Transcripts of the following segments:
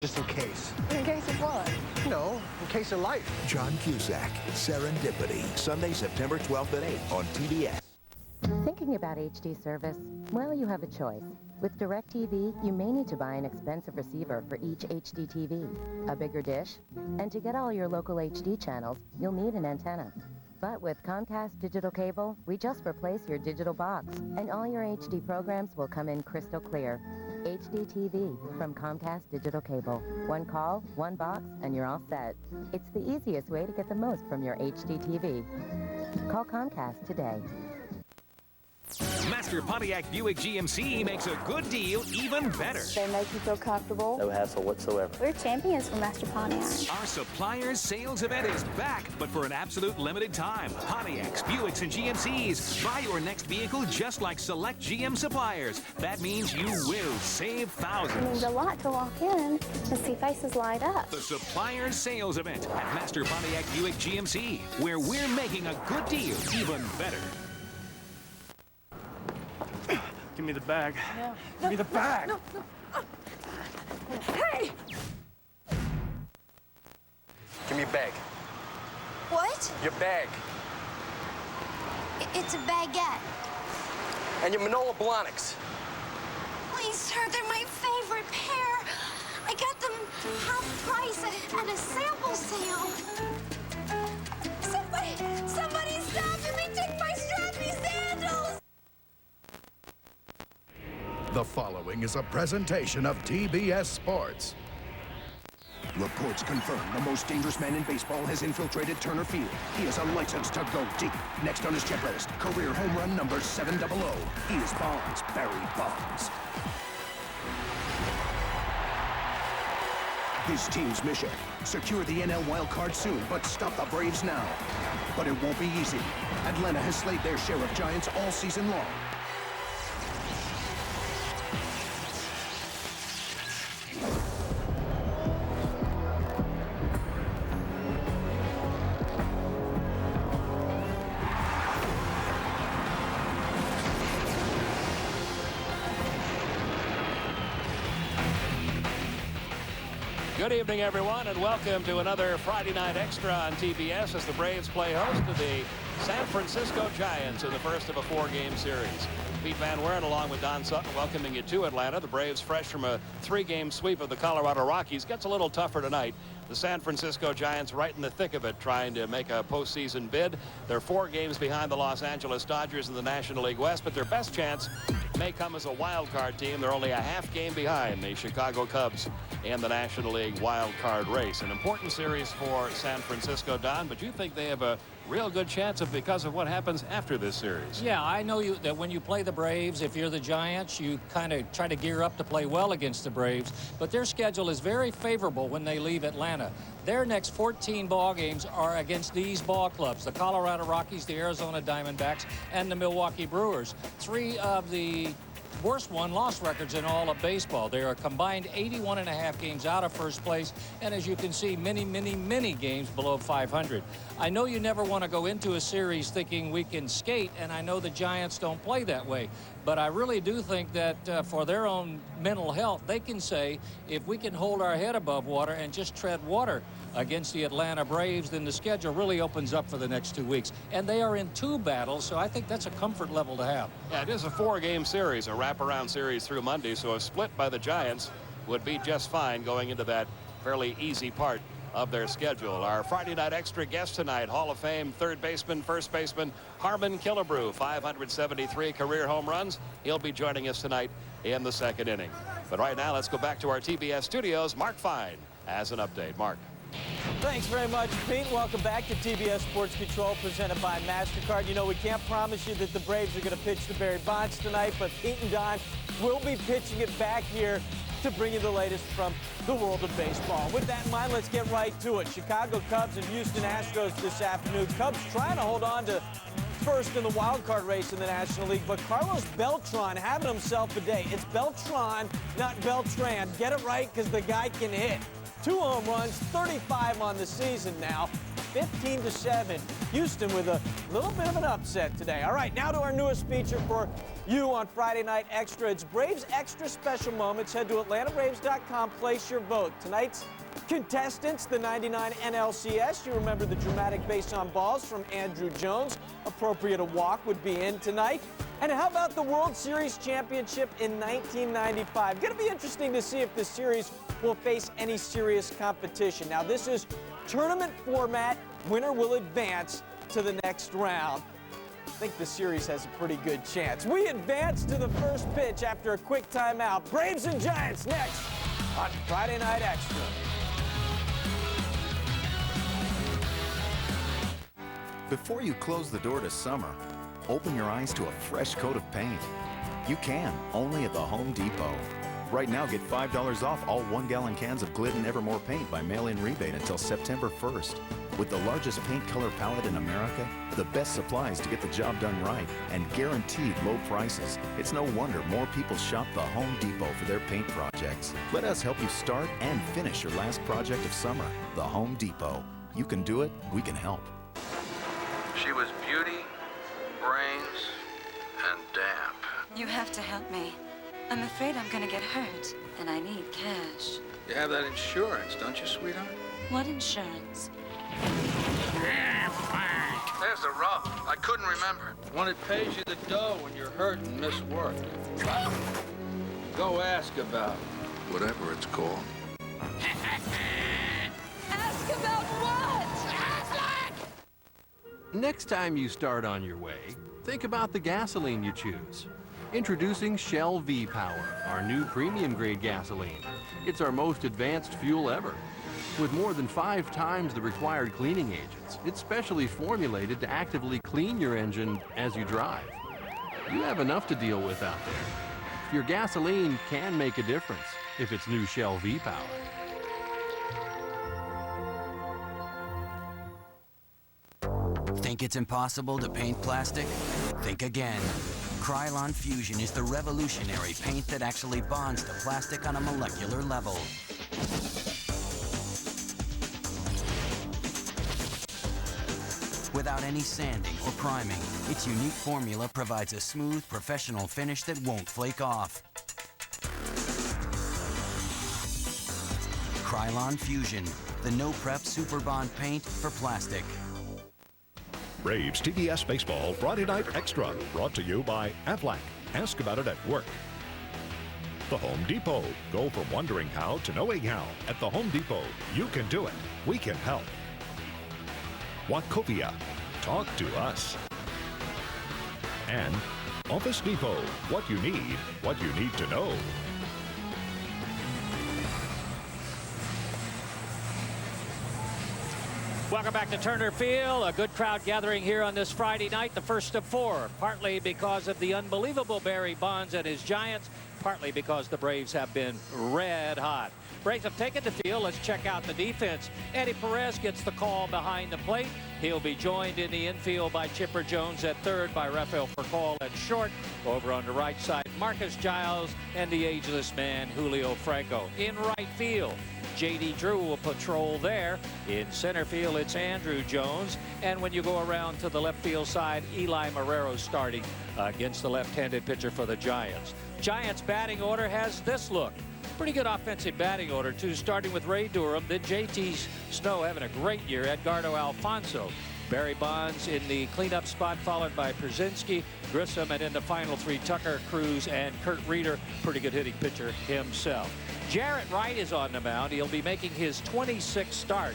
Just in case. In case of what? No, in case of life. John Cusack, Serendipity, Sunday, September 12th at 8 on TBS. Thinking about HD service? Well, you have a choice. With DirecTV, you may need to buy an expensive receiver for each HD TV, a bigger dish, and to get all your local HD channels, you'll need an antenna. But with Comcast Digital Cable, we just replace your digital box, and all your HD programs will come in crystal clear. HD TV from Comcast Digital Cable. One call, one box, and you're all set. It's the easiest way to get the most from your HD TV. Call Comcast today. Master Pontiac Buick GMC makes a good deal even better. They make you feel comfortable. No hassle whatsoever. We're champions for Master Pontiac. Our suppliers sales event is back, but for an absolute limited time. Pontiacs, Buicks, and GMCs. Buy your next vehicle just like select GM suppliers. That means you will save thousands. It means a lot to walk in and see faces light up. The suppliers sales event at Master Pontiac Buick GMC, where we're making a good deal even better. Give me the bag. No. Give me the bag. No. Hey! Give me your bag. What? Your bag. It's a baguette. And your Manolo Blahniks. Please, sir, they're my favorite pair. I got them half price at a sample sale. Somebody stop him! He took my strappy sandals! The following is a presentation of TBS Sports. Reports confirm the most dangerous man in baseball has infiltrated Turner Field. He is a license to go deep. Next on his checklist, career home run number 700. He is Bonds, Barry Bonds. His team's mission, secure the NL wild card soon, but stop the Braves now. But it won't be easy. Atlanta has slayed their share of Giants all season long. Good evening, everyone, and welcome to another Friday Night Extra on TBS as the Braves play host to the San Francisco Giants in the first of a four-game series. Pete Van Weren along with Don Sutton welcoming you to Atlanta. The Braves, fresh from a three-game sweep of the Colorado Rockies, gets a little tougher tonight. The San Francisco Giants right in the thick of it, trying to make a postseason bid. They're 4 games behind the Los Angeles Dodgers in the National League West, but their best chance may come as a wild card team. They're only a half game behind the Chicago Cubs in the National League wild card race. An important series for San Francisco, Don, but you think they have a real good chance of because of what happens after this series? Yeah, I know that when you play the Braves, if you're the Giants, you kind of try to gear up to play well against the Braves, but their schedule is very favorable when they leave Atlanta. Their next 14 ball games are against these ball clubs, the Colorado Rockies, the Arizona Diamondbacks, and the Milwaukee Brewers. 3 of the worst won-loss records in all of baseball. They are combined 81.5 games out of first place, and as you can see, many games below 500. I know you never want to go into a series thinking we can skate, and I know the Giants don't play that way, but I really do think that for their own mental health, they can say, if we can hold our head above water and just tread water against the Atlanta Braves, then the schedule really opens up for the next 2 weeks. And they are in 2 battles, so I think that's a comfort level to have. Yeah, it is a 4-game series, a wraparound series through Monday, so a split by the Giants would be just fine going into that fairly easy part of their schedule. Our Friday Night Extra guest tonight, Hall of Fame third baseman, first baseman, Harmon Killebrew, 573 career home runs. He'll be joining us tonight in the second inning. But right now, let's go back to our TBS studios. Mark Fine has an update. Mark. Thanks very much, Pete. Welcome back to TBS Sports Control, presented by MasterCard. You know, we can't promise you that the Braves are going to pitch to Barry Bonds tonight, but Pete and Don will be pitching it back here to bring you the latest from the world of baseball. With that in mind, let's get right to it. Chicago Cubs and Houston Astros this afternoon. Cubs trying to hold on to first in the wild card race in the National League, but Carlos Beltran having himself a day. It's Beltran, not Beltran. Get it right, because the guy can hit. 2 home runs, 35 on the season now. 15-7. Houston with a little bit of an upset today. All right, now to our newest feature for you on Friday Night Extra. It's Braves Extra Special Moments. Head to AtlantaBraves.com, place your vote. Tonight's contestants, the 99 NLCS. You remember the dramatic base on balls from Andrew Jones. Appropriate a walk would be in tonight. And how about the World Series championship in 1995? Going to be interesting to see if this series will face any serious competition. Now, this is tournament format. Winner will advance to the next round. I think the series has a pretty good chance. We advance to the first pitch after a quick timeout. Braves and Giants next on Friday Night Extra. Before you close the door to summer, open your eyes to a fresh coat of paint. You can, only at the Home Depot. Right now, get $5 off all 1-gallon cans of Glidden Evermore paint by mail-in rebate until September 1st. With the largest paint color palette in America, the best supplies to get the job done right, and guaranteed low prices, it's no wonder more people shop the Home Depot for their paint projects. Let us help you start and finish your last project of summer. The Home Depot. You can do it, we can help. She was beauty, brains, and damp. You have to help me. I'm afraid I'm gonna get hurt, and I need cash. You have that insurance, don't you, sweetheart? What insurance? There's the rub. I couldn't remember. When it pays you the dough when you're hurt and miss work. Go ask about it. Whatever it's called. Ask about what? Next time you start on your way, think about the gasoline you choose. Introducing Shell V-Power, our new premium-grade gasoline. It's our most advanced fuel ever. With more than 5 times the required cleaning agents, it's specially formulated to actively clean your engine as you drive. You have enough to deal with out there. Your gasoline can make a difference if it's new Shell V-Power. Think it's impossible to paint plastic? Think again. Krylon Fusion is the revolutionary paint that actually bonds to plastic on a molecular level. Without any sanding or priming, its unique formula provides a smooth, professional finish that won't flake off. Krylon Fusion, the no-prep super bond paint for plastic. Braves TBS Baseball Friday Night Extra, brought to you by Aflac. Ask about it at work. The Home Depot. Go from wondering how to knowing how. At the Home Depot, you can do it. We can help. Wachovia. Talk to us. And Office Depot. What you need to know. Welcome back to Turner Field. A good crowd gathering here on this Friday night, the first of 4, partly because of the unbelievable Barry Bonds and his Giants, partly because the Braves have been red hot. Braves have taken the field. Let's check out the defense. Eddie Perez gets the call behind the plate. He'll be joined in the infield by Chipper Jones at third, by Rafael Furcal at short. Over on the right side, Marcus Giles and the ageless man, Julio Franco. In right field, J.D. Drew will patrol there. In center field, it's Andrew Jones. And when you go around to the left field side, Eli Marrero starting against the left-handed pitcher for the Giants. Giants batting order has this look. Pretty good offensive batting order, too, starting with Ray Durham, then J.T. Snow having a great year, Edgardo Alfonso. Barry Bonds in the cleanup spot, followed by Przinsky, Grissom, and in the final 3, Tucker, Cruz, and Kurt Reeder. Pretty good hitting pitcher himself. Jarrett Wright is on the mound. He'll be making his 26th start.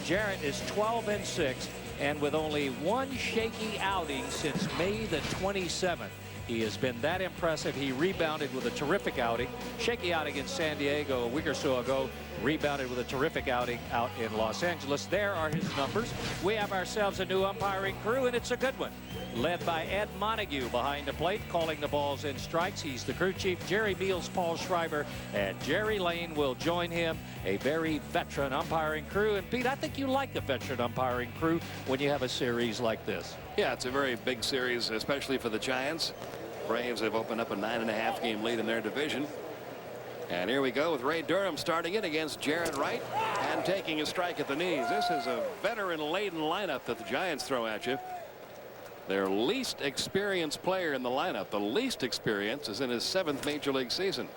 Jarrett is 12-6, and with only 1 shaky outing since May the 27th. He has been that impressive. He rebounded with a terrific outing. Shaky outing in San Diego a week or so ago. Rebounded with a terrific outing out in Los Angeles. There are his numbers. We have ourselves a new umpiring crew, and it's a good one. Led by Ed Montague behind the plate, calling the balls and strikes. He's the crew chief. Jerry Beals, Paul Schreiber, and Jerry Lane will join him. A very veteran umpiring crew. And Pete, I think you like a veteran umpiring crew when you have a series like this. Yeah, it's a very big series, especially for the Giants. Braves have opened up a 9.5 game lead in their division. And here we go with Ray Durham starting it against Jared Wright and taking a strike at the knees. This is a veteran-laden lineup that the Giants throw at you. Their least experienced player in the lineup, the least experience, is in his 7th Major League season.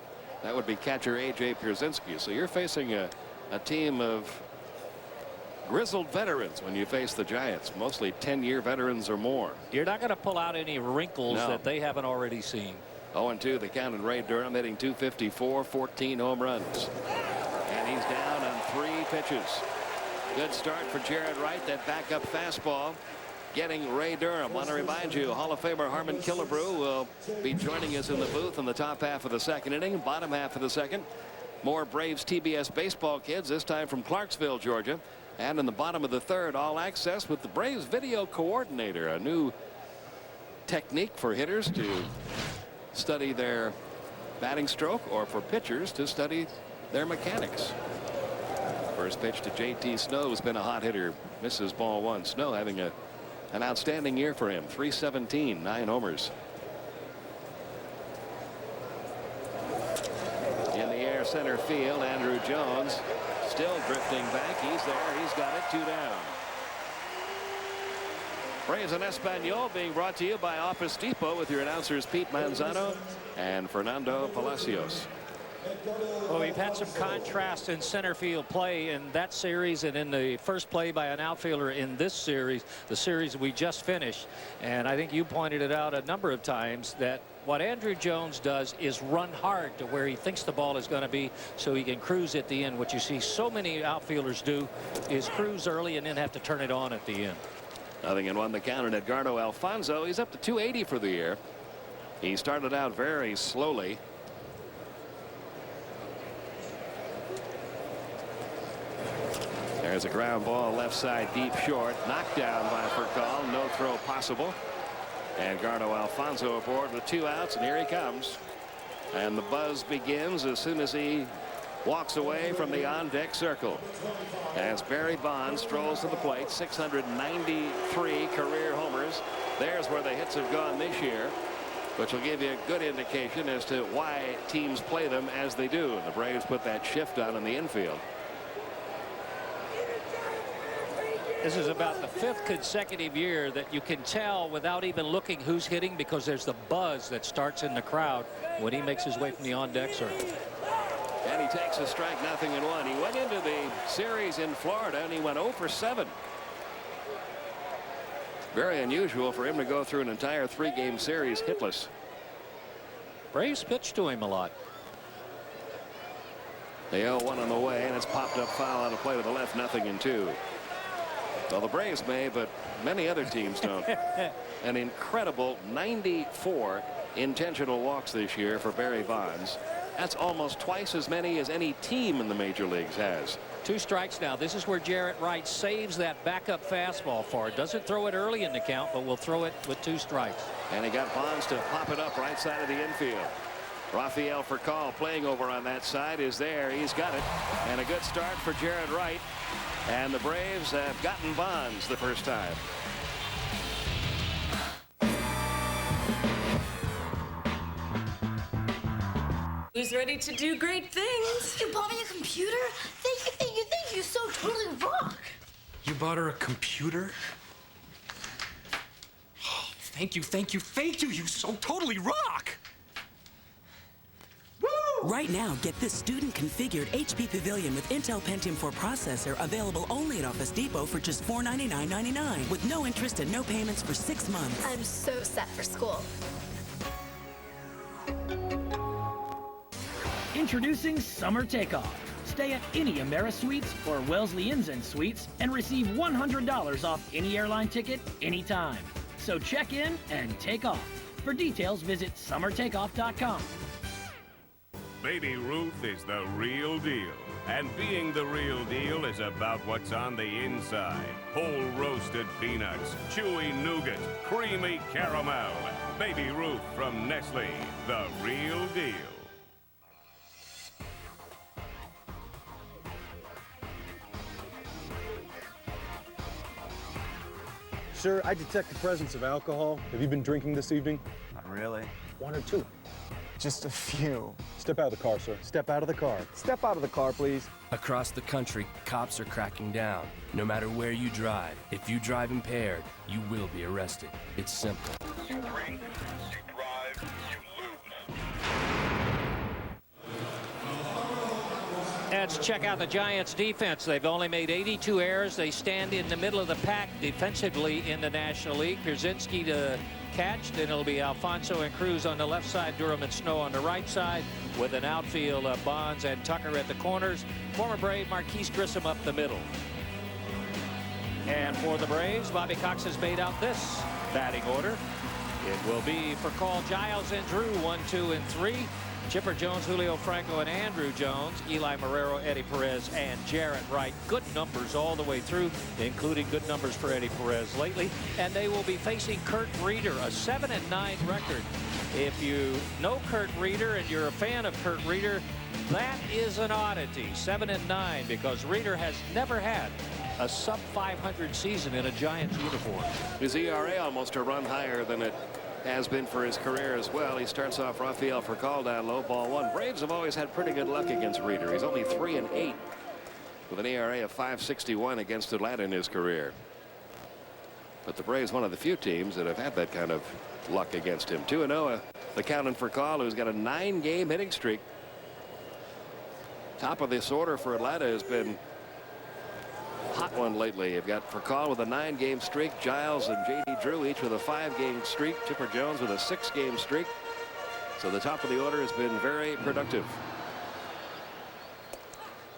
That would be catcher A.J. Pierzynski. So you're facing a team of grizzled veterans when you face the Giants, mostly 10-year veterans or more. You're not going to pull out any wrinkles No. that they haven't already seen. 0-2 the count, and Ray Durham hitting .254, 14 home runs. And he's down on 3 pitches. Good start for Jared Wright. That backup fastball getting Ray Durham. Want to remind you, Hall of Famer Harmon Killebrew will be joining us in the booth in the top half of the 2nd inning, bottom half of the 2nd. More Braves TBS baseball kids, this time from Clarksville, Georgia. And in the bottom of the 3rd, all access with the Braves video coordinator, a new technique for hitters to study their batting stroke, or for pitchers to study their mechanics. First pitch to J.T. Snow, who's been a hot hitter, misses ball 1. Snow having an outstanding year for him. .317, 9 homers. In the air, center field, Andrew Jones still drifting back. He's there. He's got it. 2 down. Braves and Espanol being brought to you by Office Depot with your announcers Pete Manzano and Fernando Palacios. Well, we've had some contrast in center field play in that series and in the first play by an outfielder in this series, the series we just finished. And I think you pointed it out a number of times that what Andrew Jones does is run hard to where he thinks the ball is going to be so he can cruise at the end. What you see so many outfielders do is cruise early and then have to turn it on at the end. 0-1 the count, and Edgardo Alfonzo, he's up to .280 for the year. He started out very slowly. There's a ground ball left side deep short, knocked down by Furcal. No throw possible. And Edgardo Alfonzo aboard with 2 outs, and here he comes. And the buzz begins as soon as he walks away from the on-deck circle. As Barry Bonds strolls to the plate, 693 career homers. There's where the hits have gone this year, which will give you a good indication as to why teams play them as they do. And the Braves put that shift on in the infield. This is about the 5th consecutive year that you can tell without even looking who's hitting, because there's the buzz that starts in the crowd when he makes his way from the on-deck circle. And he takes a strike, 0-1. He went into the series in Florida and he went 0 for 7. Very unusual for him to go through an entire 3-game series hitless. Braves pitched to him a lot. The 0-1 on the way, and it's popped up foul on a play to the left, 0-2. Well, the Braves may, but many other teams don't. An incredible 94 intentional walks this year for Barry Bonds. That's almost twice as many as any team in the major leagues has. 2 strikes now. This is where Jarrett Wright saves that backup fastball for it. Doesn't throw it early in the count, but will throw it with 2 strikes. And he got Bonds to pop it up right side of the infield. Rafael Furcal playing over on that side is there. He's got it. And a good start for Jared Wright. And the Braves have gotten Bonds the first time. Who's ready to do great things? You bought me a computer? Thank you. You so totally rock. You bought her a computer? Oh, thank you. You so totally rock. Right now, get this student-configured HP Pavilion with Intel Pentium 4 processor available only at Office Depot for just $499.99 with no interest and no payments for 6 months. I'm so set for school. Introducing Summer Takeoff. Stay at any AmeriSuites or Wellesley Inns and Suites and receive $100 off any airline ticket anytime. So check in and take off. For details, visit summertakeoff.com. Baby Ruth is the real deal. And being the real deal is about what's on the inside. Whole roasted peanuts, chewy nougat, creamy caramel. Baby Ruth from Nestle, the real deal. Sir, I detect the presence of alcohol. Have you been drinking this evening? Not really. 1 or 2? Just a few. Step out of the car, sir. Step out of the car. Step out of the car, please. Across the country, cops are cracking down. No matter where you drive, if you drive impaired, you will be arrested. It's simple. You drink, you drive, you lose. Let's check out the Giants defense. They've only made 82 errors. They stand in the middle of the pack defensively in the National League. Pierzynski to catch. Then it'll be Alfonso and Cruz on the left side, Durham and Snow on the right side, with an outfield of Bonds and Tucker at the corners. Former Brave Marquise Grissom up the middle. And for the Braves, Bobby Cox has made out this batting order. It will be for Call Giles and Drew, 1, 2, and 3. Chipper Jones, Julio Franco, and Andrew Jones, Eli Marrero, Eddie Perez, and Jarrett Wright. Good numbers all the way through, including good numbers for Eddie Perez lately. And they will be facing Kurt Reeder, a 7-9 record. If you know Kurt Reeder and you're a fan of Kurt Reeder, that is an oddity, 7-9, because Reeder has never had a sub-500 season in a Giants uniform. His ERA almost a run higher than it has been for his career as well. He starts off Rafael Furcal down low, ball 1. Braves have always had pretty good luck against Reeder. He's only 3-8 with an ERA of 5.61 against Atlanta in his career. But the Braves, one of the few teams that have had that kind of luck against him. 2-0 the count in Furcal, who's got a 9-game hitting streak. Top of this order for Atlanta has been hot one lately. You've got Furcal with a 9-game streak, Giles and J.D. Drew each with a 5-game streak, Chipper Jones with a 6-game streak. So the top of the order has been very productive.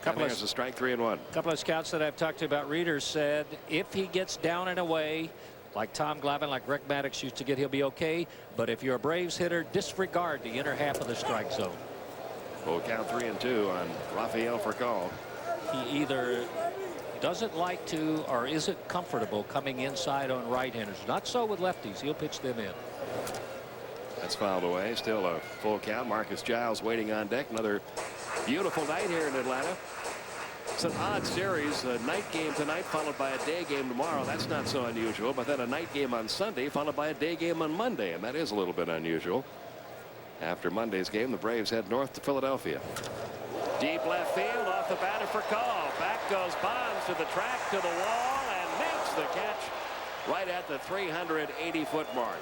There's a strike, 3-1. A couple of scouts that I've talked to about Reeder said if he gets down and away, like Tom Glavine, like Rick Maddox used to get, he'll be okay. But if you're a Braves hitter, disregard the inner half of the strike zone. Full count, 3-2 on Rafael Furcal. He either doesn't like to or isn't comfortable coming inside on right-handers. Not so with lefties. He'll pitch them in. That's fouled away. Still a full count. Marcus Giles waiting on deck. Another beautiful night here in Atlanta. It's an odd series. A night game tonight followed by a day game tomorrow. That's not so unusual. But then a night game on Sunday followed by a day game on Monday. And that is a little bit unusual. After Monday's game, the Braves head north to Philadelphia. Deep left field off the bat of Furcal. Back goes Bonds to the track, to the wall, and makes the catch right at the 380-foot mark.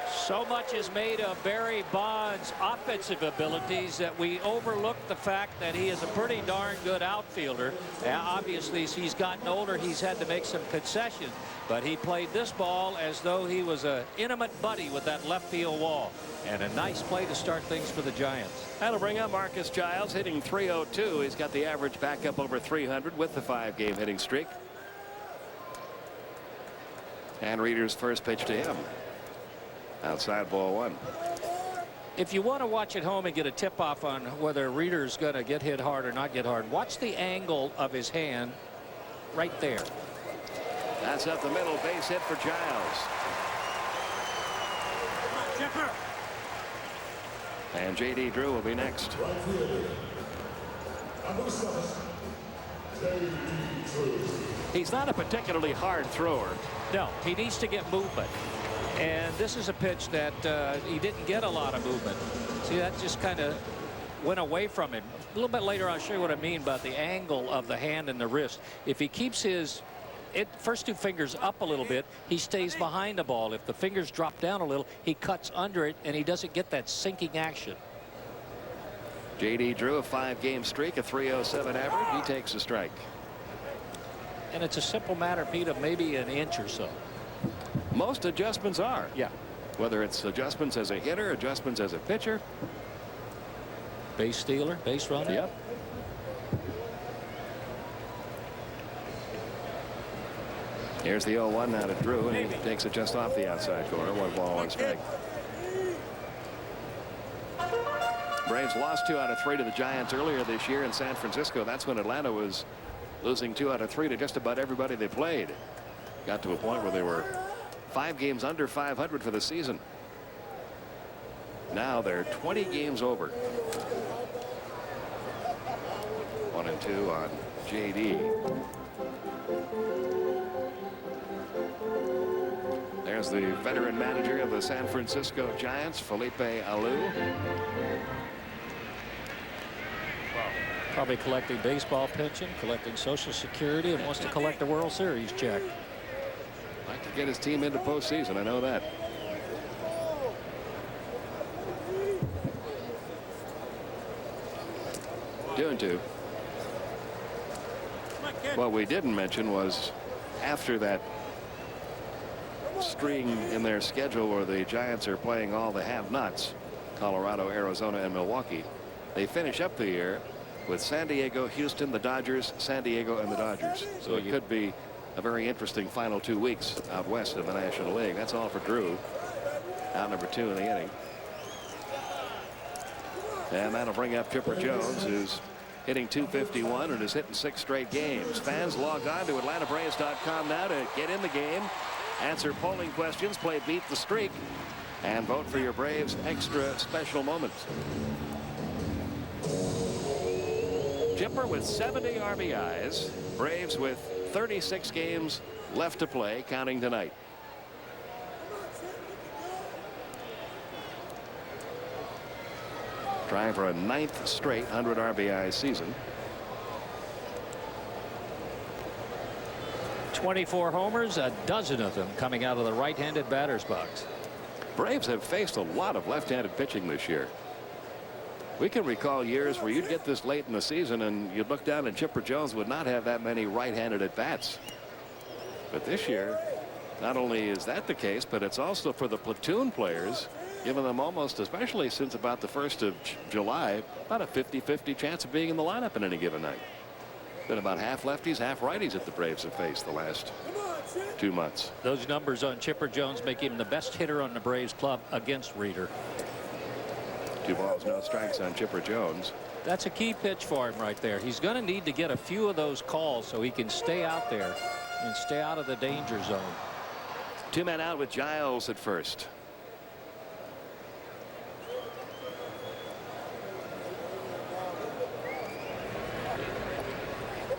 So much is made of Barry Bonds' offensive abilities that we overlook the fact that he is a pretty darn good outfielder. Obviously, as he's gotten older, he's had to make some concessions, but he played this ball as though he was an intimate buddy with that left field wall. And a nice play to start things for the Giants. That'll bring up Marcus Giles, hitting .302. He's got the average back up over 300 with the 5-game hitting streak. And Reeder's first pitch to him. Outside, ball 1. If you want to watch at home and get a tip off on whether Reeder's going to get hit hard or not get hard, watch the angle of his hand right there. That's up the middle, base hit for Giles. Chipper. And J.D. Drew will be next. He's not a particularly hard thrower. No, he needs to get movement. And this is a pitch that he didn't get a lot of movement. See, that just kind of went away from him. A little bit later, I'll show you what I mean about the angle of the hand and the wrist. If he keeps his first 2 fingers up a little bit, he stays behind the ball. If the fingers drop down a little, he cuts under it, and he doesn't get that sinking action. J.D. Drew, a 5-game streak, a .307 average. He takes a strike. And it's a simple matter, Pete, of maybe an inch or so. Most adjustments are. Yeah. Whether it's adjustments as a hitter, adjustments as a pitcher. Base stealer, base runner. Yep. Here's the 0-1 now to Drew, and he takes it just off the outside corner. 1 ball, 1 strike. Braves lost 2 out of 3 to the Giants earlier this year in San Francisco. That's when Atlanta was losing 2 out of 3 to just about everybody they played. Got to a point where they were 5 games under 500 for the season. Now they're 20 games over. 1-2 on J.D. There's the veteran manager of the San Francisco Giants, Felipe Alou. Probably collecting baseball pension, collecting Social Security, and wants to collect a World Series check. Like to get his team into postseason, I know that. Doing two. What we didn't mention was after that string in their schedule where the Giants are playing all the have-nots, Colorado, Arizona, and Milwaukee, they finish up the year with San Diego, Houston, the Dodgers, San Diego, and the Dodgers. So it could be a very interesting final 2 weeks out west of the National League. That's all for Drew. Out number 2 in the inning. And that'll bring up Chipper Jones, who's hitting .251 and is hitting 6 straight games. Fans log on to AtlantaBraves.com now to get in the game, answer polling questions, play Beat the Streak, and vote for your Braves extra special moments. Chipper with 70 RBIs. Braves with 36 games left to play, counting tonight. Trying for a 9th straight 100 RBI season. 24 homers, a dozen of them coming out of the right-handed batter's box. Braves have faced a lot of left-handed pitching this year. We can recall years where you'd get this late in the season and you'd look down and Chipper Jones would not have that many right-handed at-bats. But this year, not only is that the case, but it's also for the platoon players, giving them almost, especially since about the 1st of July, about a 50-50 chance of being in the lineup in any given night. Been about half lefties, half righties that the Braves have faced the last 2 months. Those numbers on Chipper Jones make him the best hitter on the Braves club against Reeder. 2 balls, no strikes on Chipper Jones. That's a key pitch for him right there. He's going to need to get a few of those calls so he can stay out there and stay out of the danger zone. 2 men out with Giles at first.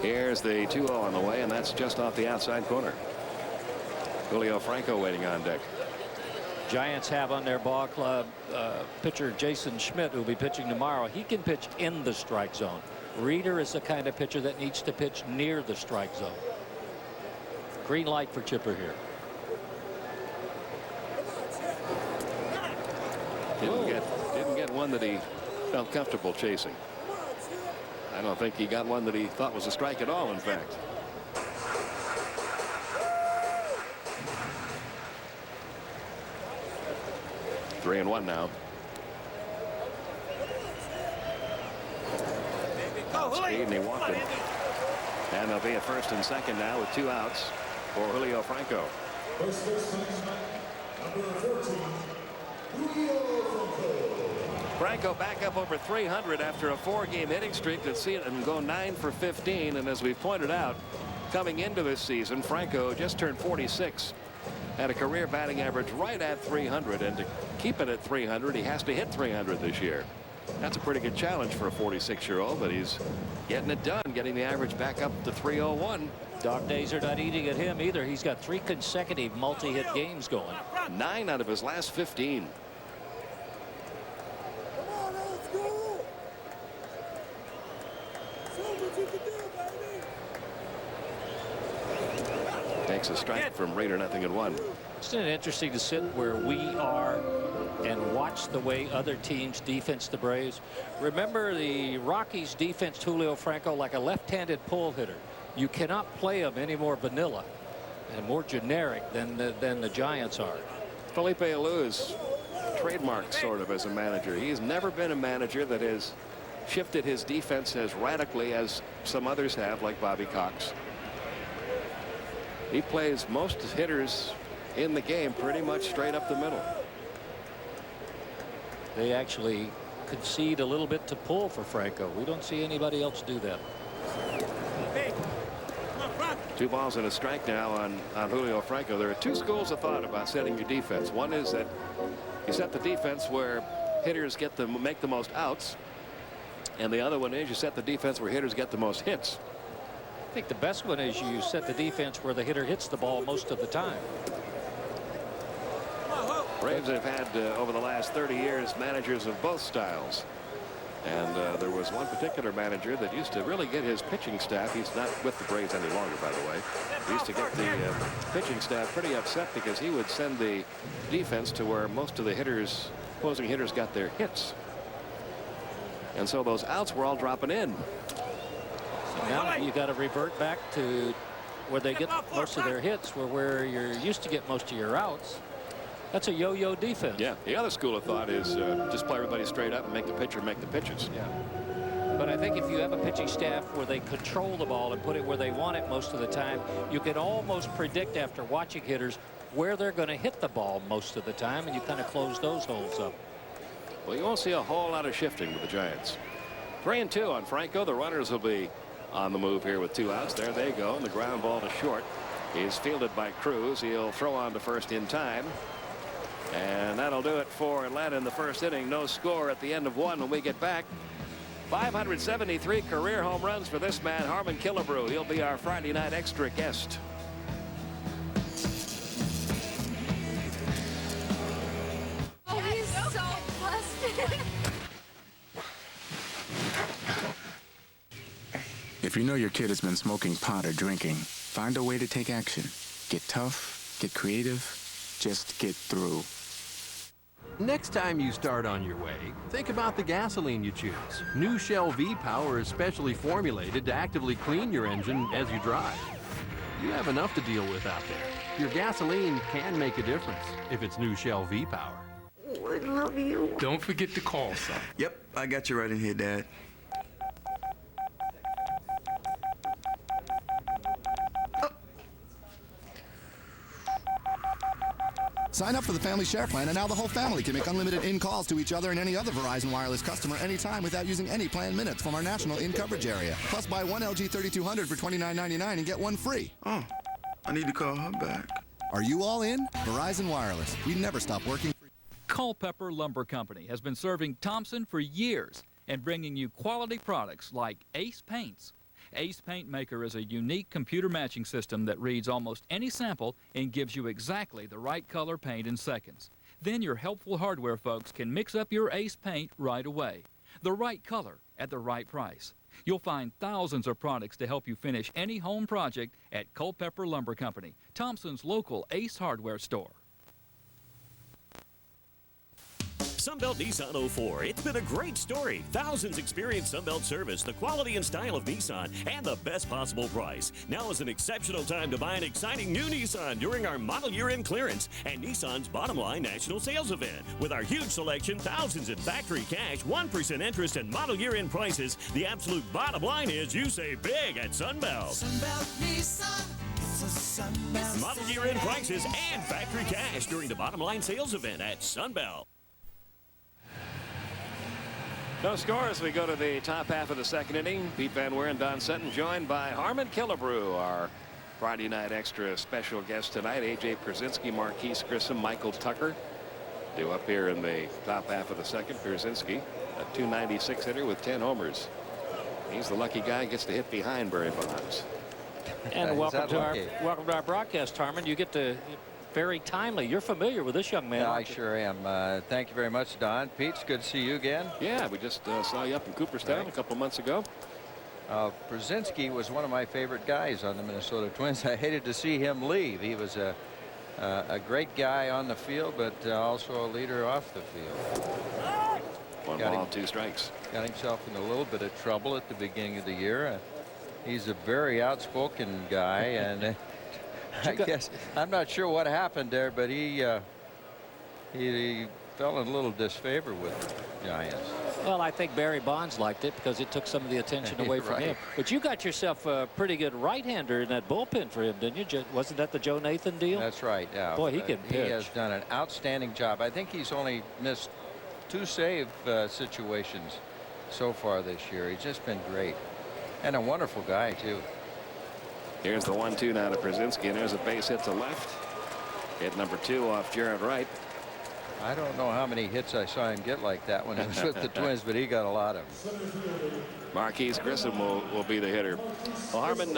Here's the 2-0 on the way, and that's just off the outside corner. Julio Franco waiting on deck. Giants have on their ball club pitcher Jason Schmidt, who will be pitching tomorrow. He can pitch in the strike zone. Reeder is the kind of pitcher that needs to pitch near the strike zone. Green light for Chipper here. Didn't get one that he felt comfortable chasing. I don't think he got one that he thought was a strike at all, in fact. Three and one now. Speed, and he walked him. And they'll be at first and second now with 2 outs for Julio Franco. First baseman, number 14, Julio Franco. Franco back up over 300 after a 4-game hitting streak. Let's see him go 9 for 15. And as we pointed out, coming into this season, Franco just turned 46. Had a career batting average right at 300, and to keep it at 300, he has to hit 300 this year. That's a pretty good challenge for a 46-year-old, but he's getting it done, getting the average back up to 301. Dog days are not eating at him either. He's got 3 consecutive multi-hit games going. 9 out of his last 15. Takes a strike from Reeder, 0-1. Isn't it interesting to sit where we are and watch the way other teams defense the Braves? Remember, the Rockies defense Julio Franco like a left-handed pull hitter. You cannot play him any more vanilla and more generic than the Giants are. Felipe Alou is trademarked sort of as a manager. He's never been a manager that has shifted his defense as radically as some others have, like Bobby Cox. He plays most hitters in the game pretty much straight up the middle. They actually concede a little bit to pull for Franco. We don't see anybody else do that. 2 balls and a strike now on Julio Franco. There are 2 schools of thought about setting your defense. One is that you set the defense where hitters make the most outs, and the other one is you set the defense where hitters get the most hits. I think the best one is you set the defense where the hitter hits the ball most of the time. Braves have had over the last 30 years managers of both styles, And there was one particular manager that used to really get his pitching staff. He's not with the Braves any longer, by the way. He used to get the pitching staff pretty upset because he would send the defense to where most of the hitters, opposing hitters, got their hits. And so those outs were all dropping in. So now you got to revert back to where they get most of their hits, where you're used to get most of your outs. That's a yo-yo defense. Yeah, the other school of thought is just play everybody straight up and make the pitcher make the pitches. Yeah. But I think if you have a pitching staff where they control the ball and put it where they want it most of the time, you can almost predict after watching hitters where they're going to hit the ball most of the time, and you kind of close those holes up. Well, you won't see a whole lot of shifting with the Giants. 3-2 on Franco. The runners will be on the move here with 2 outs. There they go. And the ground ball to short is fielded by Cruz. He'll throw on to first in time. And that'll do it for Atlanta in the first inning. No score at the end of 1 when we get back. 573 career home runs for this man, Harmon Killebrew. He'll be our Friday night extra guest. Oh, he's so busted. If you know your kid has been smoking pot or drinking, find a way to take action. Get tough, get creative, just get through. Next time you start on your way, think about the gasoline you choose. New Shell V-Power is specially formulated to actively clean your engine as you drive. You have enough to deal with out there. Your gasoline can make a difference if it's new Shell V-Power. Oh, I love you. Don't forget to call, son. Yep, I got you right in here, Dad. Sign up for the Family Share Plan, and now the whole family can make unlimited in-calls to each other and any other Verizon Wireless customer anytime without using any planned minutes from our national in-coverage area. Plus, buy one LG 3200 for $29.99 and get one free. Oh, I need to call her back. Are you all in? Verizon Wireless. We never stop working. Culpeper Lumber Company has been serving Thompson for years and bringing you quality products like Ace Paints. Ace Paint Maker is a unique computer matching system that reads almost any sample and gives you exactly the right color paint in seconds. Then your helpful hardware folks can mix up your Ace Paint right away. The right color at the right price. You'll find thousands of products to help you finish any home project at Culpeper Lumber Company, Thompson's local Ace hardware store. Sunbelt Nissan 04. It's been a great story. Thousands experience Sunbelt service, the quality and style of Nissan, and the best possible price. Now is an exceptional time to buy an exciting new Nissan during our model year-end clearance and Nissan's bottom line national sales event. With our huge selection, thousands in factory cash, 1% interest, and model year-end prices, the absolute bottom line is you save big at Sunbelt. Sunbelt Nissan. It's a Sunbelt. Model year-end prices and factory cash during the bottom line sales event at Sunbelt. No score as we go to the top half of the second inning. Pete Van Weer and Don Sutton joined by Harmon Killebrew, our Friday night extra special guest tonight. A.J. Pierzynski, Marquise Grissom, Michael Tucker due up here in the top half of the second. Pierzynski, a .296 hitter with 10 homers. He's the lucky guy who gets to hit behind Barry Bonds. And welcome to our broadcast, Harmon. You get to very timely. You're familiar with this young man. Yeah, I sure am. Thank you very much, Don. Pete, it's good to see you again. Yeah, we just saw you up in Cooperstown a couple months ago. Pierzynski was one of my favorite guys on the Minnesota Twins. I hated to see him leave. He was a great guy on the field, but also a leader off the field. One ball, 2 strikes. Got himself in a little bit of trouble at the beginning of the year. He's a very outspoken guy, and I guess I'm not sure what happened there, but he fell in a little disfavor with the Giants. Well, I think Barry Bonds liked it because it took some of the attention away from him. But you got yourself a pretty good right-hander in that bullpen for him, didn't you? Wasn't that the Joe Nathan deal? That's right. Yeah. Boy, he can pitch. He has done an outstanding job. I think he's only missed 2 save situations so far this year. He's just been great. And a wonderful guy, too. Here's the 1-2 now to Pierzynski, and there's a base hit to left. Hit number 2 off Jared Wright. I don't know how many hits I saw him get like that when he was with the Twins, but he got a lot of them. Marquise Grissom will be the hitter. Well, Harmon,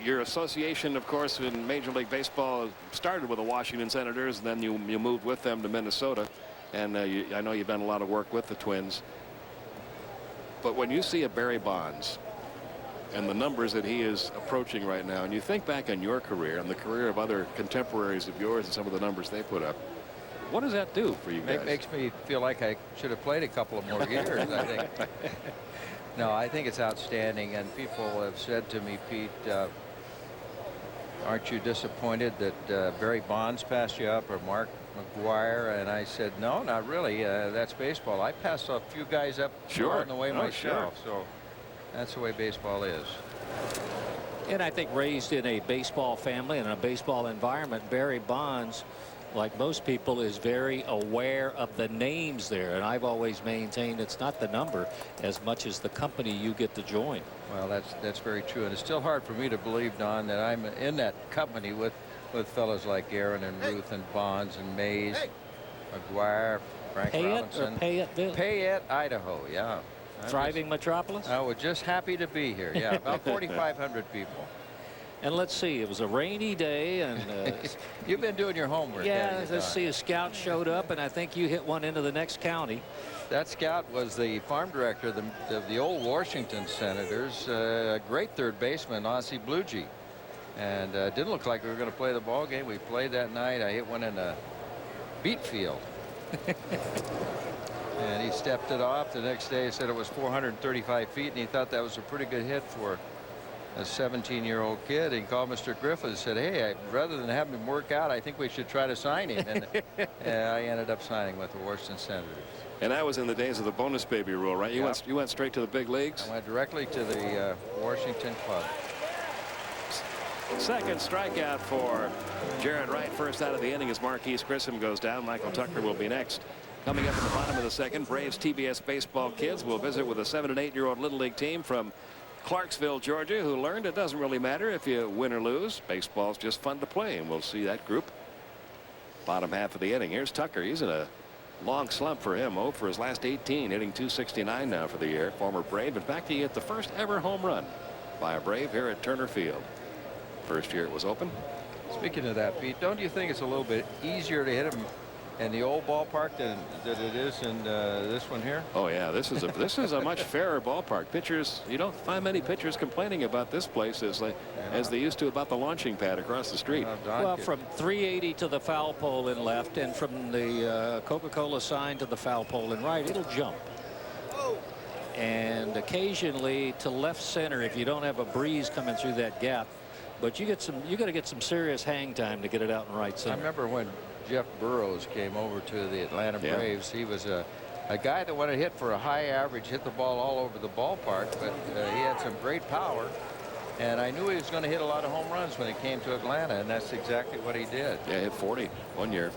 your association, of course, in Major League Baseball started with the Washington Senators, and then you moved with them to Minnesota. And I know you've done a lot of work with the Twins. But when you see a Barry Bonds and the numbers that he is approaching right now, and you think back on your career and the career of other contemporaries of yours and some of the numbers they put up, what does that do for you guys? It makes me feel like I should have played a couple of more years, I think. No, I think it's outstanding, and people have said to me, Pete, aren't you disappointed that Barry Bonds passed you up or Mark McGwire? And I said, no, not really. That's baseball. I passed a few guys up along the way myself. So that's the way baseball is. And I think raised in a baseball family and a baseball environment, Barry Bonds, like most people, is very aware of the names there. And I've always maintained it's not the number as much as the company you get to join. Well, that's very true. And it's still hard for me to believe, Don, that I'm in that company with fellas like Aaron and Ruth and Bonds and Mays, McGwire, Frank Robinson. Payetteville? Payette, Idaho, yeah. Thriving metropolis? I was just happy to be here. Yeah, about 4,500 people. And let's see, it was a rainy day, and you've been doing your homework. Yeah, let's see, a scout showed up, and I think you hit one into the next county. That scout was the farm director of the old Washington Senators, a great third baseman, Ossie Bluegee. And it didn't look like we were going to play the ball game. We played that night. I hit one in a beet field. And he stepped it off. The next day he said it was 435 feet, and he thought that was a pretty good hit for a 17-year-old kid. He called Mr. Griffith and said, hey, rather than have him work out, I think we should try to sign him. And I ended up signing with the Washington Senators. And that was in the days of the bonus baby rule, right? You went straight to the big leagues? I went directly to the Washington club. Second strikeout for Jared Wright. First out of the inning as Marquise Grissom goes down. Michael Tucker will be next. Coming up in the bottom of the second, Braves TBS baseball kids will visit with a 7- and 8-year-old Little League team from Clarksville, Georgia, who learned it doesn't really matter if you win or lose. Baseball's just fun to play, and we'll see that group. Bottom half of the inning. Here's Tucker. He's in a long slump for him. 0 for his last 18, hitting .269 now for the year. Former Brave. In fact, he hit the first ever home run by a Brave here at Turner Field. First year it was open. Speaking of that, Pete, don't you think it's a little bit easier to hit him in the old ballpark than it is in this one here? Oh yeah, this is a much fairer ballpark. Pitchers, you don't find many pitchers complaining about this place as they used to about the launching pad across the street. Well, from 380 to the foul pole in left, and from the Coca-Cola sign to the foul pole in right, it'll jump. And occasionally to left center if you don't have a breeze coming through that gap. But you got to get some serious hang time to get it out in right center. I remember when Jeff Burroughs came over to the Atlanta Braves. He was a guy that wanted to hit for a high average, hit the ball all over the ballpark, but he had some great power. And I knew he was going to hit a lot of home runs when he came to Atlanta, and that's exactly what he did. Yeah, hit 40 one year.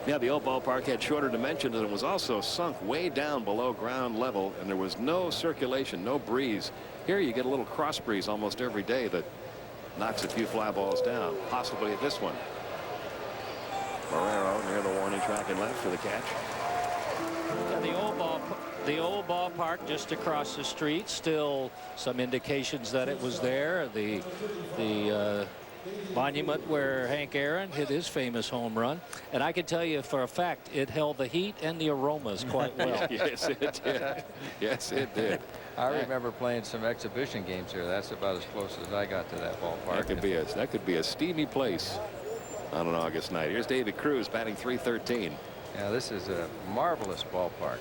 Yeah, the old ballpark had shorter dimensions and it was also sunk way down below ground level, and there was no circulation, no breeze. Here you get a little cross breeze almost every day that knocks a few fly balls down, possibly at this one. Marrero near the warning track and left for the catch. Yeah, the old ballpark just across the street, still some indications that it was there. The monument where Hank Aaron hit his famous home run, and I can tell you for a fact it held the heat and the aromas quite well. Yes, it did. Yes, it did. I remember playing some exhibition games here. That's about as close as I got to that ballpark. That could be a steamy place on an August night. Here's David Cruz batting .313. Yeah, this is a marvelous ballpark.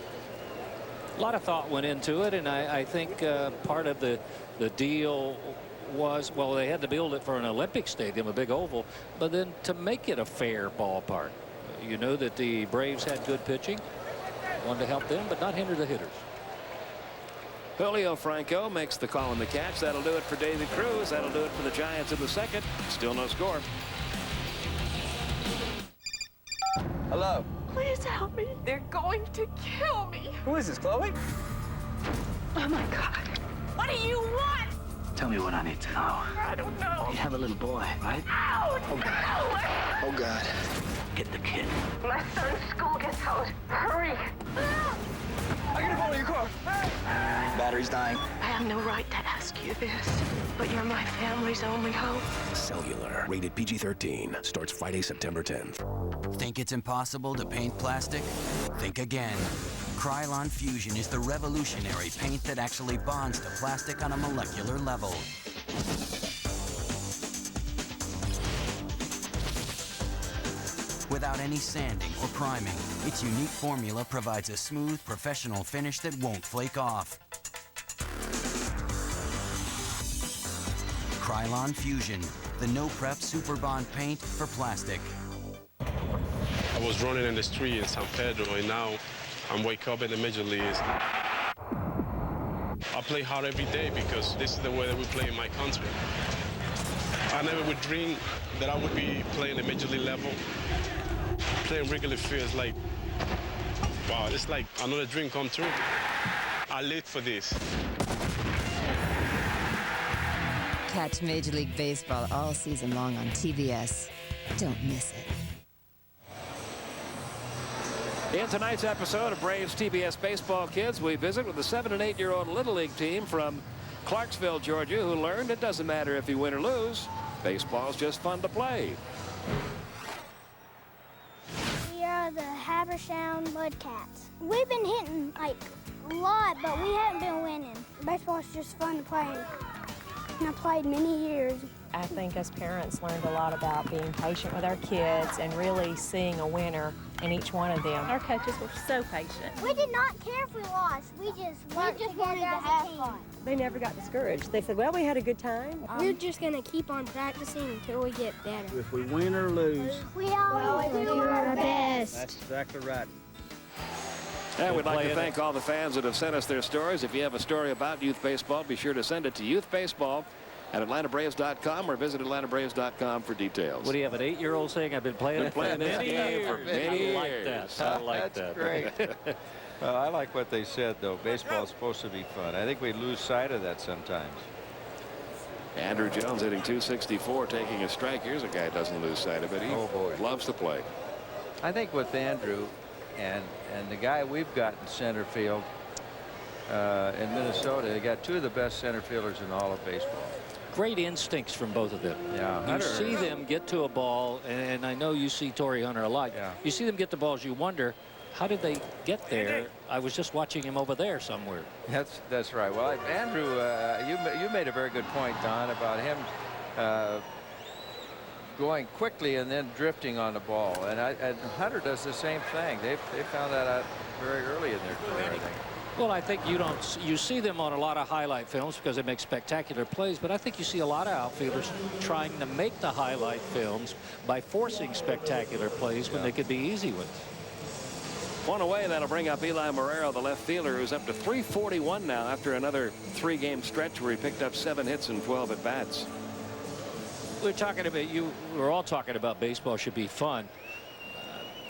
A lot of thought went into it, and I think part of the deal was, well, they had to build it for an Olympic stadium, a big oval, but then to make it a fair ballpark. You know that the Braves had good pitching, wanted to help them, but not hinder the hitters. Julio Franco makes the call and the catch. That'll do it for David Cruz. That'll do it for the Giants in the second. Still no score. Hello. Please help me. They're going to kill me. Who is this, Chloe? Oh my God. What do you want? Tell me what I need to know. I don't know. You have a little boy, right? Ouch! Oh, God. Oh, God. Get the kid. My son's school gets out. Hurry. I gotta follow your car. Battery's dying. I have no right to ask you this, but you're my family's only hope. Cellular, rated PG-13, starts Friday, September 10th. Think it's impossible to paint plastic? Think again. Krylon Fusion is the revolutionary paint that actually bonds to plastic on a molecular level. Without any sanding or priming, its unique formula provides a smooth, professional finish that won't flake off. Krylon Fusion, the no-prep Super Bond paint for plastic. I was running in the street in San Pedro, and now I'm wake up in the major leagues. I play hard every day because this is the way that we play in my country. I never would dream that I would be playing at major league level. Playing Wrigley Field is like, wow, it's like another dream come true. I lived for this. Catch Major League Baseball all season long on TBS. Don't miss it. In tonight's episode of Braves TBS Baseball Kids, we visit with the 7- and 8-year-old Little League team from Clarksville, Georgia, who learned it doesn't matter if you win or lose. Baseball's just fun to play. We are the Habersham Mudcats. We've been hitting like a lot, but we haven't been winning. Baseball's just fun to play. And I played many years. I think as parents learned a lot about being patient with our kids and really seeing a winner in each one of them. Our coaches were so patient. We did not care if we lost. We just wanted to have fun. They never got discouraged. They said, well, we had a good time. We're just going to keep on practicing until we get better. If we win or lose, we always do our best. That's exactly right. And we'd like to thank all the fans that have sent us their stories. If you have a story about youth baseball, be sure to send it to youthbaseball@atlantabraves.com or visit atlantabraves.com for details. What do you have, an 8-year-old saying I've been playing this game for many years? I like that. I like that. Great. Well, I like what they said, though. Baseball is supposed to be fun. I think we lose sight of that sometimes. Andrew Jones hitting .264, taking a strike. Here's a guy who doesn't lose sight of it. He loves to play. I think with Andrew and the guy we've got in center field in Minnesota, they got two of the best center fielders in all of baseball. Great instincts from both of them. Yeah, you see them get to a ball, and I know you see Torrey Hunter a lot. Yeah. You see them get the balls, you wonder, how did they get there? I was just watching him over there somewhere. That's right. Well, Andrew, you made a very good point, Don, about him going quickly and then drifting on the ball. And Hunter does the same thing. They found that out very early in their career, I think. Well, I think you see them on a lot of highlight films because they make spectacular plays, but I think you see a lot of outfielders trying to make the highlight films by forcing spectacular plays when they could be easy ones. One away, that'll bring up Eli Marrero, the left fielder, who's up to .341 now after another 3-game stretch where he picked up 7 hits and 12 at-bats. We're all talking about baseball should be fun.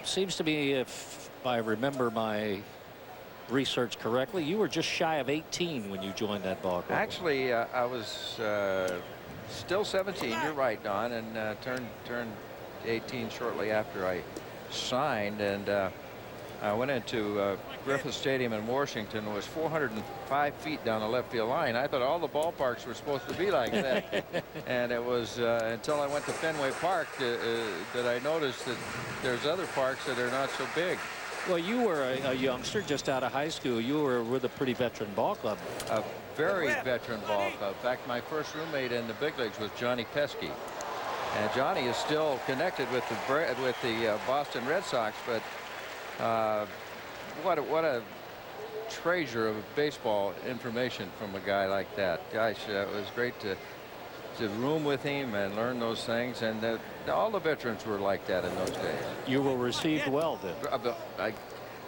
Seems to me, if I remember my research correctly, you were just shy of 18 when you joined that ball club. Actually, I was still 17. You're right, Don, and turned 18 shortly after I signed, and I went into Griffith Stadium in Washington. It was 405 feet down the left field line. I thought all the ballparks were supposed to be like that. And it was until I went to Fenway Park that I noticed that there's other parks that are not so big. Well, you were a youngster just out of high school. You were with a pretty veteran ball club. A very veteran ball club. In fact, my first roommate in the big leagues was Johnny Pesky. And Johnny is still connected with the Boston Red Sox, but what a treasure of baseball information from a guy like that. Gosh, it was great to room with him and learn those things, and all the veterans were like that in those days. You were received well then.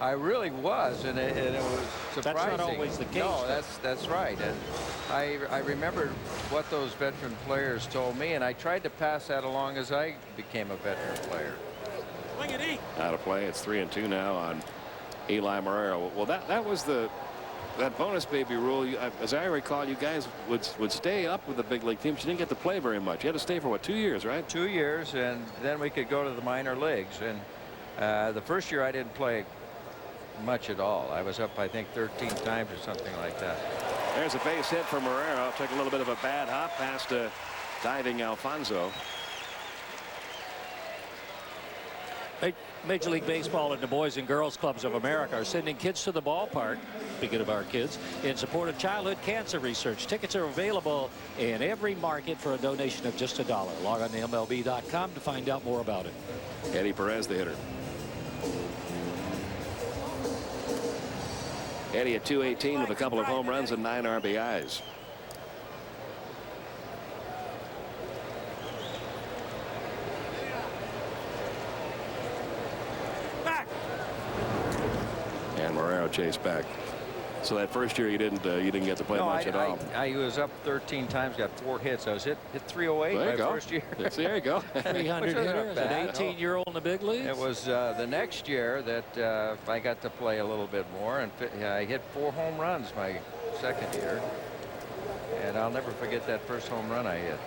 I really was, and it was surprising. That's not always the case. No, that's right. And I remembered what those veteran players told me, and I tried to pass that along as I became a veteran player. Out of play. It's 3-2 now on Eli Marrero. Well, that was that bonus baby rule. As I recall, you guys would stay up with the big league teams. You didn't get to play very much. You had to stay for what, 2 years, right? 2 years, and then we could go to the minor leagues. And the first year I didn't play much at all. I was up, I think, 13 times or something like that. There's a base hit for Marrero. Took a little bit of a bad hop past diving Alfonso. Major League Baseball and the Boys and Girls Clubs of America are sending kids to the ballpark, speaking of our kids, in support of childhood cancer research. Tickets are available in every market for a donation of just $1. Log on to MLB.com to find out more about it. Eddie Perez, the hitter. Eddie at .218 with a couple of home runs and 9 RBIs. And Morero chased back. So that first year you didn't get to play much at all. I was up 13 times, got 4 hits. I was hit 308 my first year. There you go. 300 hitter as an 18-year-old in the big leagues. It was the next year that I got to play a little bit more, and I hit 4 home runs my second year. And I'll never forget that first home run I hit.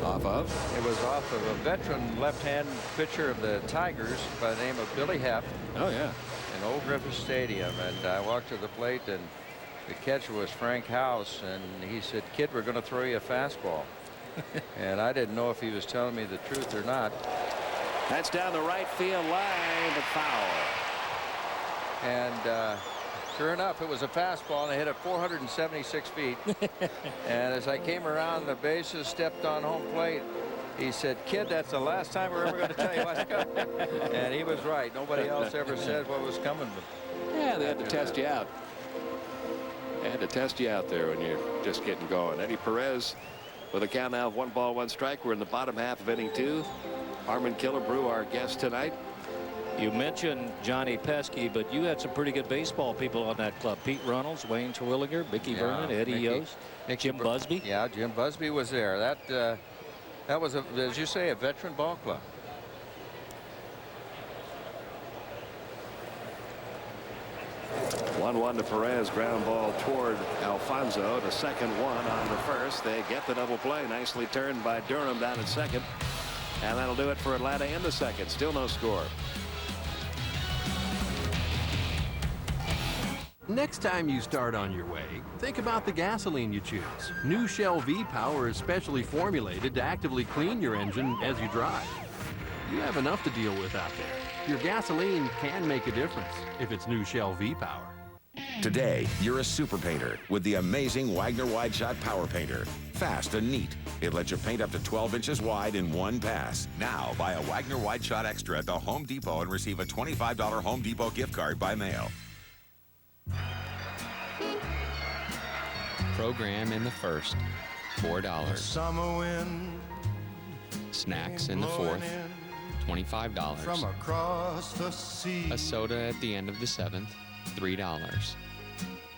Off of? It was off of a veteran left-hand pitcher of the Tigers by the name of Billy Heff. Oh, yeah. In Old Griffith Stadium, and I walked to the plate, and the catcher was Frank House, and he said, "Kid, we're going to throw you a fastball." And I didn't know if he was telling me the truth or not. That's down the right field line, but foul. And sure enough, it was a fastball, and I hit it 476 feet. And as I came around the bases, stepped on home plate, he said, "Kid, that's the last time we're ever going to tell you what's coming." And he was right. Nobody else ever said what was coming. Yeah, they had to test you out. They had to test you out there when you're just getting going. Eddie Perez with a count now of 1 ball, 1 strike. We're in the bottom half of inning 2. Armin Killebrew, our guest tonight. You mentioned Johnny Pesky, but you had some pretty good baseball people on that club. Pete Reynolds, Wayne Terwilliger, Mickey Vernon, Eddie Yost, Jim Busby. Yeah, Jim Busby was there. That was, as you say, a veteran ball club. One to Perez, ground ball toward Alfonso. The second one on the first. They get the double play. Nicely turned by Durham down at second. And that'll do it for Atlanta in the second. Still no score. Next time you start on your way, think about the gasoline you choose. New Shell V-Power is specially formulated to actively clean your engine as you drive. You have enough to deal with out there. Your gasoline can make a difference if it's new Shell V-Power. Today, you're a super painter with the amazing Wagner Wide Shot Power Painter. Fast and neat. It lets you paint up to 12 inches wide in one pass. Now, buy a Wagner Wide Shot Extra at the Home Depot and receive a $25 Home Depot gift card by mail. Program in the first, $4. Summer wind. Snacks in the fourth, $25. From across the sea. A soda at the end of the seventh, $3.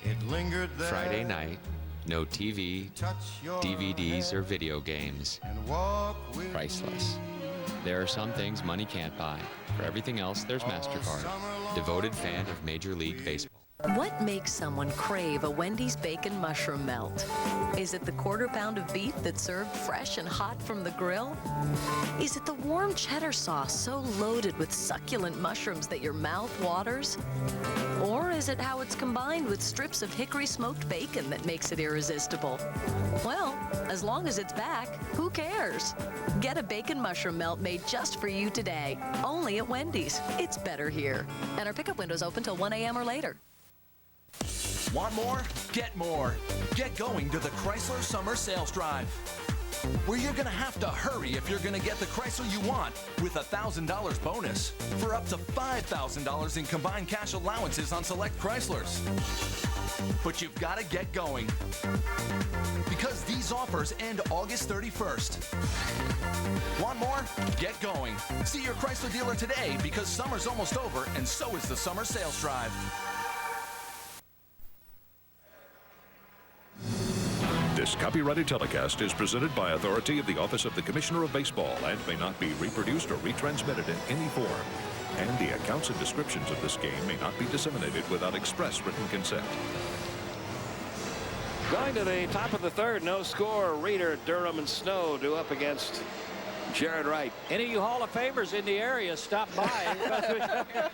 It lingered there. Friday night, no TV, DVDs, or video games. Priceless. There are some things money can't buy. For everything else, there's MasterCard. Devoted fan of Major League Baseball. What makes someone crave a Wendy's Bacon Mushroom Melt? Is it the quarter pound of beef that's served fresh and hot from the grill? Is it the warm cheddar sauce so loaded with succulent mushrooms that your mouth waters? Or is it how it's combined with strips of hickory smoked bacon that makes it irresistible? Well, as long as it's back, who cares? Get a Bacon Mushroom Melt made just for you today, only at Wendy's. It's better here. And our pickup window's open till 1 a.m. or later. Want more? Get more. Get going to the Chrysler Summer Sales Drive, where you're going to have to hurry if you're going to get the Chrysler you want with a $1,000 bonus for up to $5,000 in combined cash allowances on select Chryslers. But you've got to get going, because these offers end August 31st. Want more? Get going. See your Chrysler dealer today, because summer's almost over, and so is the Summer Sales Drive. This copyrighted telecast is presented by authority of the Office of the Commissioner of Baseball and may not be reproduced or retransmitted in any form. And the accounts and descriptions of this game may not be disseminated without express written consent. Going to the top of the third, no score. Reeder, Durham, and Snow do up against Jared Wright. Any of you Hall of Famers in the area, stop by.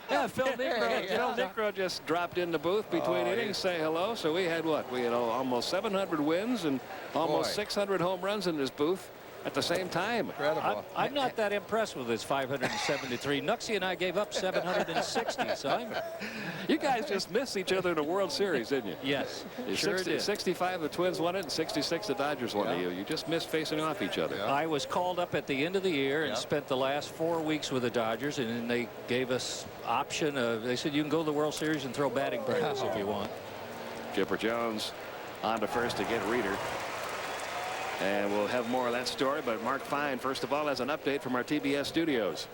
Yeah, Phil Necro. Phil Necro just dropped in the booth between innings, say hello. So we had what? We had almost 700 wins and almost 600 home runs in this booth. at the same time. I'm not that impressed with his 573. Nuxie and I gave up 760. So you guys just missed each other in a World Series, didn't you? Yes, sure did. 65 the Twins won it, and 66 the Dodgers won it. You just missed facing off each other. I was called up at the end of the year and spent the last 4 weeks with the Dodgers, and then they gave us option of, they said you can go to the World Series and throw batting practice if you want. Chipper Jones on to first to get Reeder. And we'll have more of that story, but Mark Fine, first of all, has an update from our TBS studios.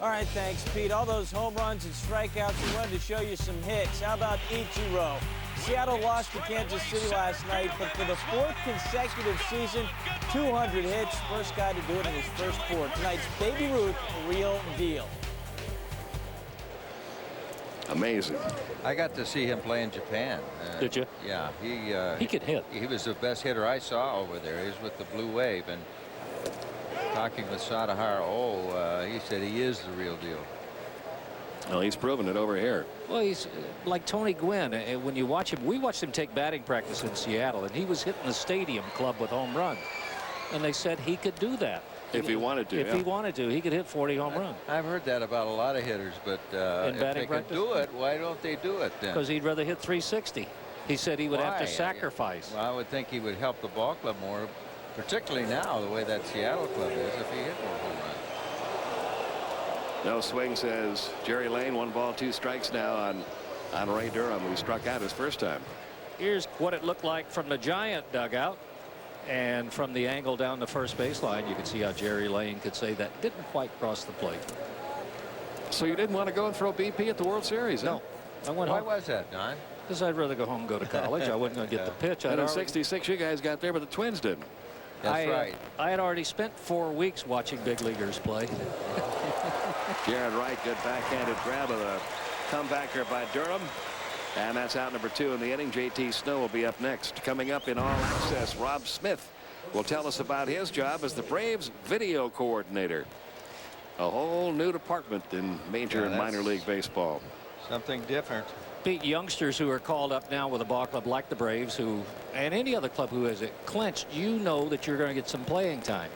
All right, thanks, Pete. All those home runs and strikeouts, we wanted to show you some hits. How about Ichiro? Seattle lost to Kansas City last night, but for the 4th consecutive season, 200 hits. First guy to do it in his first 4. Tonight's Baby Ruth, real deal. Amazing. I got to see him play in Japan. Did you? Yeah, he could hit. He was the best hitter I saw over there. He was with the Blue Wave, and talking with Sadahara, he said he is the real deal. Well, he's proven it over here. Well, he's like Tony Gwynn. And when you watch him, we watched him take batting practice in Seattle, and he was hitting the Stadium Club with home runs. And they said he could do that. If he wanted to. If he wanted to, he could hit 40 home runs. I've heard that about a lot of hitters, but if they can do it, why don't they do it then? Because he'd rather hit 360. He said he would have to sacrifice. Well, I would think he would help the ball club more, particularly now, the way that Seattle club is, if he hit more home runs. No swing, says Jerry Lane. 1 ball, 2 strikes now on Ray Durham, who struck out his first time. Here's what it looked like from the Giant dugout. And from the angle down the first baseline, you can see how Jerry Lane could say that didn't quite cross the plate. So you didn't want to go and throw BP at the World Series? No. Huh? I went Why home. was that, Don? Because I'd rather go home and go to college. I wasn't going to get the pitch. And in 66, you guys got there, but the Twins didn't. That's right. I had already spent 4 weeks watching big leaguers play. Jared Wright, good backhanded grab of the comebacker by Durham. And that's out number 2 in the inning. JT Snow will be up next. Coming up in All Access, Rob Smith will tell us about his job as the Braves video coordinator. A whole new department in major and minor league baseball. Something different. Pete, youngsters who are called up now with a ball club like the Braves, who, and any other club who has it clinched, you know that you're going to get some playing time.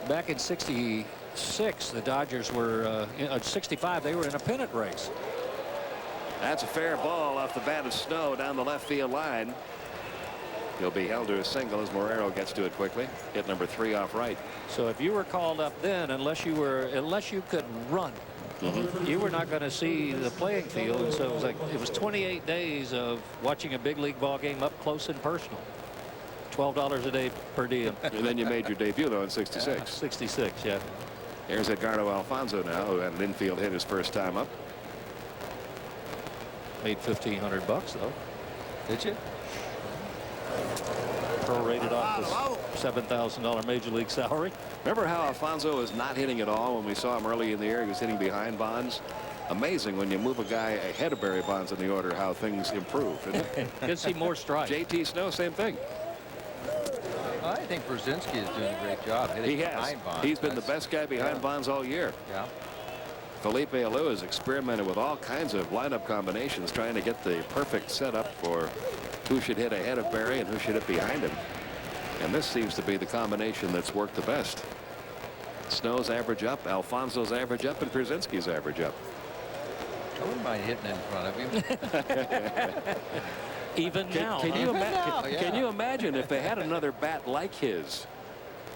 Back in 66, the Dodgers were, 65, they were in a pennant race. That's a fair ball off the bat of Snow down the left field line. He'll be held to a single as Morero gets to it quickly. Hit number 3 off right. So if you were called up then, unless you could run, you were not going to see the playing field. And so it was 28 days of watching a big league ball game up close and personal. $12 a day per diem. And then you made your debut though in 66. 66, yeah. Here's Edgardo Alfonzo now, who had an infield hit his first time up. Made $1,500 though. Did you? Prorated off the $7,000 major league salary. Remember how Alfonso was not hitting at all when we saw him early in the year? He was hitting behind Bonds. Amazing when you move a guy ahead of Barry Bonds in the order, how things improve. Could see more strikes. JT Snow, same thing. I think Brzezinski is doing a great job hitting behind Bonds. He's been the best guy behind Bonds all year. Yeah. Felipe Alou has experimented with all kinds of lineup combinations, trying to get the perfect setup for who should hit ahead of Barry and who should hit behind him. And this seems to be the combination that's worked the best. Snow's average up, Alfonso's average up, and Brzezinski's average up. I wouldn't mind hitting in front of him. Even now. Can you imagine if they had another bat like his?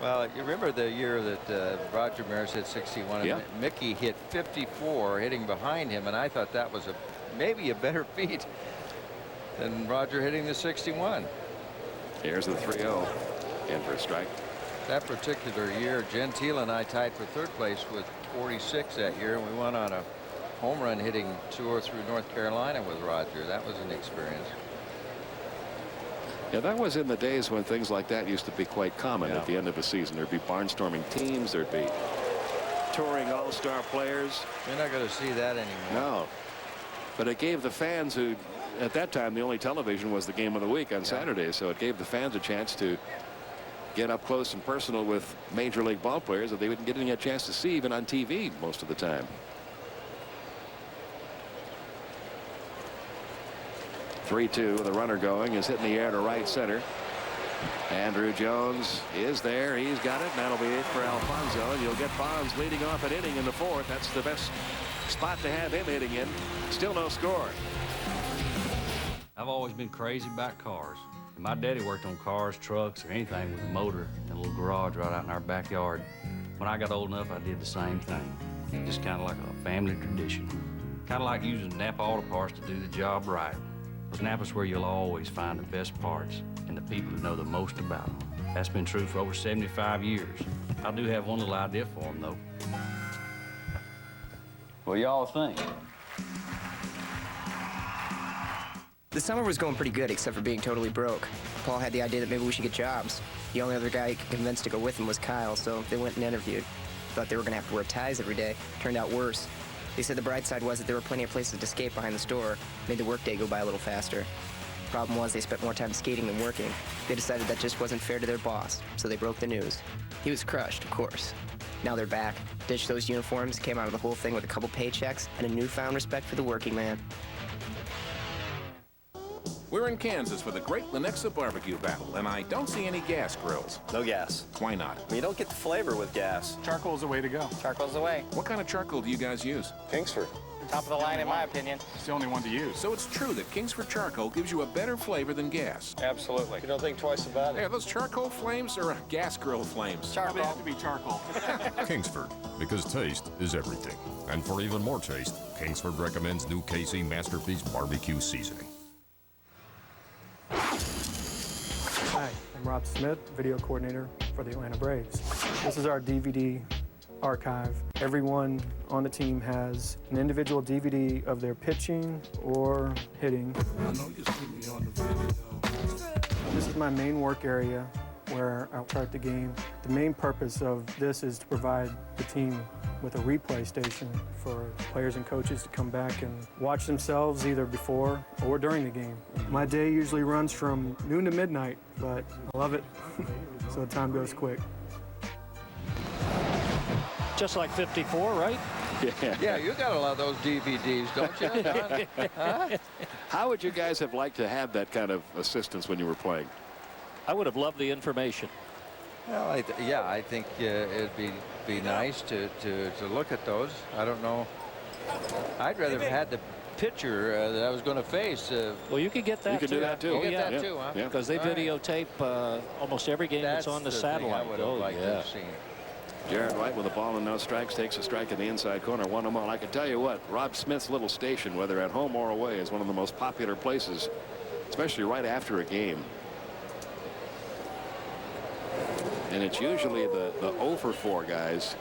Well, you remember the year that Roger Maris hit 61 and Mickey hit 54 hitting behind him, and I thought that was maybe a better feat than Roger hitting the 61. Here's the 3-0 in for a strike. That particular year, Gentile and I tied for 3rd place with 46 that year, and we went on a home run hitting tour through North Carolina with Roger. That was an experience. Yeah, that was in the days when things like that used to be quite common at the end of the season. There'd be barnstorming teams. There'd be touring all-star players. You're not going to see that anymore. No. But it gave the fans who, at that time, the only television was the game of the week on Saturday. So it gave the fans a chance to get up close and personal with major league ball players that they wouldn't get any chance to see even on TV most of the time. 3-2, the runner going is hitting the air to right center. Andrew Jones is there. He's got it. That'll be it for Alfonso. And you'll get Bonds leading off an inning in the 4th. That's the best spot to have him hitting in. Still no score. I've always been crazy about cars. My daddy worked on cars, trucks, or anything with a motor in a little garage right out in our backyard. When I got old enough, I did the same thing. Just kind of like a family tradition. Kind of like using Napa Auto Parts to do the job right. Because Napa's where you'll always find the best parts and the people who know the most about them. That's been true for over 75 years. I do have one little idea for them, though. What y'all think? The summer was going pretty good, except for being totally broke. Paul had the idea that maybe we should get jobs. The only other guy he could convince to go with him was Kyle, so they went and interviewed. Thought they were going to have to wear ties every day. Turned out worse. They said the bright side was that there were plenty of places to skate behind the store. Made the workday go by a little faster. Problem was they spent more time skating than working. They decided that just wasn't fair to their boss, so they broke the news. He was crushed, of course. Now they're back. Ditched those uniforms, came out of the whole thing with a couple paychecks and a newfound respect for the working man. We're in Kansas for the Great Lenexa Barbecue Battle, and I don't see any gas grills. No gas. Why not? You don't get the flavor with gas. Charcoal's the way to go. Charcoal's the way. What kind of charcoal do you guys use? Kingsford. Top of the line, in my opinion. It's the only one to use. So it's true that Kingsford charcoal gives you a better flavor than gas. Absolutely. You don't think twice about it. Hey, are those charcoal flames or gas grill flames? Charcoal. Probably have to be charcoal. Kingsford, because taste is everything. And for even more taste, Kingsford recommends new KC Masterpiece Barbecue Seasoning. Hi, I'm Rob Smith, video coordinator for the Atlanta Braves. This is our DVD archive. Everyone on the team has an individual DVD of their pitching or hitting. I know you see me on the video. This is my main work area where I'll start the game. The main purpose of this is to provide the team with a replay station for players and coaches to come back and watch themselves either before or during the game. My day usually runs from noon to midnight, but I love it, so the time goes quick. Just like 54, right? Yeah, you got a lot of those DVDs, don't you, Don? Huh? How would you guys have liked to have that kind of assistance when you were playing? I would have loved the information. Well, I think it'd be nice to look at those. I don't know. I'd rather have had the pitcher that I was going to face. Well, you could get that. You could do that too. You get that too, huh? Because they videotape almost every game that's on the satellite. I would have liked to have seen. Jarrett Wright with a ball and no strikes takes a strike in the inside corner, 1-0. I can tell you what, Rob Smith's little station, whether at home or away, is one of the most popular places, especially right after a game. And it's usually the 0 for 4 guys,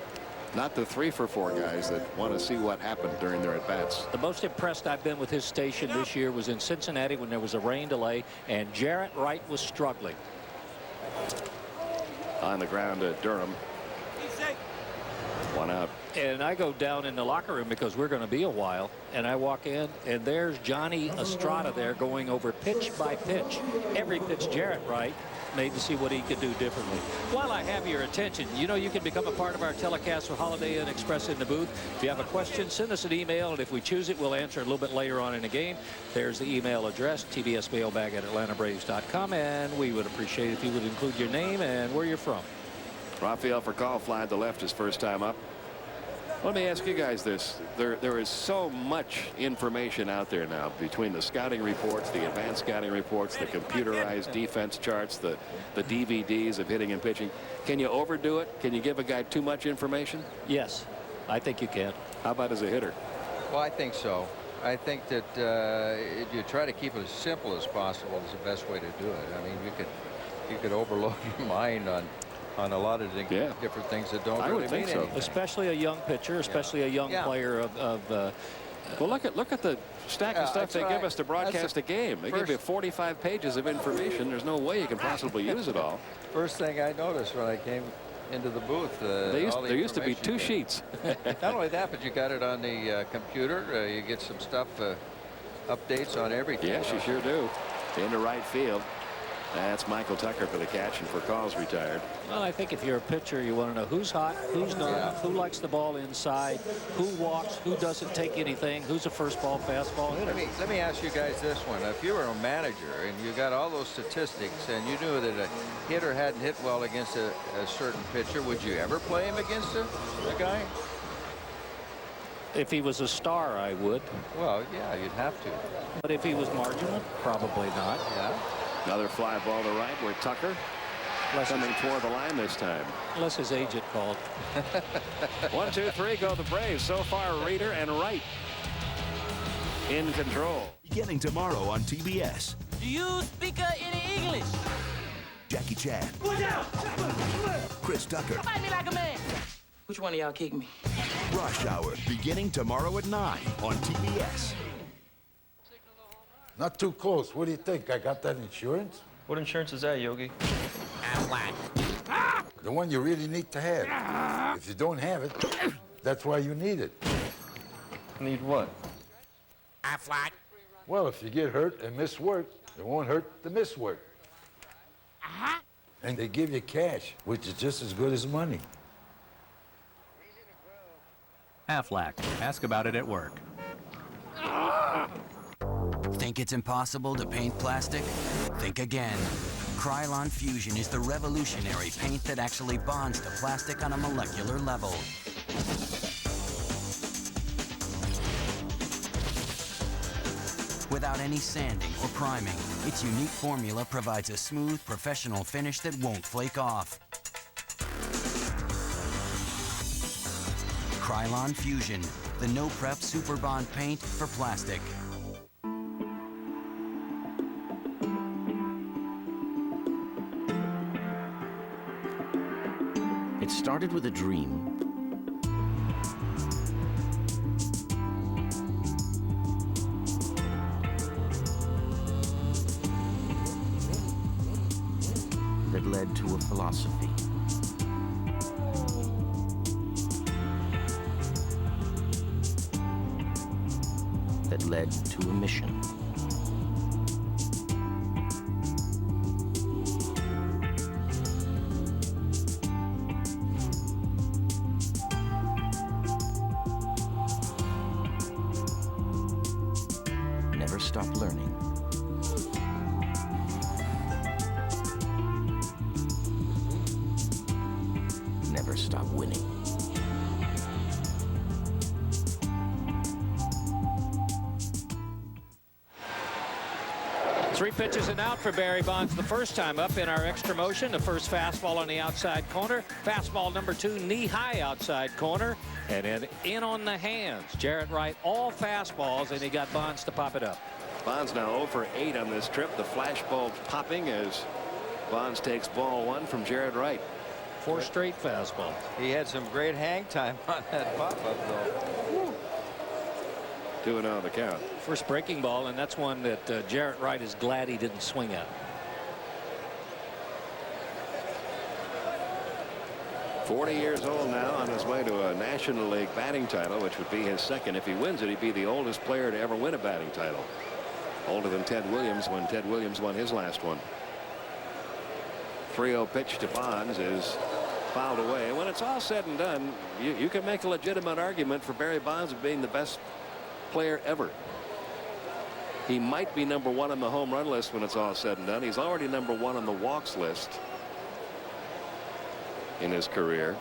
not the 3 for 4 guys that want to see what happened during their at-bats. The most impressed I've been with his station this year was in Cincinnati when there was a rain delay and Jarrett Wright was struggling. On the ground at Durham. 1 out. And I go down in the locker room because we're going to be a while, and I walk in and there's Johnny Estrada there going over pitch by pitch. Every pitch Jarrett Wright made to see what he could do differently. While I have your attention, you know you can become a part of our telecast with Holiday Inn Express in the booth. If you have a question, send us an email, and if we choose it, we'll answer it a little bit later on in the game. There's the email address, tbsmailbag@atlantabraves.com, and we would appreciate it if you would include your name and where you're from. Rafael Furcal flying to left his first time up. Let me ask you guys this. There is so much information out there now between the scouting reports, the advanced scouting reports, the computerized defense charts, the DVDs of hitting and pitching. Can you overdo it? Can you give a guy too much information? Yes, I think you can. How about as a hitter? Well, I think so. I think that you try to keep it as simple as possible is the best way to do it. I mean, you could overload your mind on a lot of different things that don't really mean anything. Especially a young pitcher, especially a young player of well, look at the stack of stuff they give us to broadcast a game. They give you 45 pages of information. There's no way you can possibly use it all. First thing I noticed when I came into the booth, there used to be 2 sheets. Not only that, but you got it on the computer. You get some stuff, updates on everything. Yes, you sure do. Into right field. That's Michael Tucker for the catch, and Furcall's retired. Well, I think if you're a pitcher, you want to know who's hot, who's not, who likes the ball inside, who walks, who doesn't take anything, who's a first ball, fastball hitter. Let me ask you guys this one. If you were a manager and you got all those statistics and you knew that a hitter hadn't hit well against a certain pitcher, would you ever play him against a guy? If he was a star, I would. Well, yeah, you'd have to. But if he was marginal, probably not. Yeah. Another fly ball to right where Tucker coming toward the line this time. Unless his agent called. 1, 2, 3 go the Braves. So far, Reeder and Wright in control. Beginning tomorrow on TBS. Do you speak any English? Jackie Chan. Watch out! Chris Tucker. Fight me like a man. Which one of y'all kicked me? Rush Hour. Beginning tomorrow at 9 on TBS. Not too close. What do you think? I got that insurance? What insurance is that, Yogi? Aflac. The one you really need to have. If you don't have it, that's why you need it. Need what? Aflac. Well, if you get hurt and miss work, it won't hurt to miss work. And they give you cash, which is just as good as money. Aflac. Ask about it at work. Think it's impossible to paint plastic? Think again. Krylon Fusion is the revolutionary paint that actually bonds to plastic on a molecular level. Without any sanding or priming, its unique formula provides a smooth, professional finish that won't flake off. Krylon Fusion, the no-prep super bond paint for plastic. It started with a dream. That led to a philosophy. That led to a mission. Never stop learning. Never stop winning. Three pitches and out for Barry Bonds the first time up in our extra motion. The first fastball on the outside corner. Fastball number 2 knee-high outside corner. And then in on the hands. Jarrett Wright, all fastballs, and he got Bonds to pop it up. Bonds now 0 for 8 on this trip. The flashbulb popping as Bonds takes ball 1 from Jarrett Wright. 4 straight fastballs. He had some great hang time on that pop-up, though. 2-0 the count. First breaking ball, and that's one that Jarrett Wright is glad he didn't swing at. 40 years old now, on his way to a National League batting title, which would be his second. If he wins it, he'd be the oldest player to ever win a batting title. Older than Ted Williams when Ted Williams won his last one. 3-0 pitch to Bonds is fouled away. And when it's all said and done, you can make a legitimate argument for Barry Bonds of being the best player ever. He might be number 1 on the home run list when it's all said and done. He's already number 1 on the walks list in his career.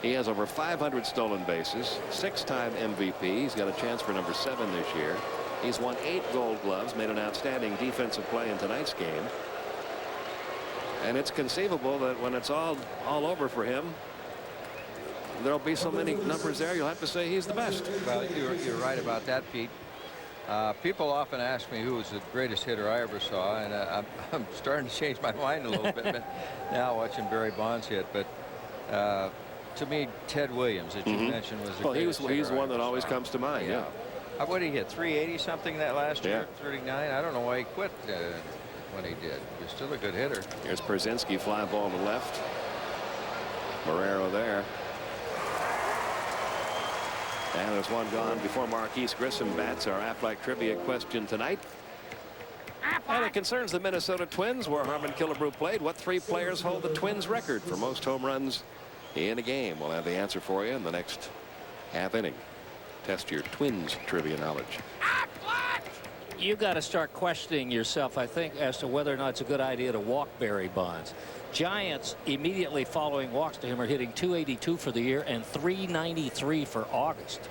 He has over 500 stolen bases, 6-time MVP. He's got a chance for number 7 this year. He's won 8 Gold Gloves, made an outstanding defensive play in tonight's game. And it's conceivable that when it's all over for him, there'll be so many numbers there, you'll have to say he's the best. Well, you're right about that, Pete. People often ask me who was the greatest hitter I ever saw, and I'm starting to change my mind a little bit now watching Barry Bonds hit. But to me, Ted Williams, that you mentioned, was the greatest hitter. He's one that always comes to mind. Yeah. What did he hit? 380 something that last year? 39. I don't know why he quit when he did. He was still a good hitter. Here's Pierzynski, fly ball to left. Marrero there. And there's one gone before Marquise Grissom bats our Aflac trivia question tonight. And it concerns the Minnesota Twins, where Harmon Killebrew played. What 3 players hold the Twins record for most home runs in a game? We'll have the answer for you in the next half inning. Test your Twins trivia knowledge. You got to start questioning yourself, I think, as to whether or not it's a good idea to walk Barry Bonds. Giants immediately following walks to him are hitting .282 for the year and .393 for August.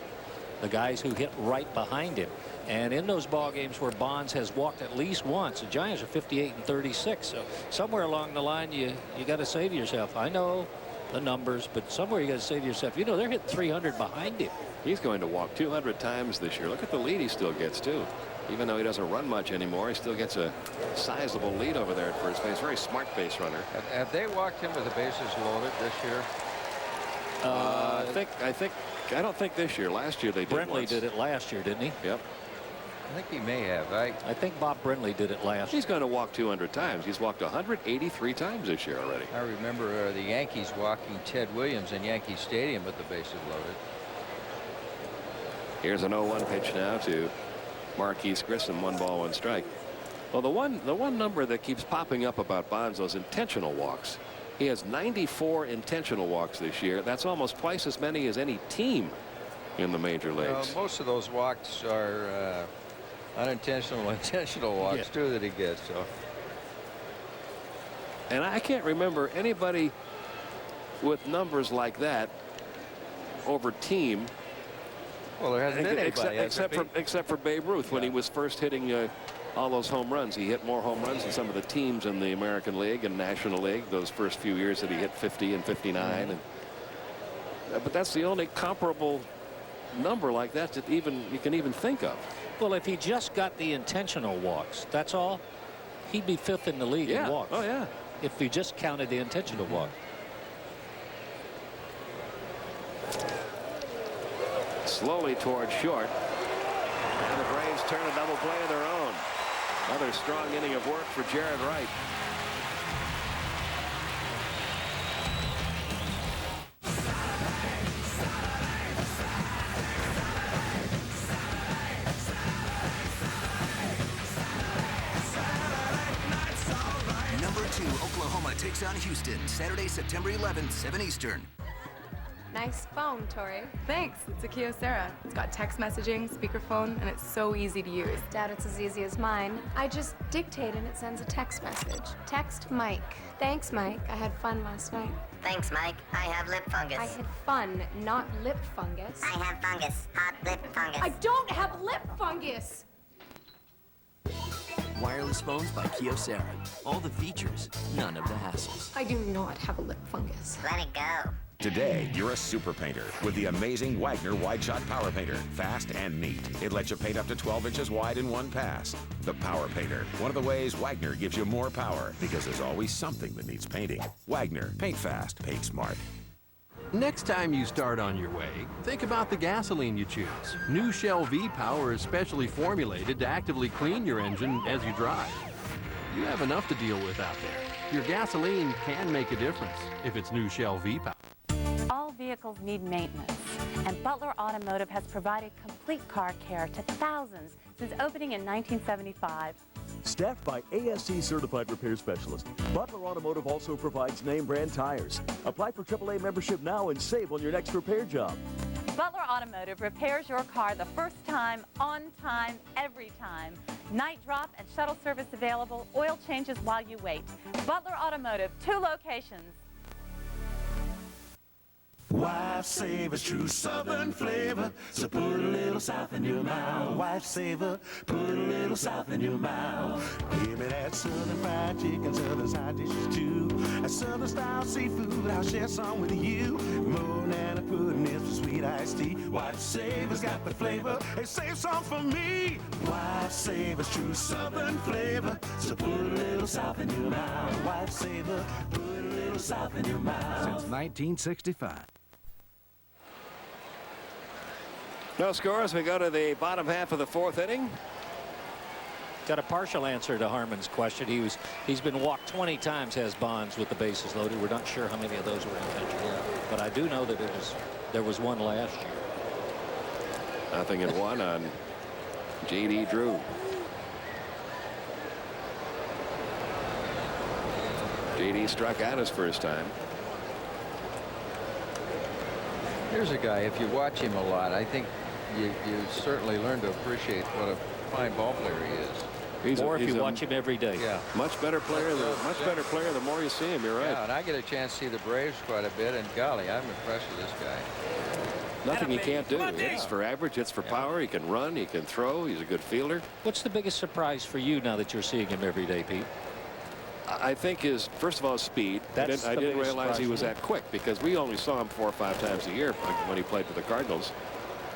The guys who hit right behind him. And in those ball games where Bonds has walked at least once, the Giants are 58 and 36. So somewhere along the line, you got to say to yourself, I know the numbers, but somewhere you got to say to yourself, you know, they're hitting 300 behind him. He's going to walk 200 times this year. Look at the lead he still gets, too. Even though he doesn't run much anymore, he still gets a sizable lead over there at first base. Very smart base runner. Have they walked him with the bases loaded this year? I don't think this year. Last year they did. Brentley did it last year, didn't he? Yep. I think he may have. I think Bob Brentley did it last. He's going to walk 200 times. He's walked 183 times this year already. I remember the Yankees walking Ted Williams in Yankee Stadium with the bases loaded. Here's an 0-1 pitch now to Marquise Grissom. 1 ball, 1 strike. Well, the one number that keeps popping up about Bonds, those intentional walks. He has 94 intentional walks this year. That's almost twice as many as any team in the major leagues. Most of those walks are unintentional, intentional walks too that he gets. So. And I can't remember anybody with numbers like that over team. Well, there hasn't been anybody except for Babe Ruth when he was first hitting all those home runs. He hit more home runs than some of the teams in the American League and National League those first few years that he hit 50 and 59. But that's the only comparable number like that you can even think of. Well, if he just got the intentional walks, that's all, he'd be 5th in the league in walks. Oh, yeah. If you just counted the intentional walk. Slowly towards short. And the Braves turn a double play of their own. Another strong inning of work for Jared Wright. Number 2, Oklahoma takes on Houston, Saturday, September 11th, 7 Eastern. Nice phone, Tori. Thanks. It's a Kyocera. It's got text messaging, speakerphone, and it's so easy to use. Doubt it's as easy as mine. I just dictate and it sends a text message. Text Mike. Thanks, Mike. I had fun last night. Thanks, Mike. I have lip fungus. I had fun, not lip fungus. I have fungus. Hot lip fungus. I don't have lip fungus! Wireless phones by Kyocera. All the features, none of the hassles. I do not have a lip fungus. Let it go. Today, you're a super painter with the amazing Wagner Wide Shot Power Painter. Fast and neat. It lets you paint up to 12 inches wide in one pass. The Power Painter. One of the ways Wagner gives you more power, because there's always something that needs painting. Wagner. Paint fast. Paint smart. Next time you start on your way, think about the gasoline you choose. New Shell V-Power is specially formulated to actively clean your engine as you drive. You have enough to deal with out there. Your gasoline can make a difference if it's new Shell V-Power. All vehicles need maintenance, and Butler Automotive has provided complete car care to thousands since opening in 1975. Staffed by ASC certified repair specialists, Butler Automotive also provides name brand tires. Apply for AAA membership now and save on your next repair job. Butler Automotive repairs your car the first time, on time, every time. Night drop and shuttle service available, oil changes while you wait. Butler Automotive, 2 locations. Wife Saver's true southern flavor, so put a little south in your mouth. Wife Saver, put a little south in your mouth. Give me that southern fried chicken, southern side dishes too. That southern style seafood, I'll share some with you. Banana pudding is for sweet iced tea. Wife Saver's got the flavor, hey, save some for me. Wife Saver's true southern flavor, so put a little south in your mouth. Wife Saver, put a little south in your mouth. Since 1965. No scores. We go to the bottom half of the 4th inning. Got a partial answer to Harmon's question. He's been walked 20 times, has Bonds, with the bases loaded. We're not sure how many of those were intentional, but I do know that there was one last year. Nothing at 1 on J.D. Drew. JD struck out his first time. Here's a guy, if you watch him a lot, I think you certainly learn to appreciate what a fine ball player he is. Or if you watch him every day. Yeah. Much better player. Better player the more you see him. You're right. Yeah, and I get a chance to see the Braves quite a bit, and golly, I'm impressed with this guy. Nothing he can't do. It's for average. It's for power. He can run. He can throw. He's a good fielder. What's the biggest surprise for you now that you're seeing him every day, Pete? I think his, first of all, his speed. I didn't realize he was that quick because we only saw him 4 or 5 times a year when he played for the Cardinals.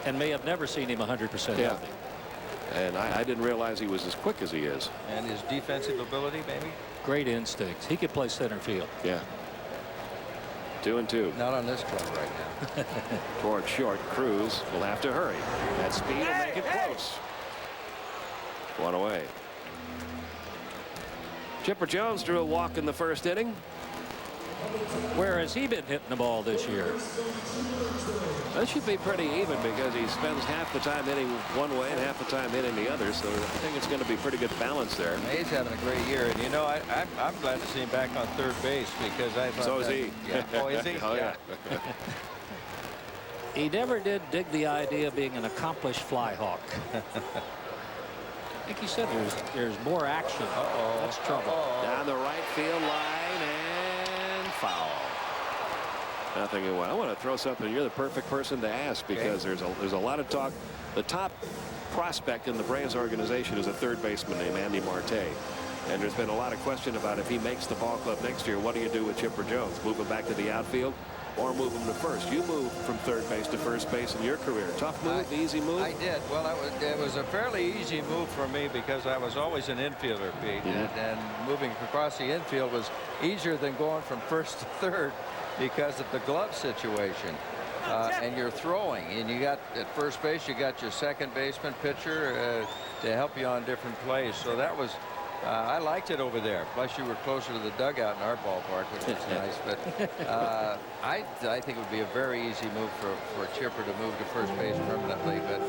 And may have never seen him 100% healthy. And I didn't realize he was as quick as he is. And his defensive ability, maybe? Great instincts. He could play center field. Yeah. 2-2. Not on this club right now. Toward short. Cruz will have to hurry. That speed will make it close. 1 away. Chipper Jones drew a walk in the first inning. Where has he been hitting the ball this year? That should be pretty even because he spends half the time hitting one way and half the time hitting the other. So I think it's going to be pretty good balance there. He's having a great year. And, you know, I'm glad to see him back on third base because I thought so is he. Yeah. Oh, is he? Oh, yeah. He never did dig the idea of being an accomplished fly hawk. I think he said there's more action. That's trouble. Down the right field line and foul. Nothing in one. I want to throw something. You're the perfect person to ask because there's a lot of talk. The top prospect in the Braves organization is a third baseman named Andy Marte. And there's been a lot of question about if he makes the ball club next year, what do you do with Chipper Jones? Move him back to the outfield or move him to first? You moved from third base to first base in your career. Tough move, easy move? I did. Well, it was a fairly easy move for me because I was always an infielder, Pete. And moving across the infield was easier than going from first to third because of the glove situation. And you're throwing. And you got at first base, you got your second baseman pitcher to help you on different plays. So that was I liked it over there. Plus, you were closer to the dugout in our ballpark, which was nice. But I think it would be a very easy move for Chipper to move to first base permanently. But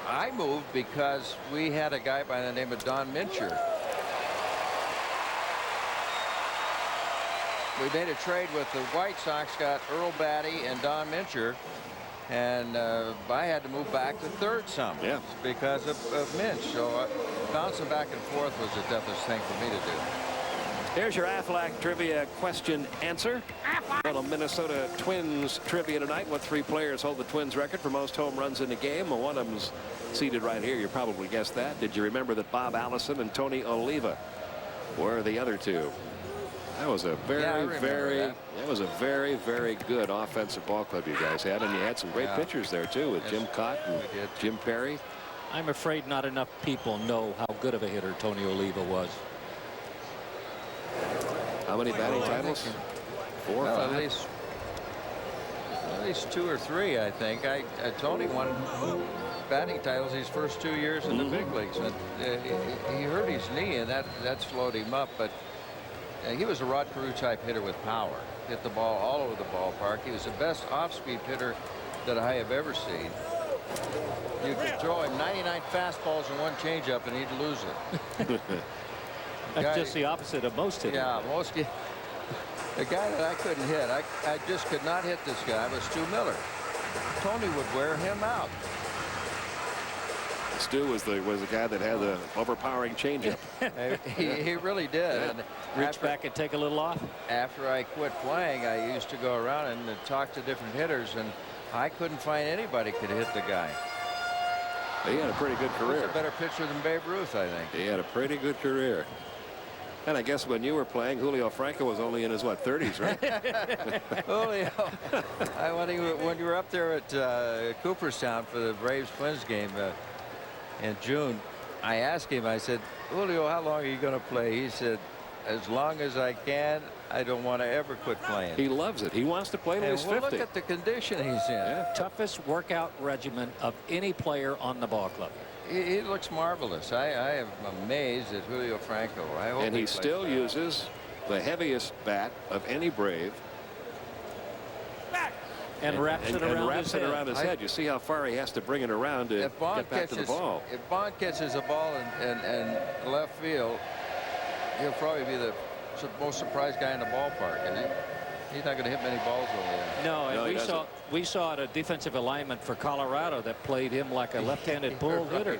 I moved because we had a guy by the name of Don Mincher. We made a trade with the White Sox, got Earl Batty and Don Mincher. And I had to move back to third some because of Minch. So bouncing back and forth was the toughest thing for me to do. Here's your Aflac trivia question answer. Little Minnesota Twins trivia tonight. What 3 players hold the Twins record for most home runs in a game? Well, one of them's seated right here. You probably guessed that. Did you remember that Bob Allison and Tony Oliva were the other 2? That was a very, very good offensive ball club you guys had, and you had some great pitchers there too with Jim Cott and Jim Perry. I'm afraid not enough people know how good of a hitter Tony Oliva was. How many batting titles? 4 or 5? At least 2 or 3, I think. Tony won batting titles his first 2 years in the big leagues. And, he hurt his knee, and that slowed him up. But he was a Rod Carew type hitter with power. Hit the ball all over the ballpark. He was the best off-speed hitter that I have ever seen. You could throw him 99 fastballs and 1 changeup, and he'd lose it. That's just the opposite of most hitters. Yeah, most. The guy that I couldn't hit, I just could not hit this guy, was Stu Miller. Tony would wear him out. Stu was the guy that had the overpowering changeup. he really did. Yeah. And reach back and take a little off. After I quit playing, I used to go around and talk to different hitters, and I couldn't find anybody could hit the guy. He had a pretty good career. He was a better pitcher than Babe Ruth, I think. He had a pretty good career. And I guess when you were playing, Julio Franco was only in his, 30s, right? Julio. When you were up there at Cooperstown for the Braves-Twins game in June, I asked him, I said, Julio, how long are you going to play? He said, as long as I can. I don't want to ever quit playing. He loves it. He wants to play till he's 50. Look at the condition he's in. Yeah. Toughest workout regimen of any player on the ball club. He looks marvelous. I am amazed at Julio Franco. I hope and he still uses the heaviest bat of any Brave. And wraps it around his head. You see how far he has to bring it around to get back to the ball. If Bond catches a ball in left field, he'll probably be the most surprised guy in the ballpark, and he's not going to hit many balls over there. No, and we saw a defensive alignment for Colorado that played him like a left-handed pull hitter.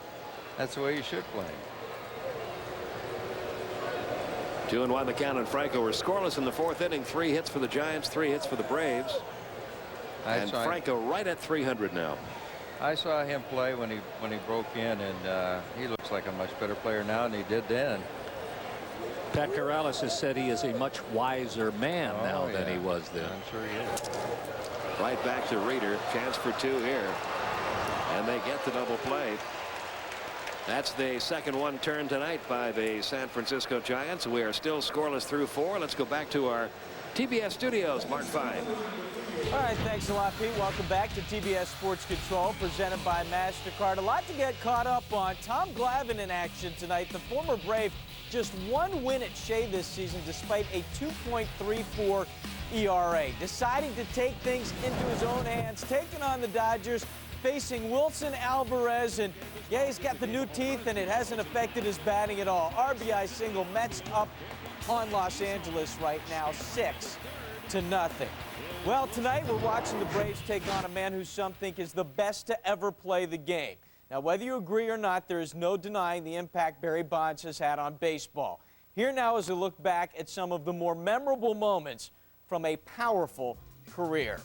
That's the way you should play. 2-1 the count, and Franco were scoreless in the 4th inning. 3 hits for the Giants, 3 hits for the Braves. And Franco right at 300 now. I saw him play when he broke in, and he looks like a much better player now than he did then. Pat Corrales has said he is a much wiser man now than he was then. I'm sure he is. Right back to Reeder. Chance for 2 here. And they get the double play. That's the second one turned tonight by the San Francisco Giants. We are still scoreless through 4. Let's go back to our TBS studios. Mark Fine. All right, thanks a lot, Pete. Welcome back to TBS Sports Control, presented by MasterCard. A lot to get caught up on. Tom Glavine in action tonight. The former Brave, just 1 win at Shea this season, despite a 2.34 ERA. Deciding to take things into his own hands, taking on the Dodgers, facing Wilson Alvarez, and yeah, he's got the new teeth, and it hasn't affected his batting at all. RBI single. Mets up on Los Angeles right now, 6-0. Well, tonight we're watching the Braves take on a man who some think is the best to ever play the game. Now, whether you agree or not, there is no denying the impact Barry Bonds has had on baseball. Here now is a look back at some of the more memorable moments from a powerful career.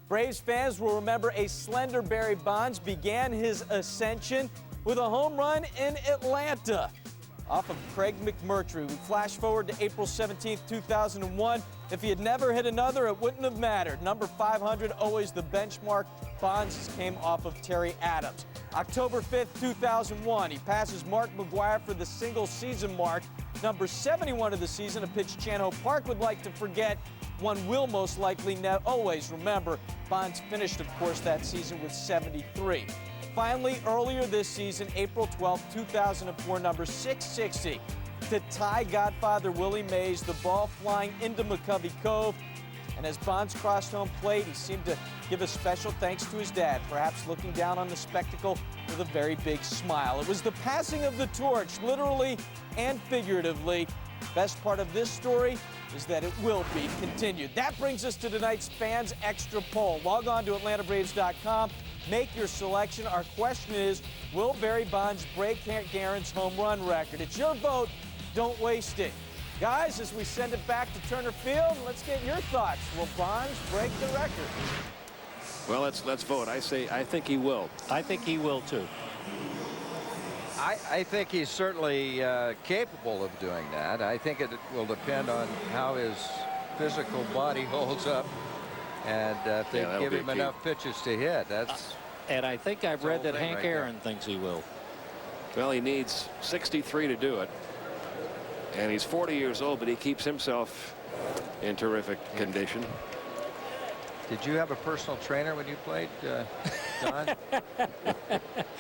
Braves fans will remember a slender Barry Bonds began his ascension with a home run in Atlanta off of Craig McMurtry. We flash forward to April 17th, 2001. If he had never hit another, it wouldn't have mattered. Number 500, always the benchmark. Bonds came off of Terry Adams. October 5th, 2001, he passes Mark McGwire for the single season mark. Number 71 of the season, a pitch Chan-Ho Park would like to forget. One will most likely always remember. Bonds finished, of course, that season with 73. Finally, earlier this season, April 12, 2004, number 660, to tie Godfather Willie Mays, the ball flying into McCovey Cove. And as Bonds crossed home plate, he seemed to give a special thanks to his dad, perhaps looking down on the spectacle with a very big smile. It was the passing of the torch, literally and figuratively. Best part of this story is that it will be continued. That brings us to tonight's Fans Extra Poll. Log on to AtlantaBraves.com. Make your selection. Our question is, will Barry Bonds break Guerin's home run record? It's your vote. Don't waste it. Guys, as we send it back to Turner Field, let's get your thoughts. Will Bonds break the record? Well, let's vote. I think he will. I think he will, too. I think he's certainly capable of doing that. I think it will depend on how his physical body holds up, and if they give him enough pitches to hit. And I think I've read that Hank Aaron thinks he will. Well, he needs 63 to do it, and he's 40 years old, but he keeps himself in terrific condition. Did you have a personal trainer when you played, Don?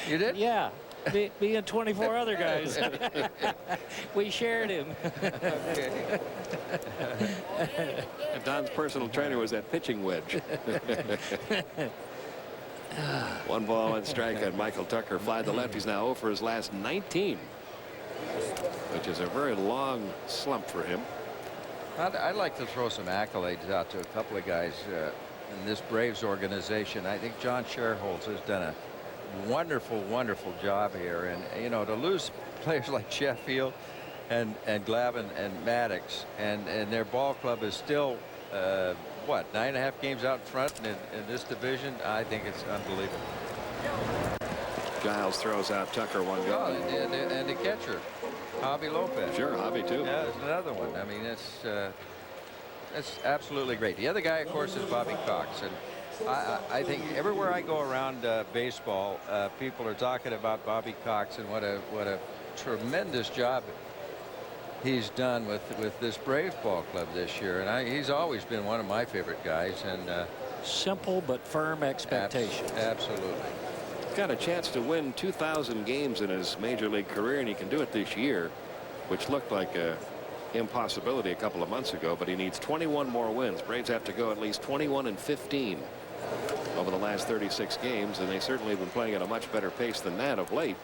You did? Yeah. Me and 24 other guys. We shared him. Okay. Don's personal trainer was that pitching wedge. 1 ball, 1 strike on Michael Tucker. Fly to the left. He's now 0 for his last 19, which is a very long slump for him. I'd like to throw some accolades out to a couple of guys in this Braves organization. I think John Scherholz has done a wonderful job here, and you know, to lose players like Sheffield and Glavine and Maddox, and their ball club is still what, 9.5 games out front in this division. I think it's unbelievable. Giles throws out Tucker 1 go. And the catcher, Javi Lopez. Sure, Javi too. Yeah, there's another one. I mean, it's absolutely great. The other guy, of course, is Bobby Cox, and I think everywhere I go around baseball, people are talking about Bobby Cox and what a tremendous job he's done with this Braves ball club this year. And he's always been one of my favorite guys. And simple but firm expectations. Absolutely. Got a chance to win 2,000 games in his major league career, and he can do it this year, which looked like a impossibility a couple of months ago. But he needs 21 more wins. Braves have to go at least 21-15 over the last 36 games, and they certainly have been playing at a much better pace than that of late.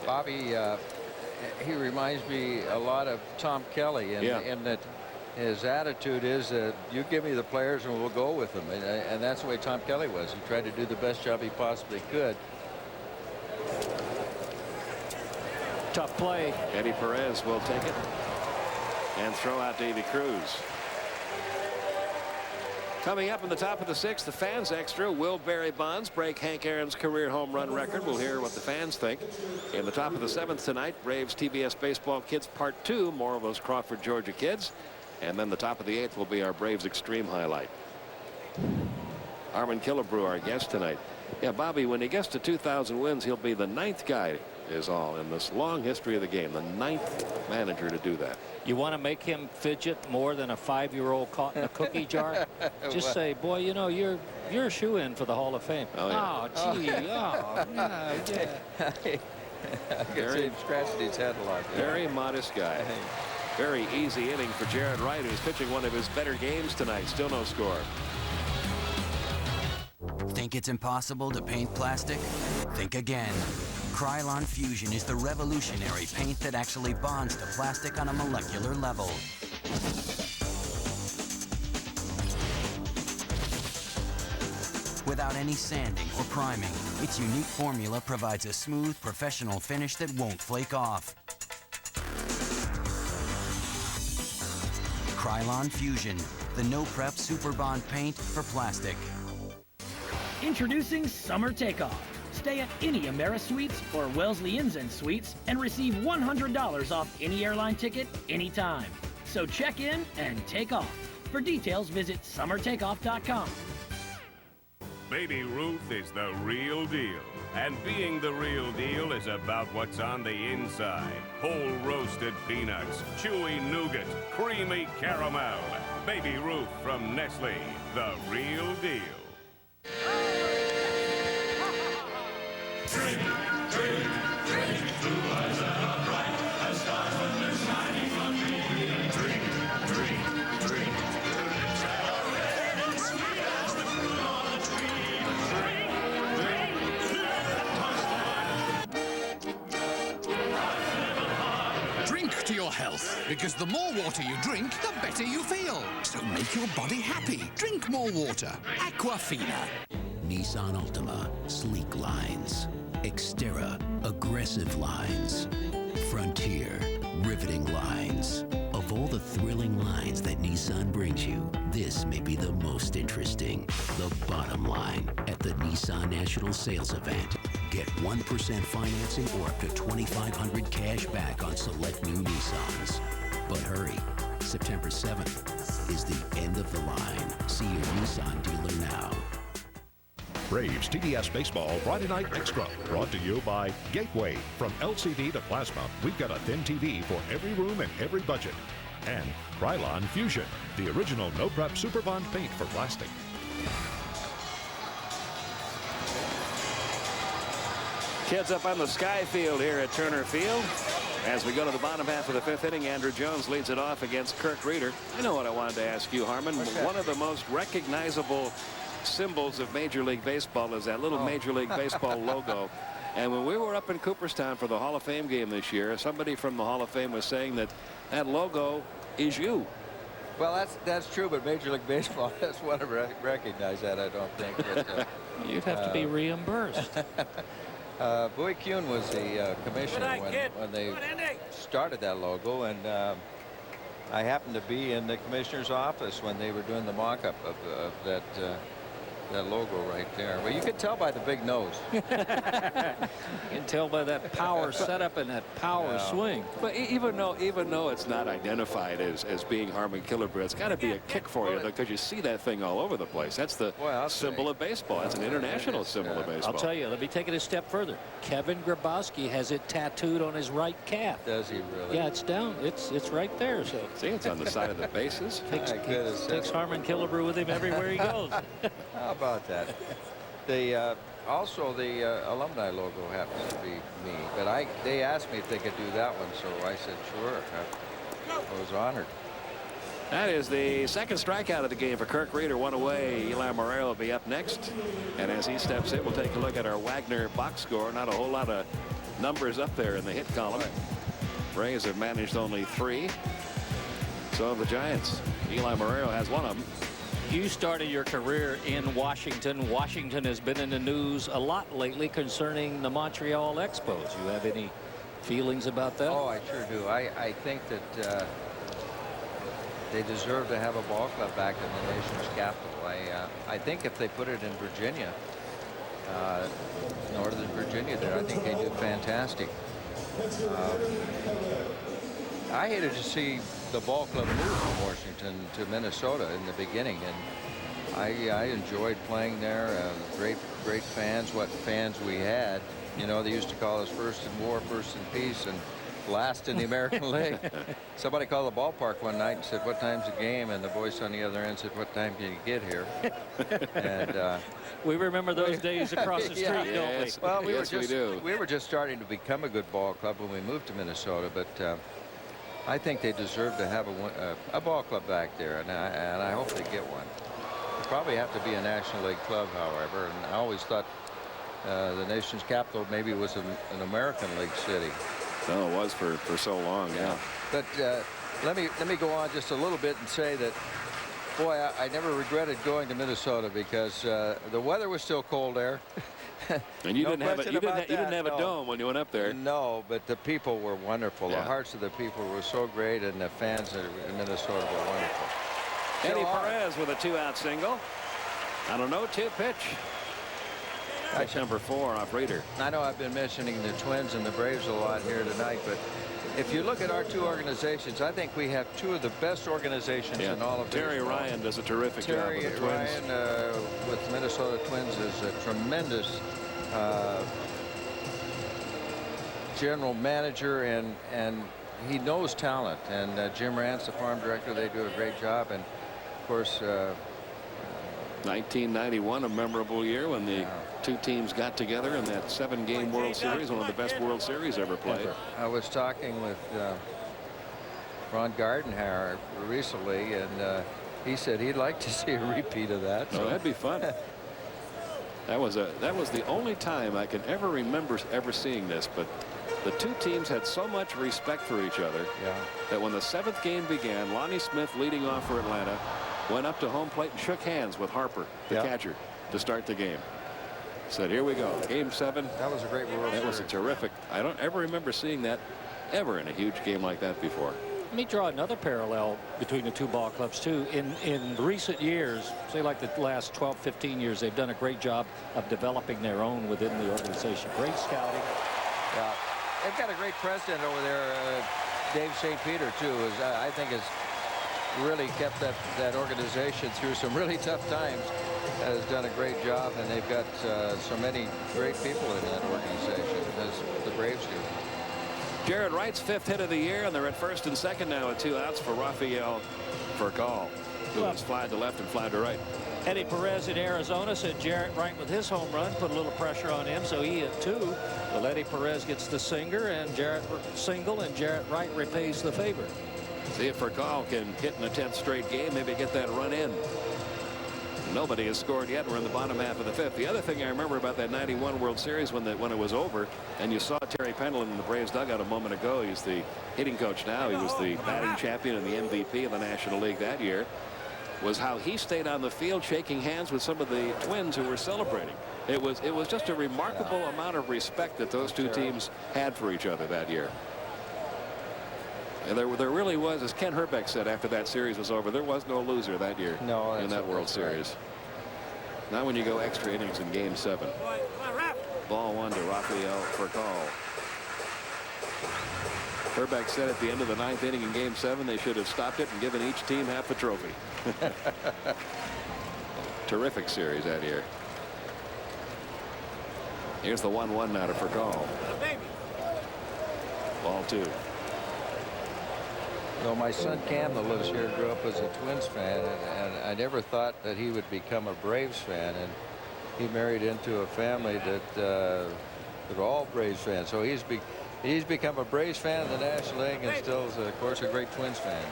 Bobby he reminds me a lot of Tom Kelly in that his attitude is that you give me the players and we'll go with them. And that's the way Tom Kelly was. He tried to do the best job he possibly could. Tough play. Eddie Perez will take it and throw out Davy Cruz. Coming up in the top of the 6th, the fans extra. Will Barry Bonds break Hank Aaron's career home run record? We'll hear what the fans think. In the top of the 7th tonight, Braves TBS Baseball Kids Part 2. More of those Crawford, Georgia kids. And then the top of the 8th will be our Braves Extreme highlight. Harmon Killebrew, our guest tonight. Yeah, Bobby, when he gets to 2,000 wins, he'll be the 9th guy is all in this long history of the game. The 9th manager to do that. You want to make him fidget more than a 5-year-old caught in a cookie jar? Just say, boy, you know, you're a shoe-in for the Hall of Fame. Oh, yeah. Oh, gee. Oh, yeah. I can see him scratching his head a lot. Very modest guy. Very easy inning for Jared Wright, who's pitching one of his better games tonight. Still no score. Think it's impossible to paint plastic? Think again. Krylon Fusion is the revolutionary paint that actually bonds to plastic on a molecular level. Without any sanding or priming, its unique formula provides a smooth, professional finish that won't flake off. Krylon Fusion, the no-prep Super Bond paint for plastic. Introducing Summer Takeoff. Stay at any AmeriSuites or Wellesley Inns & Suites and receive $100 off any airline ticket anytime. So check in and take off. For details, visit summertakeoff.com. Baby Ruth is the real deal. And being the real deal is about what's on the inside. Whole roasted peanuts, chewy nougat, creamy caramel. Baby Ruth from Nestle, the real deal. Drink, drink, drink, blue eyes that are bright as stars when they're shining on me. Drink, drink, drink, lips that are red and sweet as the fruit on a tree. Drink, drink, Drink to your health, because the more water you drink, the better you feel. So make your body happy. Drink more water. Aquafina. Nissan Altima, sleek lines. Xterra, aggressive lines. Frontier, riveting lines. Of all the thrilling lines that Nissan brings you, this may be the most interesting. The bottom line at the Nissan National Sales Event. Get 1% financing or up to $2,500 cash back on select new Nissans. But hurry, September 7th is the end of the line. See your Nissan dealer now. Braves TBS Baseball Friday Night Extra, brought to you by Gateway. From LCD to plasma, we've got a thin TV for every room and every budget. And Krylon Fusion, the original no-prep Super Bond paint for plastic. Kids up on the Sky Field here at Turner Field. As we go to the bottom half of the 5th inning, Andrew Jones leads it off against Kirk Reeder. I know what I wanted to ask you, Harmon. One of the most recognizable symbols of Major League Baseball is that little Major League Baseball logo. And when we were up in Cooperstown for the Hall of Fame game this year, somebody from the Hall of Fame was saying that that logo is you. Well, that's true, but Major League Baseball doesn't want to recognize that, I don't think. But, you'd have to be reimbursed. Bowie Kuhn was the commissioner when they started that logo, and I happened to be in the commissioner's office when they were doing the mock-up of that logo right there. Well, you could tell by the big nose. You can tell by that power setup and that power swing. But even though it's not identified as being Harmon Killebrew, it's got to be a kick for you, because you see that thing all over the place. That's the symbol of baseball. That's an international symbol of baseball. I'll tell you, let me take it a step further. Kevin Grabowski has it tattooed on his right calf. Does he really? Yeah, it's down. It's right there. So see, it's on the side of the bases. Takes Harmon Killebrew with him everywhere he goes. How about that? Also the alumni logo happens to be me, but they asked me if they could do that one, so I said sure. I was honored. That is the second strikeout of the game for Kirk Reeder. One away. Eli Morel will be up next, and as he steps in, we'll take a look at our Wagner box score. Not a whole lot of numbers up there in the hit column. Braves have managed only 3. So have the Giants. Eli Marrero has one of them. You started your career in Washington. Washington has been in the news a lot lately concerning the Montreal Expos. You have any feelings about that? Oh, I sure do. I think that they deserve to have a ball club back in the nation's capital. I think if they put it in Virginia, Northern Virginia there, I think they do fantastic. I hated to see the ball club move from Washington to Minnesota in the beginning, and I enjoyed playing there. Great fans, what fans we had. You know, they used to call us first in war, first in peace, and last in the American League. Somebody called the ballpark one night and said, "What time's the game?" And the voice on the other end said, "What time can you get here?" And we remember those days across the street, don't we? Well, we were just starting to become a good ball club when we moved to Minnesota, but I think they deserve to have a ball club back there, and I hope they get one. They probably have to be a National League club, however, and I always thought the nation's capital maybe was an American League city. No, it was for so long, yeah. But let me go on just a little bit and say that, boy, I never regretted going to Minnesota because the weather was still cold there. And you No didn't have question you about didn't have that, a dome when you went up there. No, but the people were wonderful. Yeah. The hearts of the people were so great, and the fans in Minnesota were wonderful. Eddie Perez with a 2-out single. On a 0-2 pitch. That's number 4 off Reader. I know I've been mentioning the Twins and the Braves a lot here tonight, but if you look at our two organizations, I think we have two of the best organizations in all of Terry baseball. Ryan does a terrific job with the Twins. Ryan with Minnesota Twins is a tremendous general manager, and he knows talent. And Jim Rance, the farm director, they do a great job. And of course, 1991, a memorable year when the two teams got together in that 7-game World Series, one of the best World Series ever played. I was talking with Ron Gardenhire recently, and he said he'd like to see a repeat of that. So that'd be fun. That was the only time I can ever remember ever seeing this, but the two teams had so much respect for each other that when the 7th game began, Lonnie Smith, leading off for Atlanta, went up to home plate and shook hands with Harper, the catcher, to start the game. Said, "Here we go, Game 7." That was a great World Series. That was a terrific. I don't ever remember seeing that ever in a huge game like that before. Let me draw another parallel between the two ball clubs too. In recent years, say like the last 12-15 years, they've done a great job of developing their own within the organization. Great scouting. Yeah, they've got a great president over there, Dave St. Peter too. I think has really kept that organization through some really tough times. Has done a great job, and they've got so many great people in that organization, as the Braves do. Jared Wright's 5th hit of the year, and they're at first and second now with 2 outs for Rafael Furcal, who has flied to left and flied to right. Eddie Perez in Arizona said Jarrett Wright with his home run put a little pressure on him, so he hit 2. Well, Eddie Perez gets the single, and Jarrett Wright repays the favor. See if Furcal can hit in a 10th straight game, maybe get that run in. Nobody has scored yet. We're in the bottom half of the 5th. The other thing I remember about that 91 World Series when it was over, and you saw Terry Pendleton in the Braves dugout a moment ago. He's the hitting coach now. He was the batting champion and the MVP of the National League that year. Was how he stayed on the field shaking hands with some of the Twins who were celebrating. It was just a remarkable amount of respect that those two teams had for each other that year. And there really was, as Ken Herbeck said after that series was over, there was no loser that year in that World Series. Now when you go extra innings in Game 7. Ball 1 to Rafael Furcal. Herbeck said at the end of the 9th inning in Game 7 they should have stopped it and given each team half a trophy. Terrific series that year. Here's the 1-1 now to Furcal. Ball 2. Well, my son Cam that lives here grew up as a Twins fan, and I never thought that he would become a Braves fan, and he married into a family that are all Braves fans. So he's become a Braves fan in the National League, and still is, of course, a great Twins fan.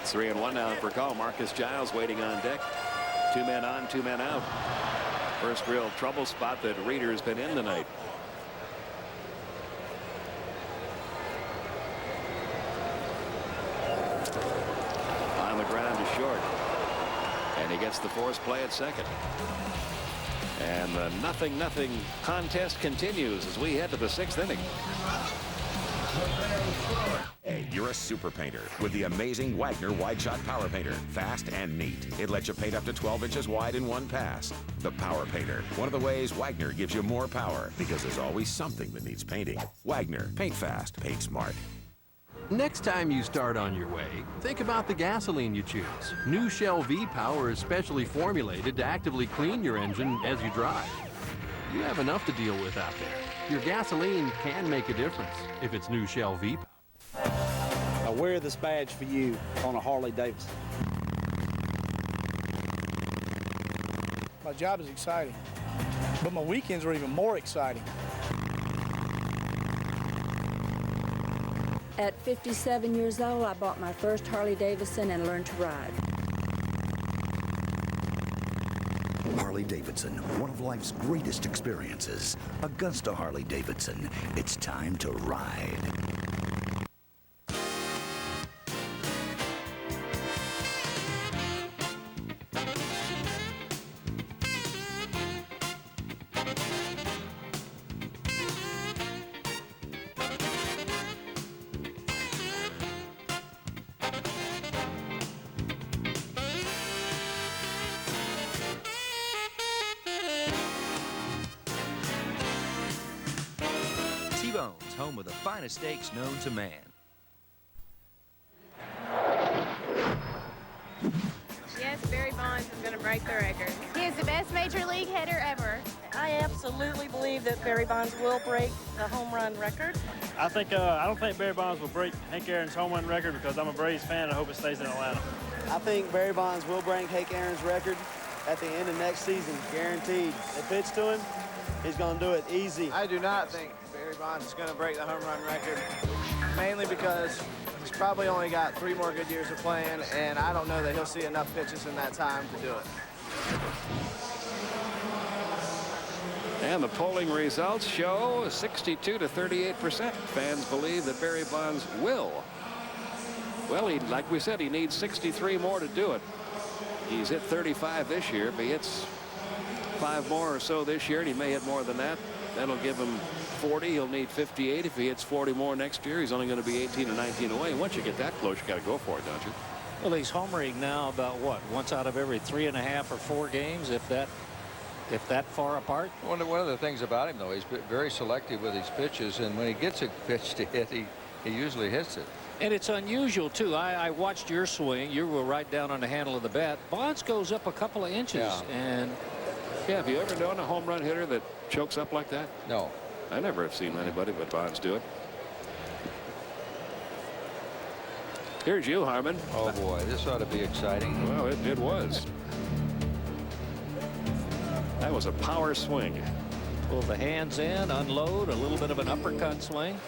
3-1 now for Furcal. Marcus Giles waiting on deck. 2 men on, 2 men out. First real trouble spot that Reader has been in tonight. short. And he gets the force play at second. And the 0-0 contest continues as we head to the 6th inning. Hey, you're a super painter with the amazing Wagner Wide Shot Power Painter. Fast and neat. It lets you paint up to 12 inches wide in one pass. The Power Painter. One of the ways Wagner gives you more power, because there's always something that needs painting. Wagner. Paint fast. Paint smart. Next time you start on your way, think about the gasoline you choose. New Shell V-Power is specially formulated to actively clean your engine as you drive. You have enough to deal with out there. Your gasoline can make a difference if it's new Shell V-Power. I wear this badge for you on a Harley-Davidson. My job is exciting, but my weekends are even more exciting. At 57 years old, I bought my first Harley-Davidson and learned to ride. Harley-Davidson, one of life's greatest experiences. Augusta Harley-Davidson, it's time to ride. T-Bones, home of the finest steaks known to man. Yes, Barry Bonds is going to break the record. He is the best major league hitter ever. I absolutely believe that Barry Bonds will break the home run record. I don't think Barry Bonds will break Hank Aaron's home run record because I'm a Braves fan and I hope it stays in Atlanta. I think Barry Bonds will break Hank Aaron's record at the end of next season, guaranteed. They pitch to him, he's going to do it easy. I do not think Barry Bonds is going to break the home run record, mainly because he's probably only got 3 more good years of playing, and I don't know that he'll see enough pitches in that time to do it. And the polling results show 62 to 38%. Fans believe that Barry Bonds will. Well, like we said, he needs 63 more to do it. He's hit 35 this year. If he hits 5 more or so this year, and he may hit more than that, that'll give him 40. He'll need 58. If he hits 40 more next year, he's only going to be 18 or 19 away. Once you get that close, you got to go for it, don't you? Well, he's homering now about what, once out of every 3.5 or 4 games, if that far apart. One of the things about him, though, he's very selective with his pitches, and when he gets a pitch to hit, he usually hits it. And it's unusual, too. I watched your swing. You were right down on the handle of the bat. Bonds goes up a couple of inches. Yeah. And yeah, have you ever known a home run hitter that chokes up like that? No. I never have seen anybody but Bonds do it. Here's you, Harmon. Oh, boy, this ought to be exciting. Well, it was. That was a power swing. Pull the hands in, unload, a little bit of an uppercut swing.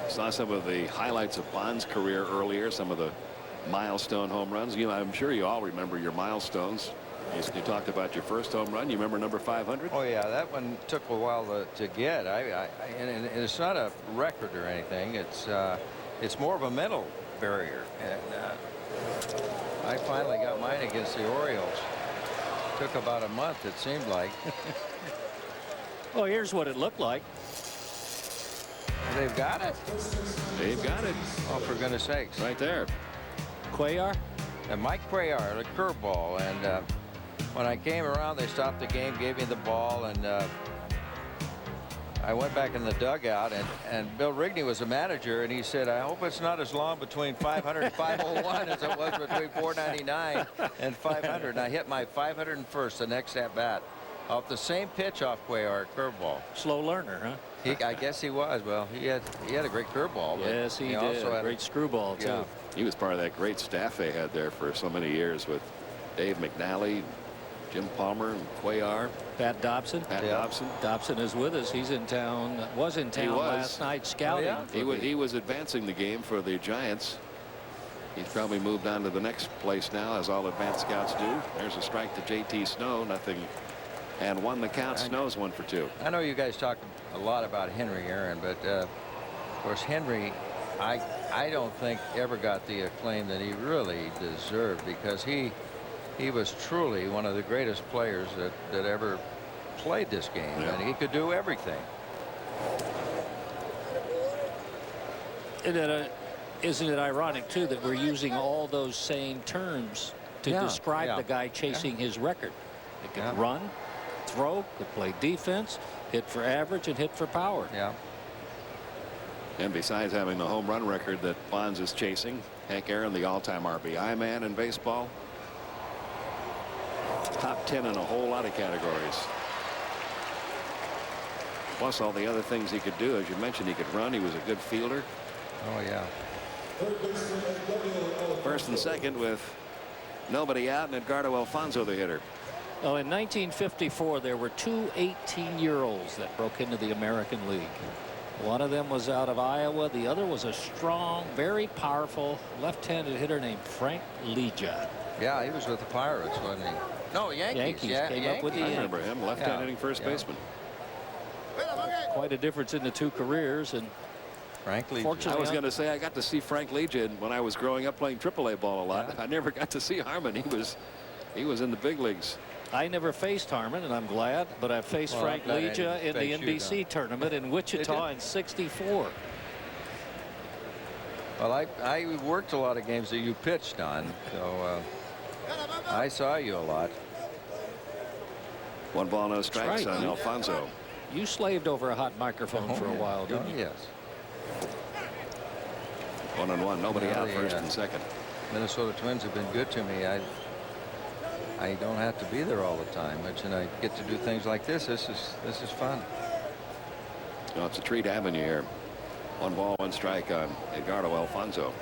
Saw some of the highlights of Bonds' career earlier, some of the milestone home runs. You know, I'm sure you all remember your milestones. You talked about your first home run. You remember number 500? Oh, yeah, that one took a while to get. And it's not a record or anything. It's more of a mental barrier. And I finally got mine against the Orioles. Took about a month, it seemed like. Well, here's what it looked like. They've got it. They've got it. Oh, for goodness sakes. Right there. Cuellar? And Mike Cuellar, a curveball. And when I came around, they stopped the game, gave me the ball, and I went back in the dugout, and Bill Rigney was the manager, and he said, I hope it's not as long between 500 and 501 as it was between 499 and 500. And I hit my 501st the next at-bat off the same pitch off Cuellar, curveball. Slow learner, huh? I guess he was. Well, he had a great curveball. Yes, he did. Also had a great screwball, too. Yeah. He was part of that great staff they had there for so many years with Dave McNally, Jim Palmer, and Cuellar. Pat Dobson. Dobson. Dobson is with us. He's in town. Was in town last night scouting. Oh, yeah? He was advancing the game for the Giants. He's probably moved on to the next place now, as all advanced scouts do. There's a strike to J.T. Snow. Nothing. And won the count. Snow's 1 for 2. I know you guys talk a lot about Henry Aaron, but of course Henry, I I don't think ever got the acclaim that he really deserved, because he was truly one of the greatest players that ever played this game, and he could do everything. Isn't it ironic too that we're using all those same terms to describe the guy chasing his record? He could run, throw, could play defense, hit for average, and hit for power. Yeah. And besides having the home run record that Bonds is chasing, Hank Aaron, the all-time RBI man in baseball, top 10 in a whole lot of categories. Plus all the other things he could do. As you mentioned, he could run. He was a good fielder. Oh, yeah. First and second with nobody out, and Edgardo Alfonzo the hitter. Oh, in 1954, there were two 18-year-olds that broke into the American League. One of them was out of Iowa. The other was a strong, very powerful left-handed hitter named Frank Legia. Yeah, he was with the Pirates, wasn't he? No, Yankees. Yeah, came up with the I remember him, left-hand hitting first baseman. Quite a difference in the two careers. And Frank Legia. Fortunately, I was going to say I got to see Frank Legia when I was growing up playing AAA ball a lot. I never got to see Harmon. He was in the big leagues. I never faced Harmon, and I'm glad, but I faced Frank Legia in the NBC tournament in Wichita in '64. Well, I worked a lot of games that you pitched on, so I saw you a lot. 1 ball, no strikes on You- Alfonzo. You slaved over a hot microphone for a while, didn't you? Yes. 1-1, nobody Well, out, first and second. Minnesota Twins have been good to me. I don't have to be there all the time, and I get to do things like this. This is fun. No, it's a treat having you here. 1 ball, 1 strike on Edgardo Alfonzo.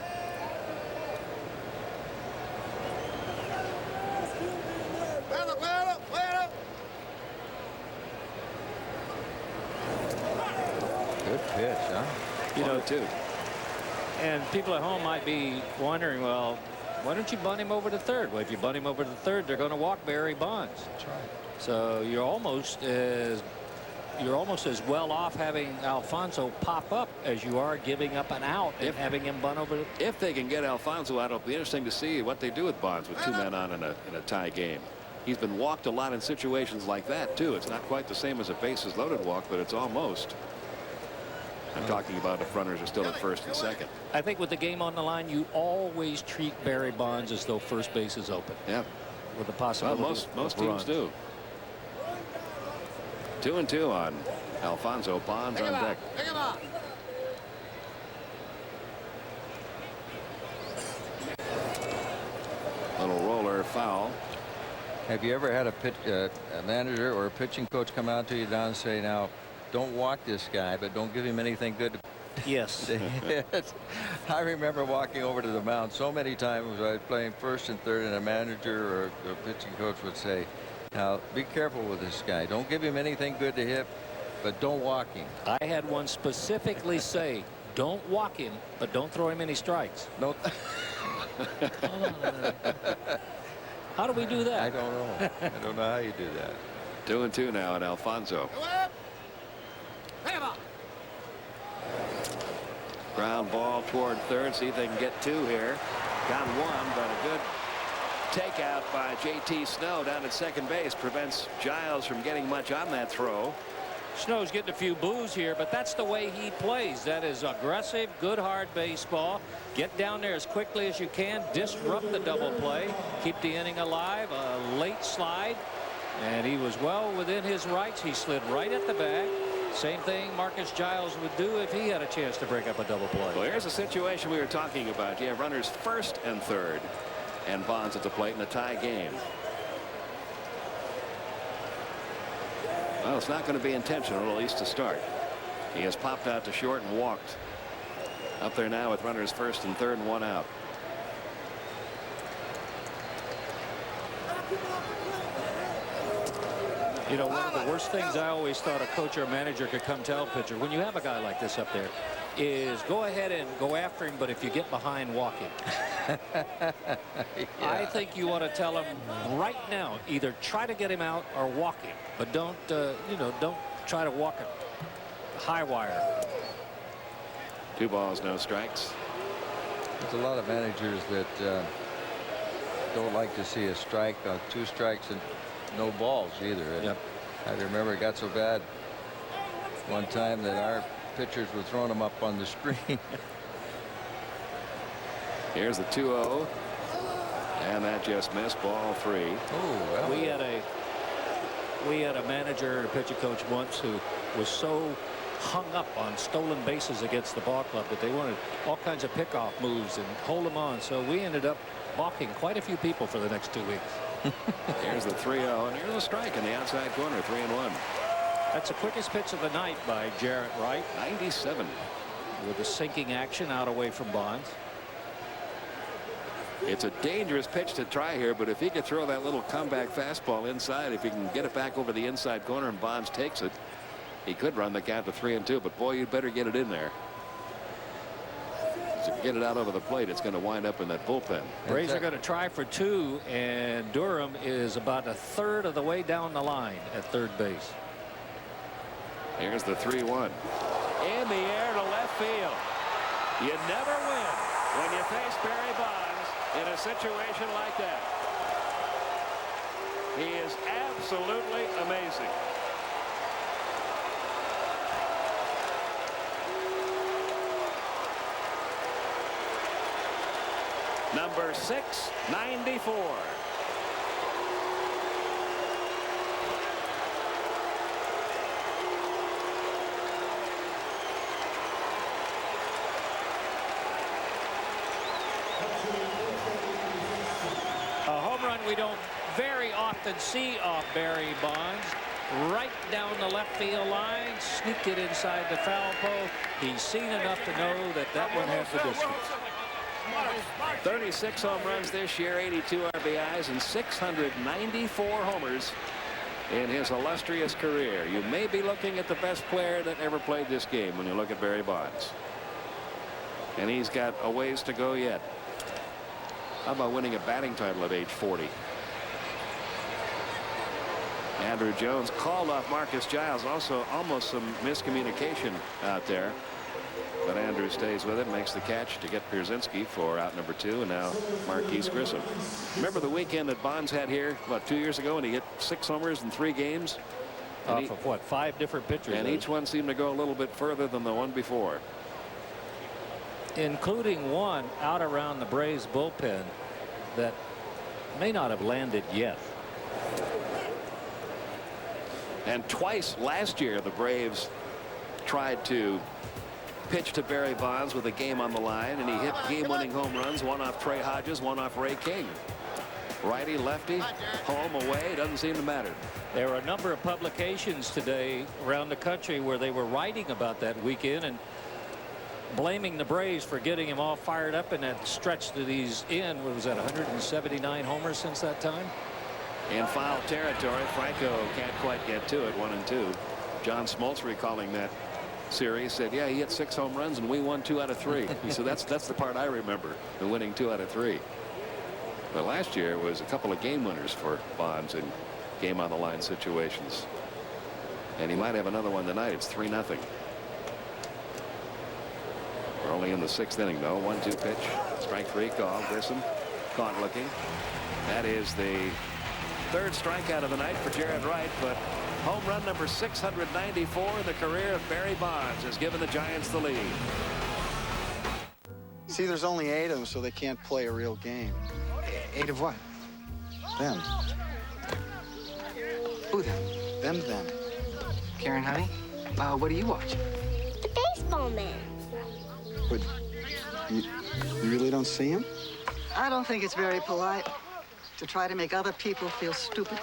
Good pitch, huh? You know, too. And people at home might be wondering, well, why don't you bunt him over to third? Well, if you bunt him over to third, they're going to walk Barry Bonds. That's right. So you're almost as well off having Alfonso pop up as you are giving up an out and having him bunt over. If they can get Alfonso out, it'll be interesting to see what they do with Bonds with 2 men on in a tie game. He's been walked a lot in situations like that too. It's not quite the same as a bases loaded walk, but it's almost. I'm talking about if runners are still at first and second. I think with the game on the line, you always treat Barry Bonds as though first base is open. Yeah. With the possibility. Well, most teams do. 2-2 on Alfonso. Bonds on deck. Little roller foul. Have you ever had a manager or a pitching coach come out to you down and say, now, don't walk this guy, but don't give him anything good to Yes. I remember walking over to the mound so many times I was playing first and third, and a manager or a pitching coach would say, now be careful with this guy. Don't give him anything good to hit, but don't walk him. I had one specifically say, don't walk him, but don't throw him any strikes. No. How do we do that? I don't know. I don't know how you do that. 2-2 now on Alfonso. Ground ball toward third. See if they can get 2 here. Got 1, but a good takeout by J.T. Snow down at second base prevents Giles from getting much on that throw. Snow's getting a few boos here, but that's the way he plays. That is aggressive, good, hard baseball. Get down there as quickly as you can. Disrupt the double play. Keep the inning alive. A late slide. And he was well within his rights. He slid right at the bag. Same thing Marcus Giles would do if he had a chance to break up a double play. Well, here's a situation we were talking about. You have runners first and third, and Bonds at the plate in a tie game. Well, it's not going to be intentional, at least to start. He has popped out to short and walked. Up there now with runners first and third and 1 out. You know, one of the worst things I always thought a coach or a manager could come tell a pitcher, when you have a guy like this up there, is go ahead and go after him, but if you get behind, walk him. I think you ought to tell him right now, either try to get him out or walk him, but don't, don't try to walk him high wire. 2 balls, no strikes. There's a lot of managers that don't like to see a strike, 2 strikes and no balls either. And I remember it got so bad one time that our pitchers were throwing them up on the screen. Here's the 2-0. And that just missed, ball 3. Oh, well. We had a manager, a pitching coach once who was so hung up on stolen bases against the ball club that they wanted all kinds of pickoff moves and hold them on. So we ended up balking quite a few people for the next 2 weeks. Here's the 3-0, and here's a strike in the outside corner, 3-1. That's the quickest pitch of the night by Jarrett Wright. 97. With the sinking action out away from Bonds. It's a dangerous pitch to try here, but if he could throw that little comeback fastball inside, if he can get it back over the inside corner and Bonds takes it, he could run the count to 3-2. But boy, you'd better get it in there. So if you get it out over the plate, it's going to wind up in that bullpen. Braves are going to try for 2, and Durham is about a third of the way down the line at third base. Here's the 3-1. In the air to left field. You never win when you face Barry Bonds in a situation like that. He is absolutely amazing. Number 694. A home run we don't very often see off Barry Bonds. Right down the left field line, sneaked it inside the foul pole. He's seen enough to know that that one has the distance. 36 home runs this year, 82 RBIs, and 694 homers in his illustrious career. You may be looking at the best player that ever played this game when you look at Barry Bonds. And he's got a ways to go yet. How about winning a batting title at age 40? Andrew Jones called off Marcus Giles. Also almost some miscommunication out there. But Andrew stays with it, makes the catch to get Pierzynski for out number 2, and now Marquise Grissom. Remember the weekend that Bonds had here about 2 years ago, and he hit 6 homers in 3 games? Off of what, 5 different pitchers? And each one seemed to go a little bit further than the one before. Including one out around the Braves bullpen that may not have landed yet. And twice last year the Braves tried to pitch to Barry Bonds with a game on the line, and he hit game-winning home runs, one off Trey Hodges, one off Ray King. Righty, lefty, home, away, doesn't seem to matter. There are a number of publications today around the country where they were writing about that weekend and blaming the Braves for getting him all fired up in that stretch that he's in. What was that, 179 homers since that time? In foul territory, Franco can't quite get to it, 1-2. John Smoltz recalling that series said, yeah, he hit 6 home runs and we won 2 out of 3. He said that's the part I remember, the winning 2 out of 3. But last year was a couple of game winners for Bonds in game on the line situations. And he might have another one tonight. It's 3-0. We're only in the 6th inning though. 1-2 pitch. Strike 3 call. Grissom caught looking. That is the 3rd strikeout of the night for Jared Wright, but home run number 694 in the career of Barry Bonds has given the Giants the lead. See, there's only 8 of them, so they can't play a real game. 8 of what? Them. Who them? Them. Karen, honey, what are you watching? The baseball man. But you really don't see him? I don't think it's very polite to try to make other people feel stupid.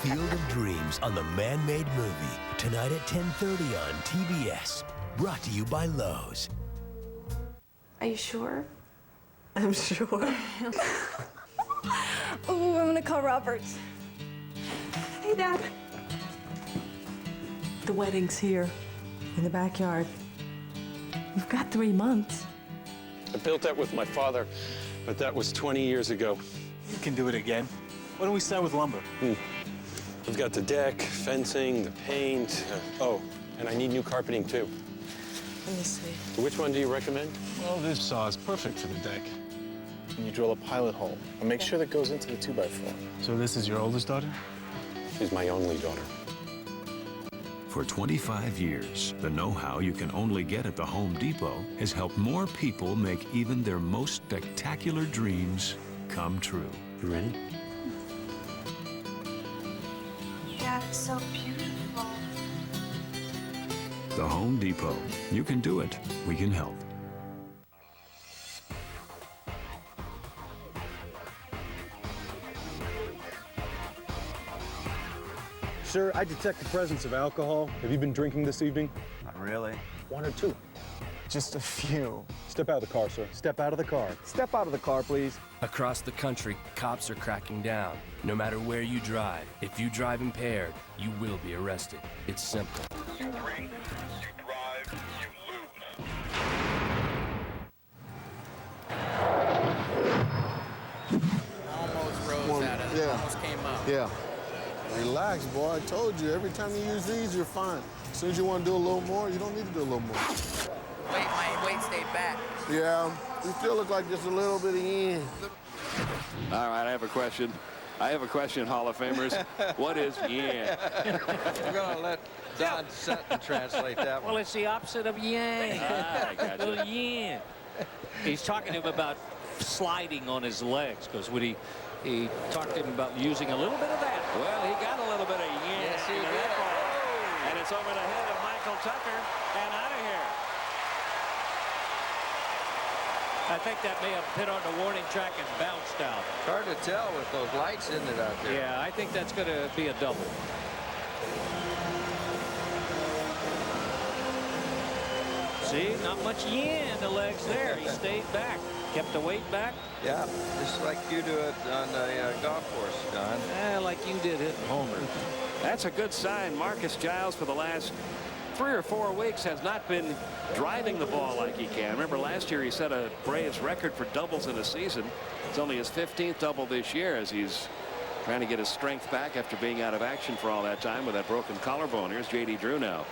Field of Dreams on the Man-Made Movie, tonight at 10:30 on TBS. Brought to you by Lowe's. Are you sure? I'm sure. Oh, I'm gonna call Roberts. Hey, Dad. The wedding's here, in the backyard. You've got 3 months. I built that with my father, but that was 20 years ago. You can do it again. Why don't we start with lumber? We've got the deck, fencing, the paint. Oh, and I need new carpeting too. Let me see. Which one do you recommend? Well, this saw is perfect for the deck. And you drill a pilot hole and make sure that goes into the 2x4. So this is your oldest daughter? She's my only daughter. For 25 years, the know-how you can only get at the Home Depot has helped more people make even their most spectacular dreams come true. You ready? Yeah, it's so beautiful. The Home Depot. You can do it. We can help. Sir, I detect the presence of alcohol. Have you been drinking this evening? Not really. One or two? Just a few. Step out of the car, sir. Step out of the car. Step out of the car, please. Across the country, cops are cracking down. No matter where you drive, if you drive impaired, you will be arrested. It's simple. You drink, you drive, you lose. Almost rose at us. Yeah. Almost came up. Yeah. Relax, boy. I told you, every time you use these, you're fine. As soon as you want to do a little more, you don't need to do a little more. Wait, my weight stayed back. Yeah, you still look like just a little bit of yin. All right, I have a question. Hall of Famers. What is yin? We're going to let Don Sutton translate that one. Well, it's the opposite of yang. I got you. Little yin. He's talking to him about sliding on his legs, because when he talked to him about using a little bit of that. Well, he got a little bit of yin Yes, he into did. that ball. And it's over the head of Michael Tucker and out of here. I think that may have hit on the warning track and bounced out. It's hard to tell with those lights, isn't it, out there? Yeah, I think that's going to be a double. See, not much yin in the legs there. He stayed back, kept the weight back. Yeah, just like you do it on the golf course, Don. Yeah, like you did hitting homer. That's a good sign. Marcus Giles, for the last 3 or 4 weeks, has not been driving the ball like he can. Remember, last year he set a Braves record for doubles in a season. It's only his 15th double this year, as he's trying to get his strength back after being out of action for all that time with that broken collarbone. Here's J.D. Drew now.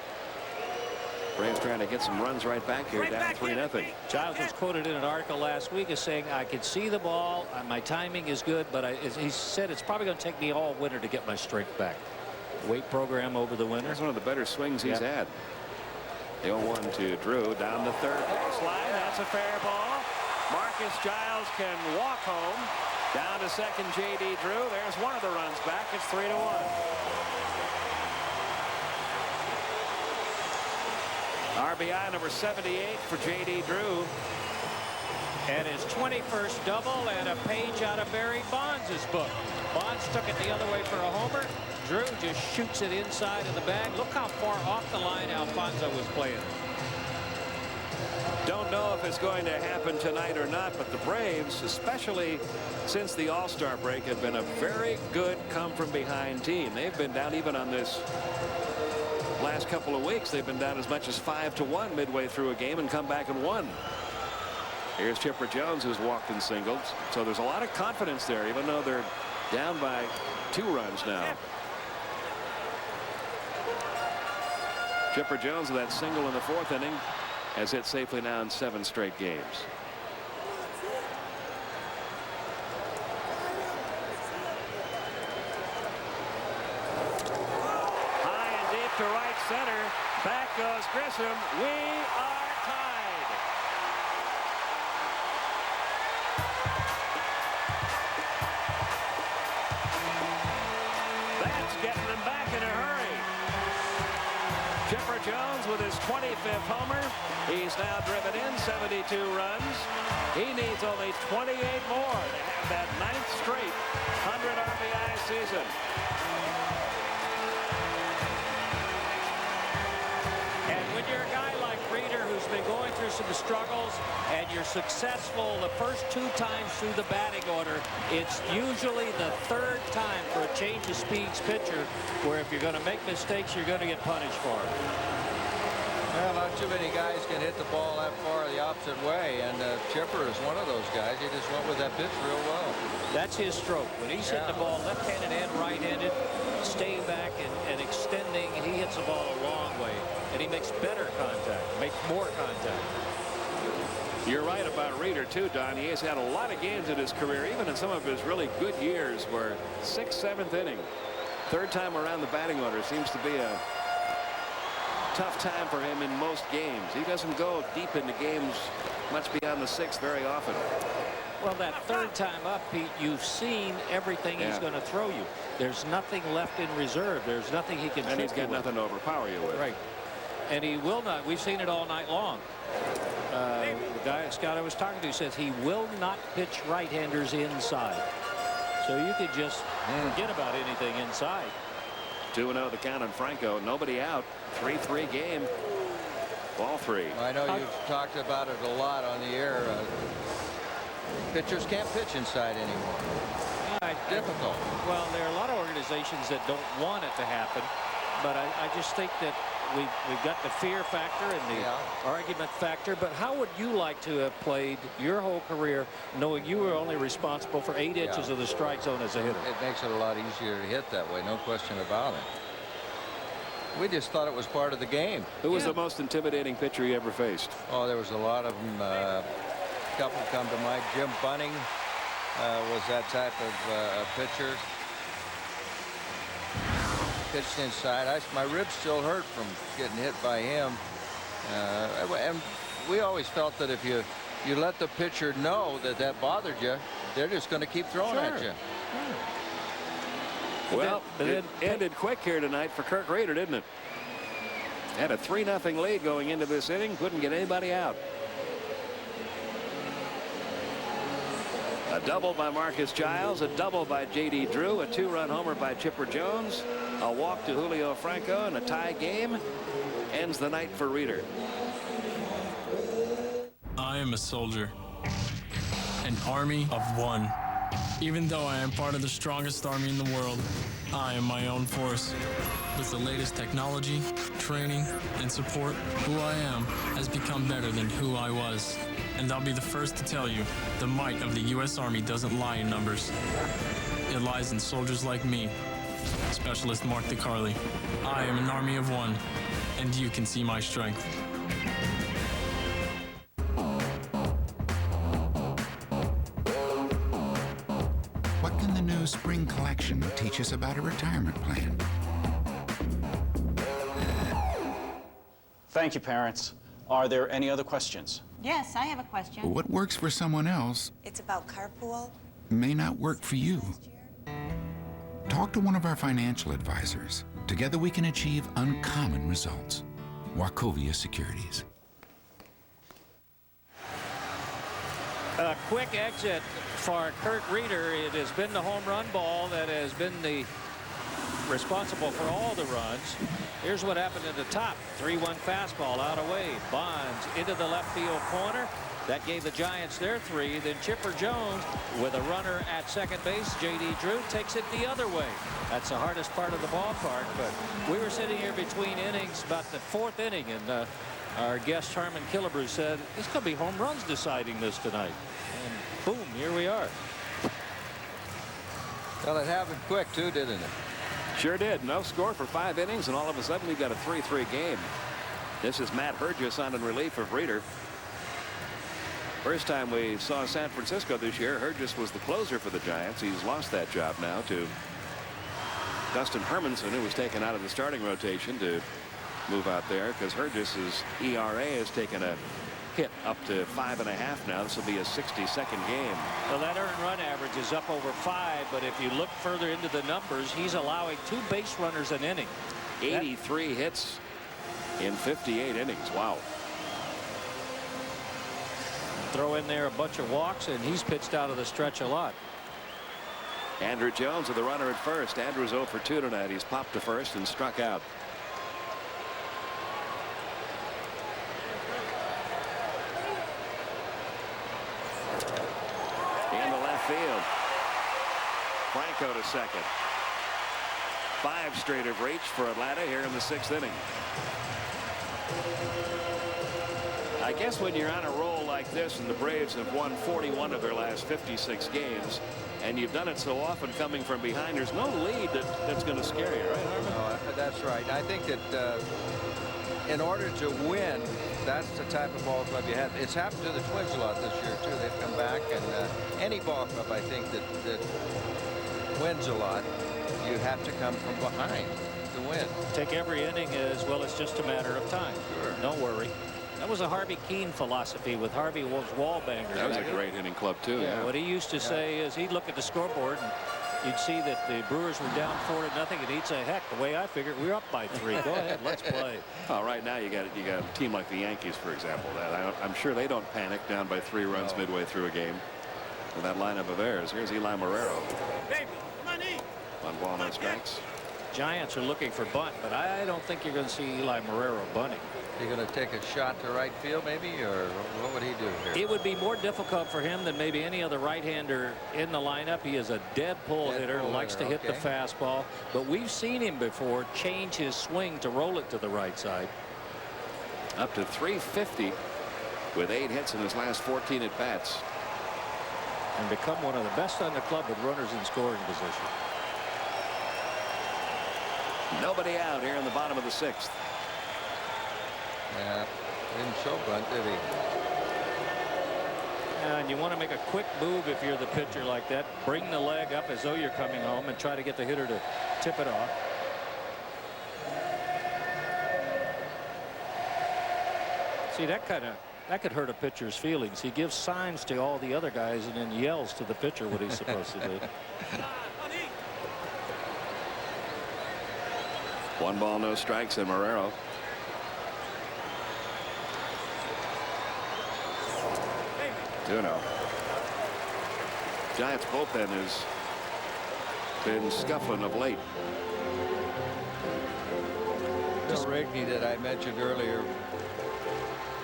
Braves trying to get some runs right back here, down 3-0. Giles was quoted in an article last week as saying, I can see the ball, my timing is good, but he said it's probably going to take me all winter to get my strength back. Weight program over the winter. That's one of the better swings he's had. The 0-1 to Drew, down the third baseline. That's a fair ball. Marcus Giles can walk home. Down to second, J.D. Drew. There's one of the runs back. It's 3-1. RBI number 78 for J.D. Drew. And his 21st double and a page out of Barry Bonds' book. Bonds took it the other way for a homer. Drew just shoots it inside of the bag. Look how far off the line Alfonso was playing. Don't know if it's going to happen tonight or not, but the Braves, especially since the All-Star break, have been a very good come-from-behind team. They've been down even on this last couple of weeks. They've been down as much as 5-1 midway through a game and come back and won. Here's Chipper Jones, who's walked in singles. So there's a lot of confidence there, even though they're down by 2 runs now. Chipper Jones with that single in the 4th inning has hit safely now in 7 straight games. High and deep to right center. Back goes Grissom. We are tied. That's getting them back in a hurry. Chipper Jones with his 25th homer. He's now driven in 72 runs. He needs only 28 more to have that 9th straight 100 RBI season. And when you're a guy like Reeder, who's been going through some struggles, and you're successful the first 2 times through the batting order, it's usually the 3rd time for a change of speeds pitcher where if you're going to make mistakes, you're going to get punished for it. Well, not too many guys can hit the ball that far the opposite way, and Chipper is one of those guys. He just went with that pitch real well. That's his stroke. When he's hitting the ball left-handed and right-handed, staying back and extending, he hits the ball a long way. And he makes better contact, makes more contact. You're right about Reeder, too, Don. He has had a lot of games in his career, even in some of his really good years, where 6th, 7th inning, third time around the batting order seems to be a tough time for him in most games. He doesn't go deep into games much beyond the 6th very often. Well, that third time up, Pete, you've seen everything he's going to throw you. There's nothing left in reserve. There's nothing he can And he's got with. nothing to overpower you with. Right. And he will not. We've seen it all night long. The guy, Scott I was talking to, says he will not pitch right-handers inside. So you could just forget about anything inside. 2-0 the count on Franco. Nobody out. 3-3 game. Ball 3. I know you've talked about it a lot on the air. Pitchers can't pitch inside anymore. Difficult. Well, there are a lot of organizations that don't want it to happen, but I just think that we've got the fear factor and the argument factor. But how would you like to have played your whole career knowing you were only responsible for 8 inches of the strike zone as a hitter? It makes it a lot easier to hit that way, no question about it. We just thought it was part of the game. Who was the most intimidating pitcher you ever faced? Oh, there was a lot of them. A couple come to mind. Jim Bunning was that type of pitcher. Pitched inside. My ribs still hurt from getting hit by him. And we always felt that if you let the pitcher know that bothered you, they're just going to keep throwing at you. Well, it ended quick here tonight for Kirk Reeder, didn't it? Had a 3-0 lead going into this inning. Couldn't get anybody out. A double by Marcus Giles, a double by J.D. Drew, a 2-run homer by Chipper Jones, a walk to Julio Franco, and a tie game ends the night for Reeder. I am a soldier, an army of one. Even though I am part of the strongest army in the world, I am my own force. With the latest technology, training, and support, who I am has become better than who I was. And I'll be the first to tell you, the might of the U.S. Army doesn't lie in numbers. It lies in soldiers like me. Specialist Mark DeCarli. I am an army of one, and you can see my strength. What can the new spring collection teach us about a retirement plan? Thank you, parents. Are there any other questions? Yes, I have a question. What works for someone else It's about carpool. may not work for you. Talk to one of our financial advisors. Together we can achieve uncommon results. Wachovia Securities. A quick exit for Kurt Reeder. It has been the home run ball that has been the responsible for all the runs. Here's what happened at the top. 3-1 fastball out away. Bonds into the left field corner. That gave the Giants their 3. Then Chipper Jones with a runner at second base. J.D. Drew takes it the other way. That's the hardest part of the ballpark. But we were sitting here between innings, about the 4th inning, and our guest Harmon Killebrew said, it's going to be home runs deciding this tonight. And boom, here we are. Well, it happened quick, too, didn't it? Sure did. No score for 5 innings, and all of a sudden we've got a 3-3 game. This is Matt Hergis on in relief of Reeder. First time we saw San Francisco this year, Hergis was the closer for the Giants. He's lost that job now to Dustin Hermanson, who was taken out of the starting rotation to move out there because Hergis's ERA has taken a hit up to 5.5 now. This will be a 62nd game. Well, that earned run average is up over 5, but if you look further into the numbers, he's allowing 2 base runners an inning. 83 hits in 58 innings. Wow. Throw in there a bunch of walks, and he's pitched out of the stretch a lot. Andrew Jones with the runner at first. Andrew's 0 for 2 tonight. He's popped to first and struck out. Into left field. Franco to second. 5 straight have reached for Atlanta here in the 6th inning. I guess when you're on a roll like like this, and the Braves have won 41 of their last 56 games, and you've done it so often coming from behind, there's no lead that's going to scare you, right, Harmon? No, that's right. I think that in order to win, that's the type of ball club you have. It's happened to the Twins a lot this year, too. They've come back, and any ball club, I think, that wins a lot, you have to come from behind to win. Take every inning as well as just a matter of time. Sure. Don't worry. That was a Harvey Keene philosophy with Harvey was wall banger. That was a great inning club, too. Yeah. What he used to say is he'd look at the scoreboard and you'd see that the Brewers were down 4-0, and he'd say, heck, the way I figured, we're up by 3. Go ahead, let's play. Oh, right now you got a team like the Yankees, for example. I'm sure they don't panic down by 3 runs midway through a game with that lineup of theirs. Here's Eli Marrero. One ball, no strikes. Giants are looking for bunt, but I don't think you're going to see Eli Marrero bunting. You're going to take a shot to right field, maybe, or what would he do here? It would be more difficult for him than maybe any other right-hander in the lineup. He is a dead pull hitter, likes to hit the fastball, but we've seen him before change his swing to roll it to the right side. Up to 350 with 8 hits in his last 14 at bats. And become one of the best on the club with runners in scoring position. Nobody out here in the bottom of the 6th. Yeah, didn't show bunt, did he? And you want to make a quick move if you're the pitcher like that. Bring the leg up as though you're coming home and try to get the hitter to tip it off. See, that could hurt a pitcher's feelings. He gives signs to all the other guys and then yells to the pitcher what he's supposed to do. 1 ball, no strikes, and Marrero. Giants bullpen has been scuffling of late. Bill Rigney, that I mentioned earlier,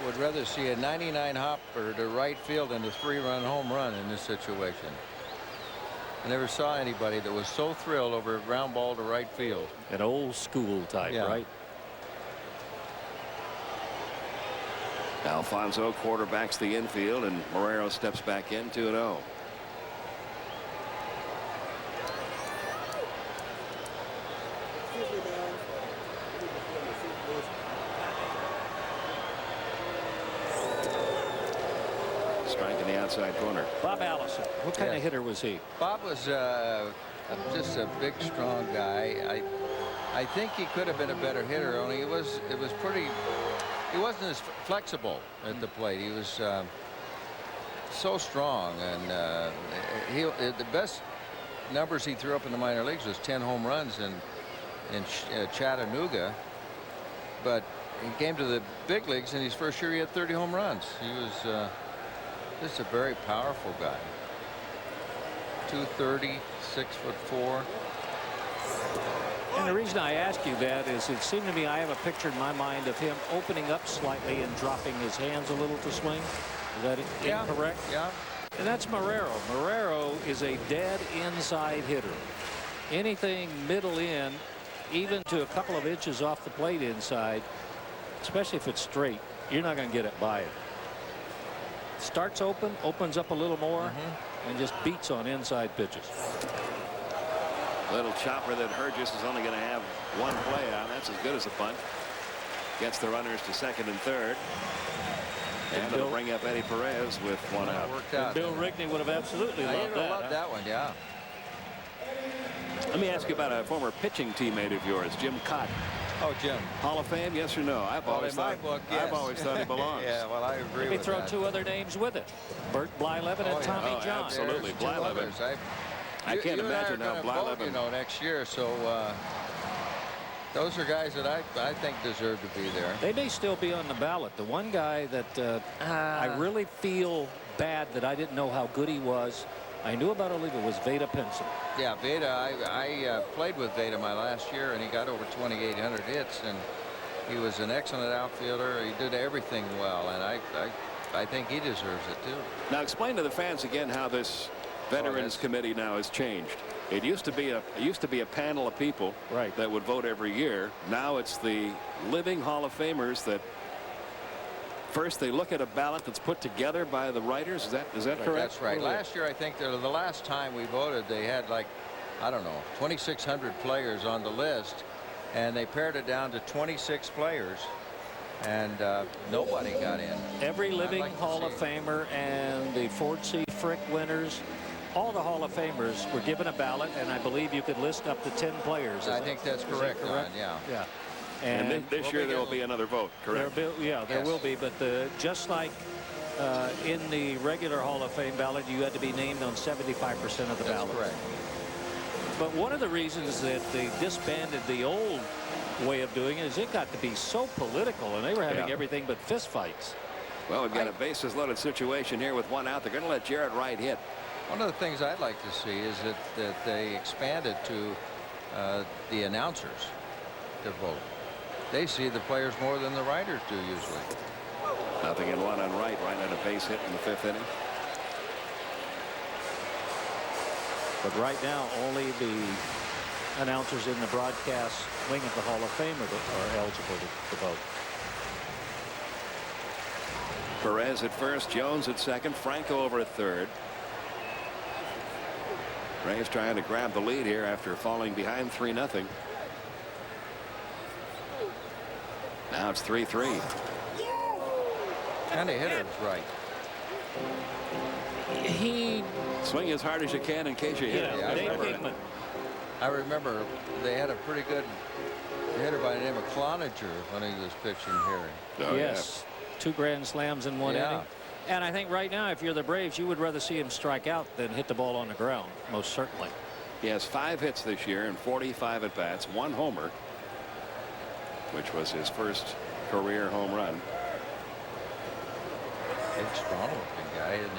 would rather see a 99 hopper to right field than a 3-run home run in this situation. I never saw anybody that was so thrilled over a ground ball to right field. An old school type, right? Alfonso quarterbacks the infield, and Marrero steps back in 2-0. Strike in the outside corner. Bob Allison, what kind of hitter was he? Bob was just a big, strong guy. I think he could have been a better hitter, only he wasn't as flexible at the plate. He was so strong, and the best numbers he threw up in the minor leagues was 10 home runs in Chattanooga. But he came to the big leagues, in his first year he had 30 home runs. He was just a very powerful guy. 230, 6'4". And the reason I ask you that is it seemed to me I have a picture in my mind of him opening up slightly and dropping his hands a little to swing. Is that incorrect? Yeah. And that's Marrero. Marrero is a dead inside hitter. Anything middle in, even to a couple of inches off the plate inside, especially if it's straight, you're not going to get it by it. Starts open, opens up a little more, and just beats on inside pitches. Little chopper that Hergis is only going to have one play on. That's as good as a bunt. Gets the runners to second and third. And it'll bring up Eddie Perez with one out. And Bill Rigney would have absolutely loved that. Loved that one, yeah. Let me ask you about a former pitching teammate of yours, Jim Cott. Oh, Jim. Hall of Fame, yes or no? I've always thought he belongs. Yeah, well, I agree with throw that. 2 other names with it. Bert Blyleven and Tommy John. Absolutely, Blyleven. I can't imagine how Blyleven. You know, next year, so those are guys that I think deserve to be there. They may still be on the ballot. The one guy that I really feel bad that I didn't know how good he was. I knew about Oliva was Veda Pinson. Yeah, Veda. I played with Veda my last year, and he got over 2,800 hits, and he was an excellent outfielder. He did everything well, and I think he deserves it too. Now explain to the fans again how this Veterans Committee now has changed. It used to be a panel of people that would vote every year. Now it's the living Hall of Famers that First, they look at a ballot that's put together by the writers. Is that correct? That's right. Last year, I think the last time we voted, they had like, I don't know, 2,600 players on the list, and they pared it down to 26 players, and nobody got in. Every living Hall of Famer and the Ford C. Frick winners, all the Hall of Famers were given a ballot, and I believe you could list up to 10 players. I think that's correct, Ron, yeah. Yeah. And this year there will be another vote, correct? There will be, but just like in the regular Hall of Fame ballot, you had to be named on 75% of the ballot. That's correct. But one of the reasons that they disbanded the old way of doing it is it got to be so political, and they were having everything but fist fights. Well, we've got a bases loaded situation here with one out. They're going to let Jarrett Wright hit. One of the things I'd like to see is that they expanded to the announcers to vote. They see the players more than the writers do usually. 0-1 on Wright. Wright had a base hit in the 5th inning. But right now, only the announcers in the broadcast wing of the Hall of Fame are eligible to vote. Perez at first, Jones at second, Franco over at third. Braves trying to grab the lead here after falling behind 3-0. Now it's 3-3. And the hitter's right. He swing as hard as you can in case you hit it. Dave Kingman. I remember they had a pretty good hitter by the name of Cloninger when he was pitching here. Oh, yes. 2 grand slams in one inning. And I think right now, if you're the Braves, you would rather see him strike out than hit the ball on the ground, most certainly. He has 5 hits this year and 45 at bats, 1 homer, which was his first career home run. Big, strong-looking guy, isn't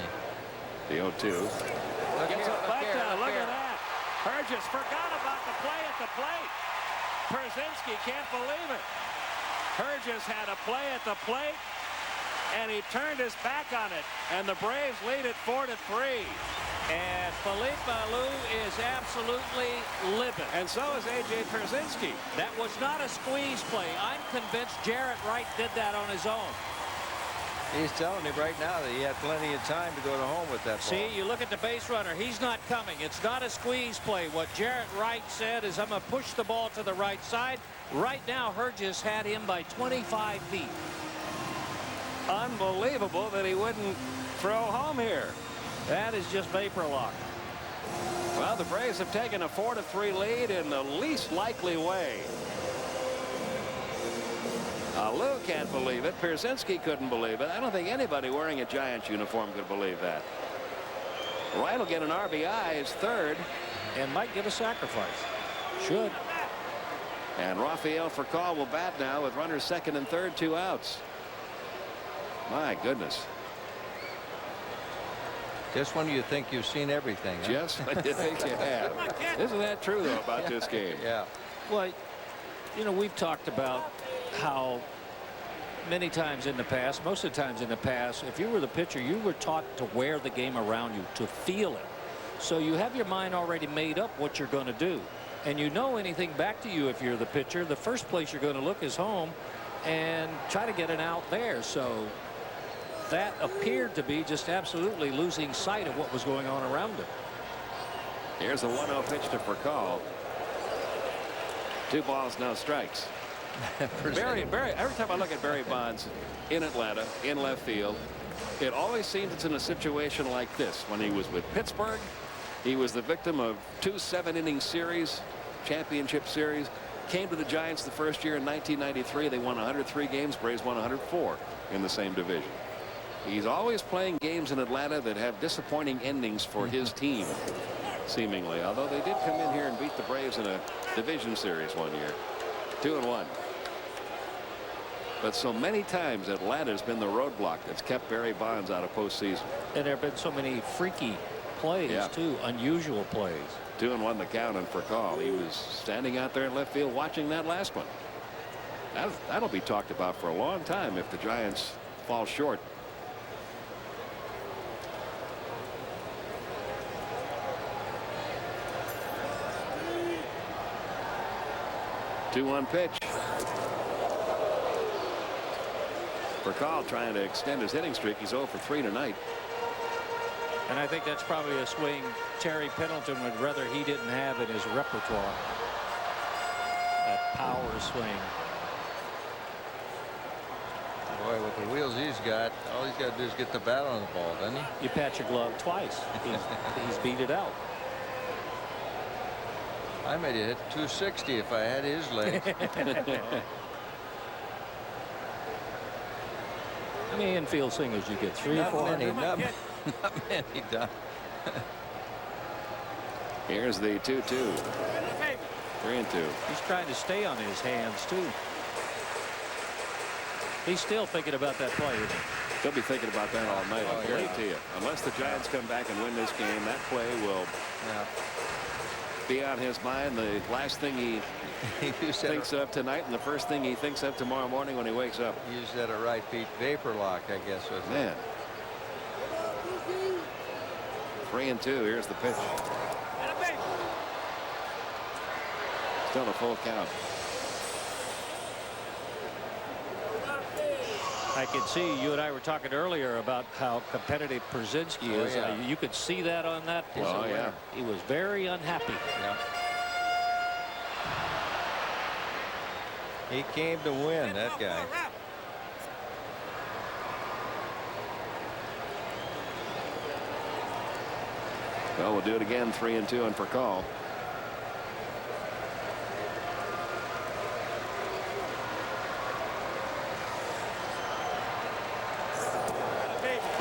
he? The 0-2. Look at that. Burgess forgot about the play at the plate. Pierzynski can't believe it. Burgess had a play at the plate, and he turned his back on it, and the Braves lead it 4-3. And Philippe Alou is absolutely livid. And so is A.J. Pierzynski. That was not a squeeze play. I'm convinced Jarrett Wright did that on his own. He's telling him right now that he had plenty of time to go to home with that ball. See, you look at the base runner. He's not coming. It's not a squeeze play. What Jarrett Wright said is, I'm going to push the ball to the right side. Right now, Burgess had him by 25 feet. Unbelievable that he wouldn't throw home here. That is just vapor lock. Well, the Braves have taken a 4-3 lead in the least likely way. Alou can't believe it. Pierzynski couldn't believe it. I don't think anybody wearing a Giants uniform could believe that. Wright will get an RBI, his third. And might give a sacrifice. Should. And Rafael Furcal will bat now with runners second and third, 2 outs. My goodness. Just when you think you've seen everything. Huh? Just when you think you have. Isn't that true, though, about this game? Yeah. Well, you know, we've talked about how many times in the past, most of the times in the past, if you were the pitcher, you were taught to wear the game around you, to feel it. So you have your mind already made up what you're going to do. And you know anything back to you if you're the pitcher, the first place you're going to look is home and try to get an out there. So that appeared to be just absolutely losing sight of what was going on around him. Here's a 1-0 pitch to Furcal. 2 balls, no strikes. Barry, every time I look at Barry Bonds in Atlanta, in left field, it always seems it's in a situation like this. When he was with Pittsburgh, he was the victim of 2 7-inning series, championship series. Came to the Giants the first year in 1993. They won 103 games. Braves won 104 in the same division. He's always playing games in Atlanta that have disappointing endings for his team, seemingly. Although they did come in here and beat the Braves in a division series one year. 2-1. But so many times Atlanta's been the roadblock that's kept Barry Bonds out of postseason. And there have been so many freaky plays, too, unusual plays. 2-1 the count on Furcal. He was standing out there in left field watching that last one. That'll be talked about for a long time if the Giants fall short. Two-one pitch. Percal trying to extend his hitting streak. He's 0 for 3 tonight. And I think that's probably a swing Terry Pendleton would rather he didn't have in his repertoire. That power swing. Boy, with the wheels he's got, all he's got to do is get the bat on the ball, doesn't he? You pat your glove twice. He's beat it out. I might have hit 260 if I had his legs. How many infield singles you get? 3 or 4? Not many, Don. Here's the 2-2. 3-2. He's trying to stay on his hands, too. He's still thinking about that play. He'll be thinking about that all night. I'll believe to you. Unless the Giants come back and win this game, that play will be on his mind. The last thing he thinks of tonight and the first thing he thinks of tomorrow morning when he wakes up. He used that a right feet vapor lock, I guess. Was Man. 3-2. Here's the pitch. Still a full count. I can see you and I were talking earlier about how competitive Pierzynski is. Yeah. You could see that on that. Oh, yeah. He was very unhappy. Yeah. He came to win, that guy. Well, we'll do it again. 3-2 and for call.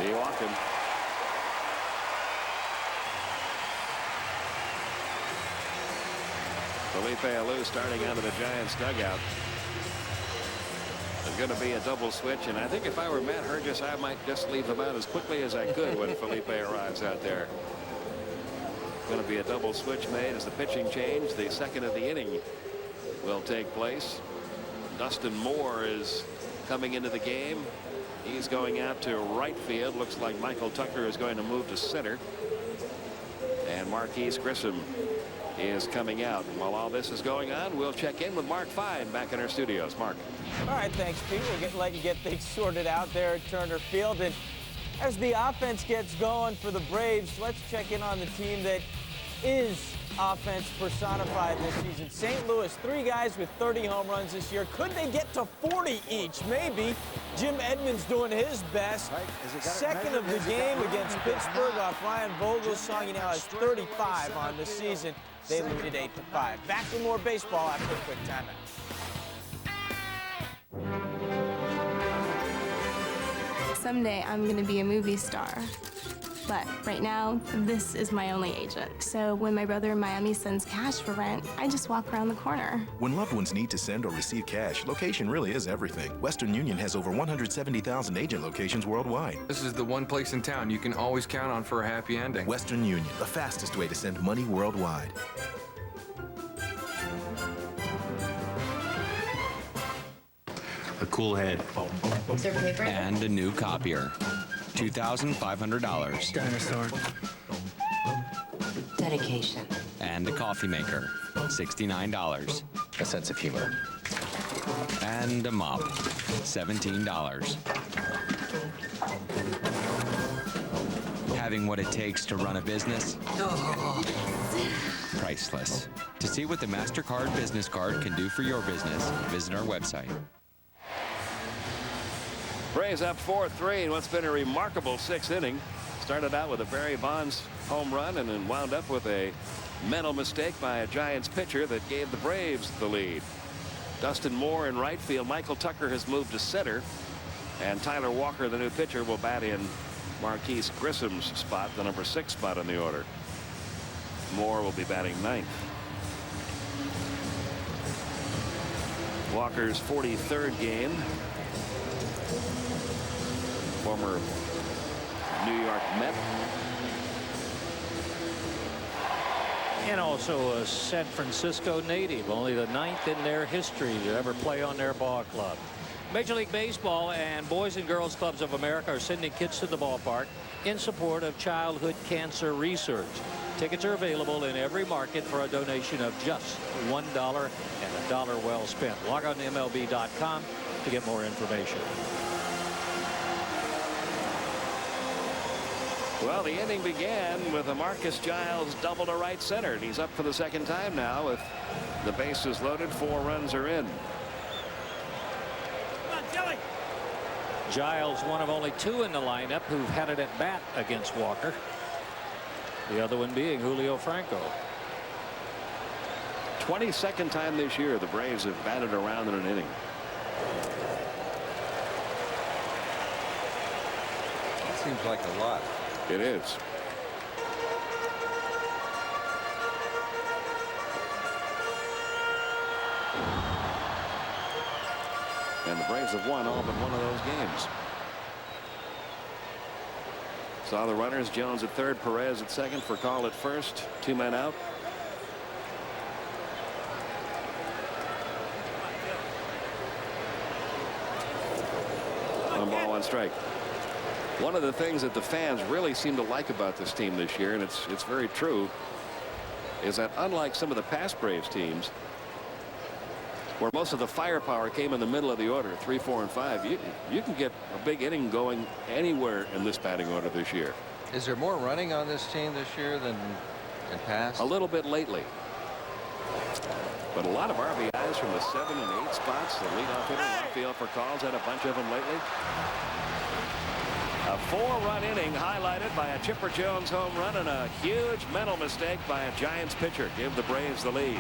He walked him. Felipe Alou starting out of the Giants dugout. There's going to be a double switch, and I think if I were Matt Hergis, I might just leave him out as quickly as I could when Felipe arrives out there. Going to be a double switch made as the pitching change. The second of the inning will take place. Dustin Moore is coming into the game. He's going out to right field. Looks like Michael Tucker is going to move to center. And Marquise Grissom is coming out. And while all this is going on, we'll check in with Mark Fine back in our studios. Mark. All right, thanks, Pete. We'll let you get things sorted out there at Turner Field. And as the offense gets going for the Braves, let's check in on the team that is offense personified this season. St. Louis, 3 guys with 30 home runs this year. Could they get to 40 each? Maybe. Jim Edmonds doing his best. Second of the game against Pittsburgh off Ryan Vogel's song. He now has 35 on the season. They lead it 8-5. Back to more baseball after a quick timeout. Someday I'm going to be a movie star. But right now, this is my only agent. So when my brother in Miami sends cash for rent, I just walk around the corner. When loved ones need to send or receive cash, location really is everything. Western Union has over 170,000 agent locations worldwide. This is the one place in town you can always count on for a happy ending. Western Union, the fastest way to send money worldwide. A cool head. Is there paper? And a new copier. $2,500. Dinosaur. Dedication. And a coffee maker. $69. A sense of humor. And a mop. $17. Having what it takes to run a business? Priceless. To see what the MasterCard business card can do for your business, visit our website. Braves up 4-3 in what's been a remarkable 6th inning. Started out with a Barry Bonds home run and then wound up with a mental mistake by a Giants pitcher that gave the Braves the lead. Dustin Moore in right field. Michael Tucker has moved to center. And Tyler Walker, the new pitcher, will bat in Marquise Grissom's spot, the number 6 spot on the order. Moore will be batting 9th. Walker's 43rd game. Former New York Met. And also a San Francisco native, only the 9th in their history to ever play on their ball club. Major League Baseball and Boys and Girls Clubs of America are sending kids to the ballpark in support of childhood cancer research. Tickets are available in every market for a donation of just $1 and $1 well spent. Log on to MLB.com to get more information. Well, the inning began with a Marcus Giles double to right center, and he's up for the second time now with the bases loaded. 4 runs are in. Giles, one of only 2 in the lineup who've had it at bat against Walker. The other one being Julio Franco. 22nd time this year the Braves have batted around in an inning. That seems like a lot. It is. And the Braves have won all but one of those games. Saw the runners. Jones at third, Perez at second, for Call at first. 2 men out. One ball, 1 strike. One of the things that the fans really seem to like about this team this year, and it's very true, is that unlike some of the past Braves teams, where most of the firepower came in the middle of the order, 3, 4, and 5, you can get a big inning going anywhere in this batting order this year. Is there more running on this team this year than in past? A little bit lately. But a lot of RBIs from the 7 and 8 spots. The leadoff hitter, left field for Calls, had a bunch of them lately. A 4-run inning highlighted by a Chipper Jones home run and a huge mental mistake by a Giants pitcher. Give the Braves the lead.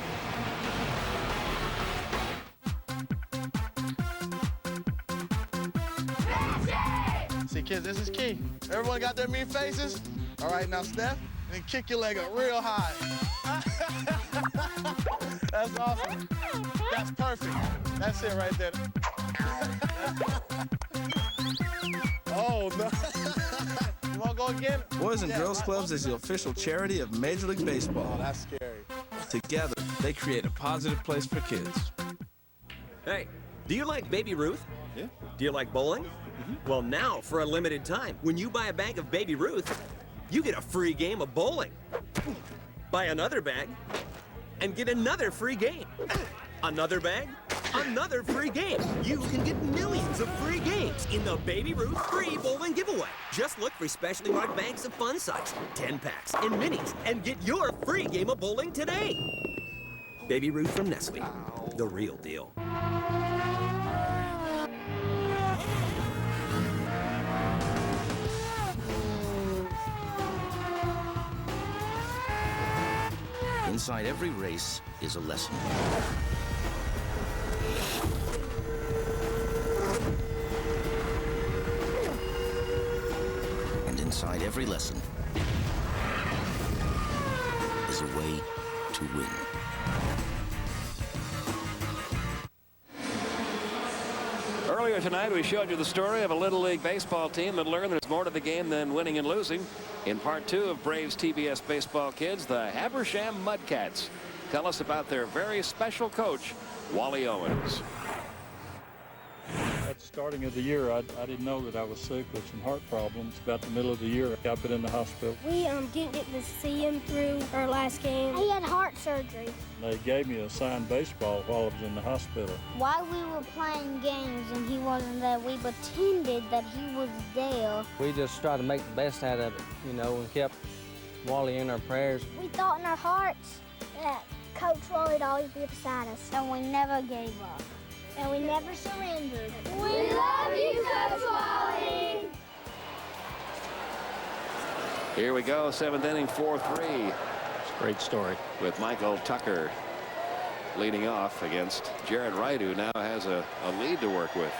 See, kids, this is key. Everyone got their mean faces? All right, now, Steph, and kick your leg up real high. That's awesome. That's perfect. That's it right there. Oh, no. You want to go again? Boys and Girls Clubs is the official charity of Major League Baseball. Oh, that's scary. Together, they create a positive place for kids. Hey, do you like Baby Ruth? Yeah. Do you like bowling? Well, now, for a limited time, when you buy a bag of Baby Ruth, you get a free game of bowling. Buy another bag and get another free game. Another bag, another free game. You can get millions of free games in the Baby Ruth free bowling giveaway. Just look for specially marked bags of fun size, 10 packs, and minis, and get your free game of bowling today. Baby Ruth from Nestle, the real deal. Inside every race is a lesson. And inside every lesson is a way to win. Earlier tonight, we showed you the story of a Little League baseball team that learned there's more to the game than winning and losing. In part 2 of Braves TBS Baseball Kids, the Habersham Mudcats tell us about their very special coach, Wally Owens. At the starting of the year, I didn't know that I was sick with some heart problems. About the middle of the year, I've been in the hospital. We didn't get to see him through our last game. He had heart surgery. They gave me a signed baseball while I was in the hospital. While we were playing games and he wasn't there, we pretended that he was there. We just tried to make the best out of it, you know, and kept Wally in our prayers. We thought in our hearts that Coach Wally would always be beside us, and we never gave up. And we never surrendered. We love you, Coach Wally! Here we go, 7th inning, 4-3. Great story. With Michael Tucker leading off against Jared Wright, who now has a lead to work with.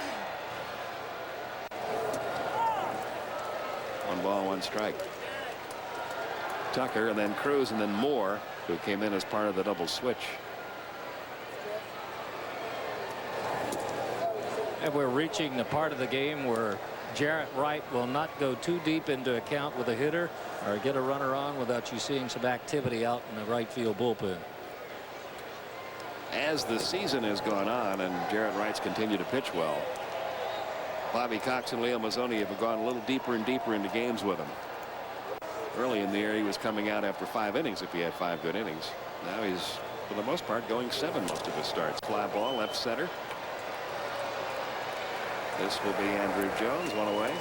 1 ball, 1 strike. Tucker and then Cruz and then Moore, who came in as part of the double switch. And we're reaching the part of the game where Jarrett Wright will not go too deep into account with a hitter or get a runner on without you seeing some activity out in the right field bullpen. As the season has gone on and Jarrett Wright's continued to pitch well, Bobby Cox and Leo Mazzoni have gone a little deeper and deeper into games with him. Early in the year, he was coming out after 5 innings if he had 5 good innings. Now he's, for the most part, going 7 most of his starts. Fly ball, left center. This will be Andruw Jones, 1 away.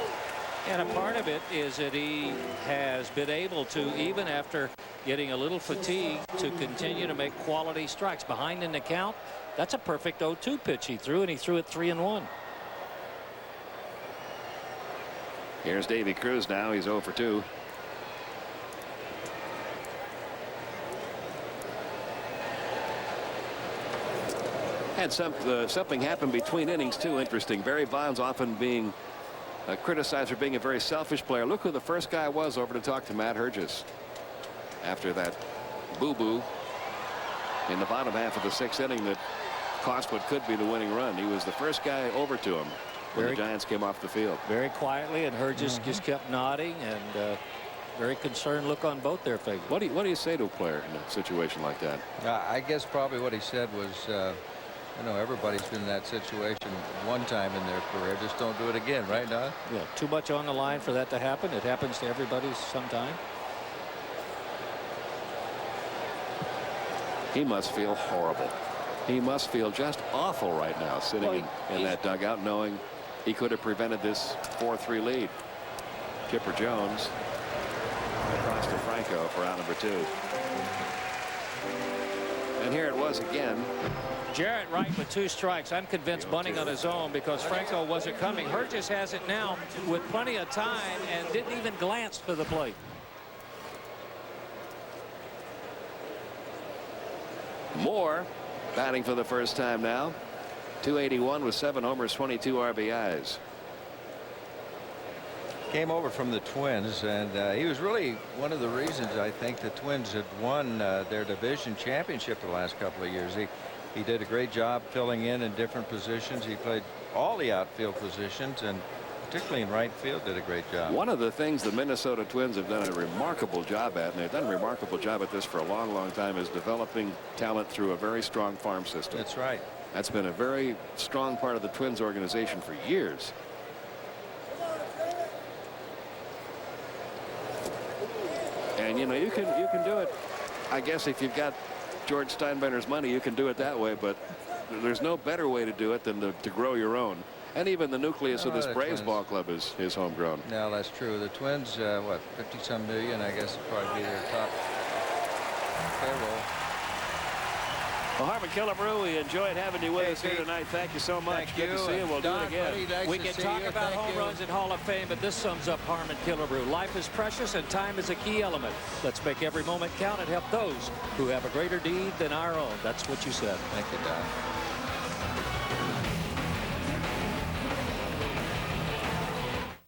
And a part of it is that he has been able to, even after getting a little fatigue, to continue to make quality strikes. Behind in the count, that's a perfect 0-2 pitch he threw, and he threw it 3-1. Here's Davy Cruz now. He's 0 for 2. Had something happen between innings, too. Interesting. Barry Bonds often being criticized for being a very selfish player. Look who the first guy was over to talk to Matt Herges after that boo-boo in the bottom half of the 6th inning that cost what could be the winning run. He was the first guy over to him when the Giants came off the field. Very quietly, and Herges just kept nodding, and very concerned look on both their faces. What do you say to a player in a situation like that? I guess probably what he said was, you know, everybody's been in that situation one time in their career. Just don't do it again, right, Don? Yeah, too much on the line for that to happen. It happens to everybody sometime. He must feel horrible. He must feel just awful right now, sitting in that dugout, knowing he could have prevented this 4-3 lead. Chipper Jones across to Franco for out number 2. And here it was again. Jarrett Wright with 2 strikes. I'm convinced bunting on his own because Franco wasn't coming. Herges has it now with plenty of time and didn't even glance for the plate. Moore batting for the first time now. 281 with 7 homers, 22 RBIs. Came over from the Twins, and he was really one of the reasons I think the Twins had won their division championship the last couple of years. He did a great job filling in different positions. He played all the outfield positions, and particularly in right field did a great job. One of the things the Minnesota Twins have done a remarkable job at, and they've done a remarkable job at this for a long time, is developing talent through a very strong farm system. That's right. That's been a very strong part of the Twins organization for years. And you know, you can do it. I guess if you've got George Steinbrenner's money, you can do it that way, but there's no better way to do it than to grow your own. And even the nucleus of this Braves ball club is homegrown. No, that's true. The Twins, what, 50-some million, I guess, would probably be their top payroll. Well, Harmon Killebrew, we enjoyed having you with us here tonight. Thank you so much. Thank Good you. to see you. We'll Don, do it again. buddy, nice We to can see talk you. about Thank home you. runs and Hall of Fame, but this sums up Harmon Killebrew. Life is precious and time is a key element. Let's make every moment count and help those who have a greater deed than our own. That's what you said. Thank you, Don.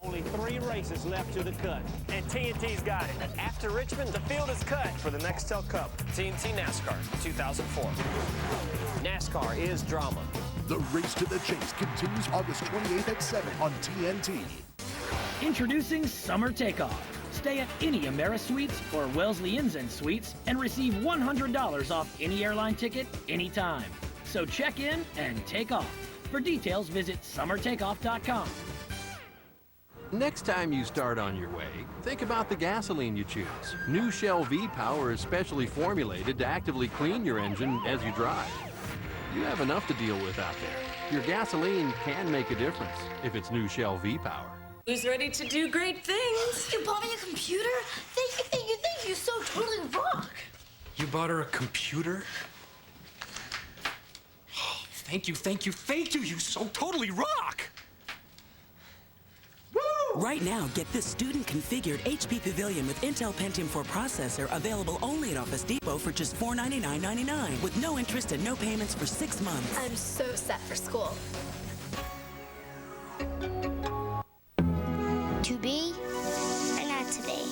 Only 3 races left to the cut. And TNT's got it. After Richmond, the field is cut for the Nextel Cup. TNT NASCAR 2004. NASCAR is drama. The race to the chase continues August 28th at 7 on TNT. Introducing Summer Takeoff. Stay at any AmeriSuites or Wellesley Inns and Suites and receive $100 off any airline ticket anytime. So check in and take off. For details, visit summertakeoff.com. Next time you start on your way, think about the gasoline you choose. New Shell V-Power is specially formulated to actively clean your engine as you drive. You have enough to deal with out there. Your gasoline can make a difference if it's new Shell V-Power. Who's ready to do great things? You bought me a computer? Thank you. So totally rock. You bought her a computer? Oh, thank you. You so totally rock! Right now, get this student-configured HP Pavilion with Intel Pentium 4 processor available only at Office Depot for just $499.99 with no interest and no payments for 6 months. I'm so set for school. To be or not to be?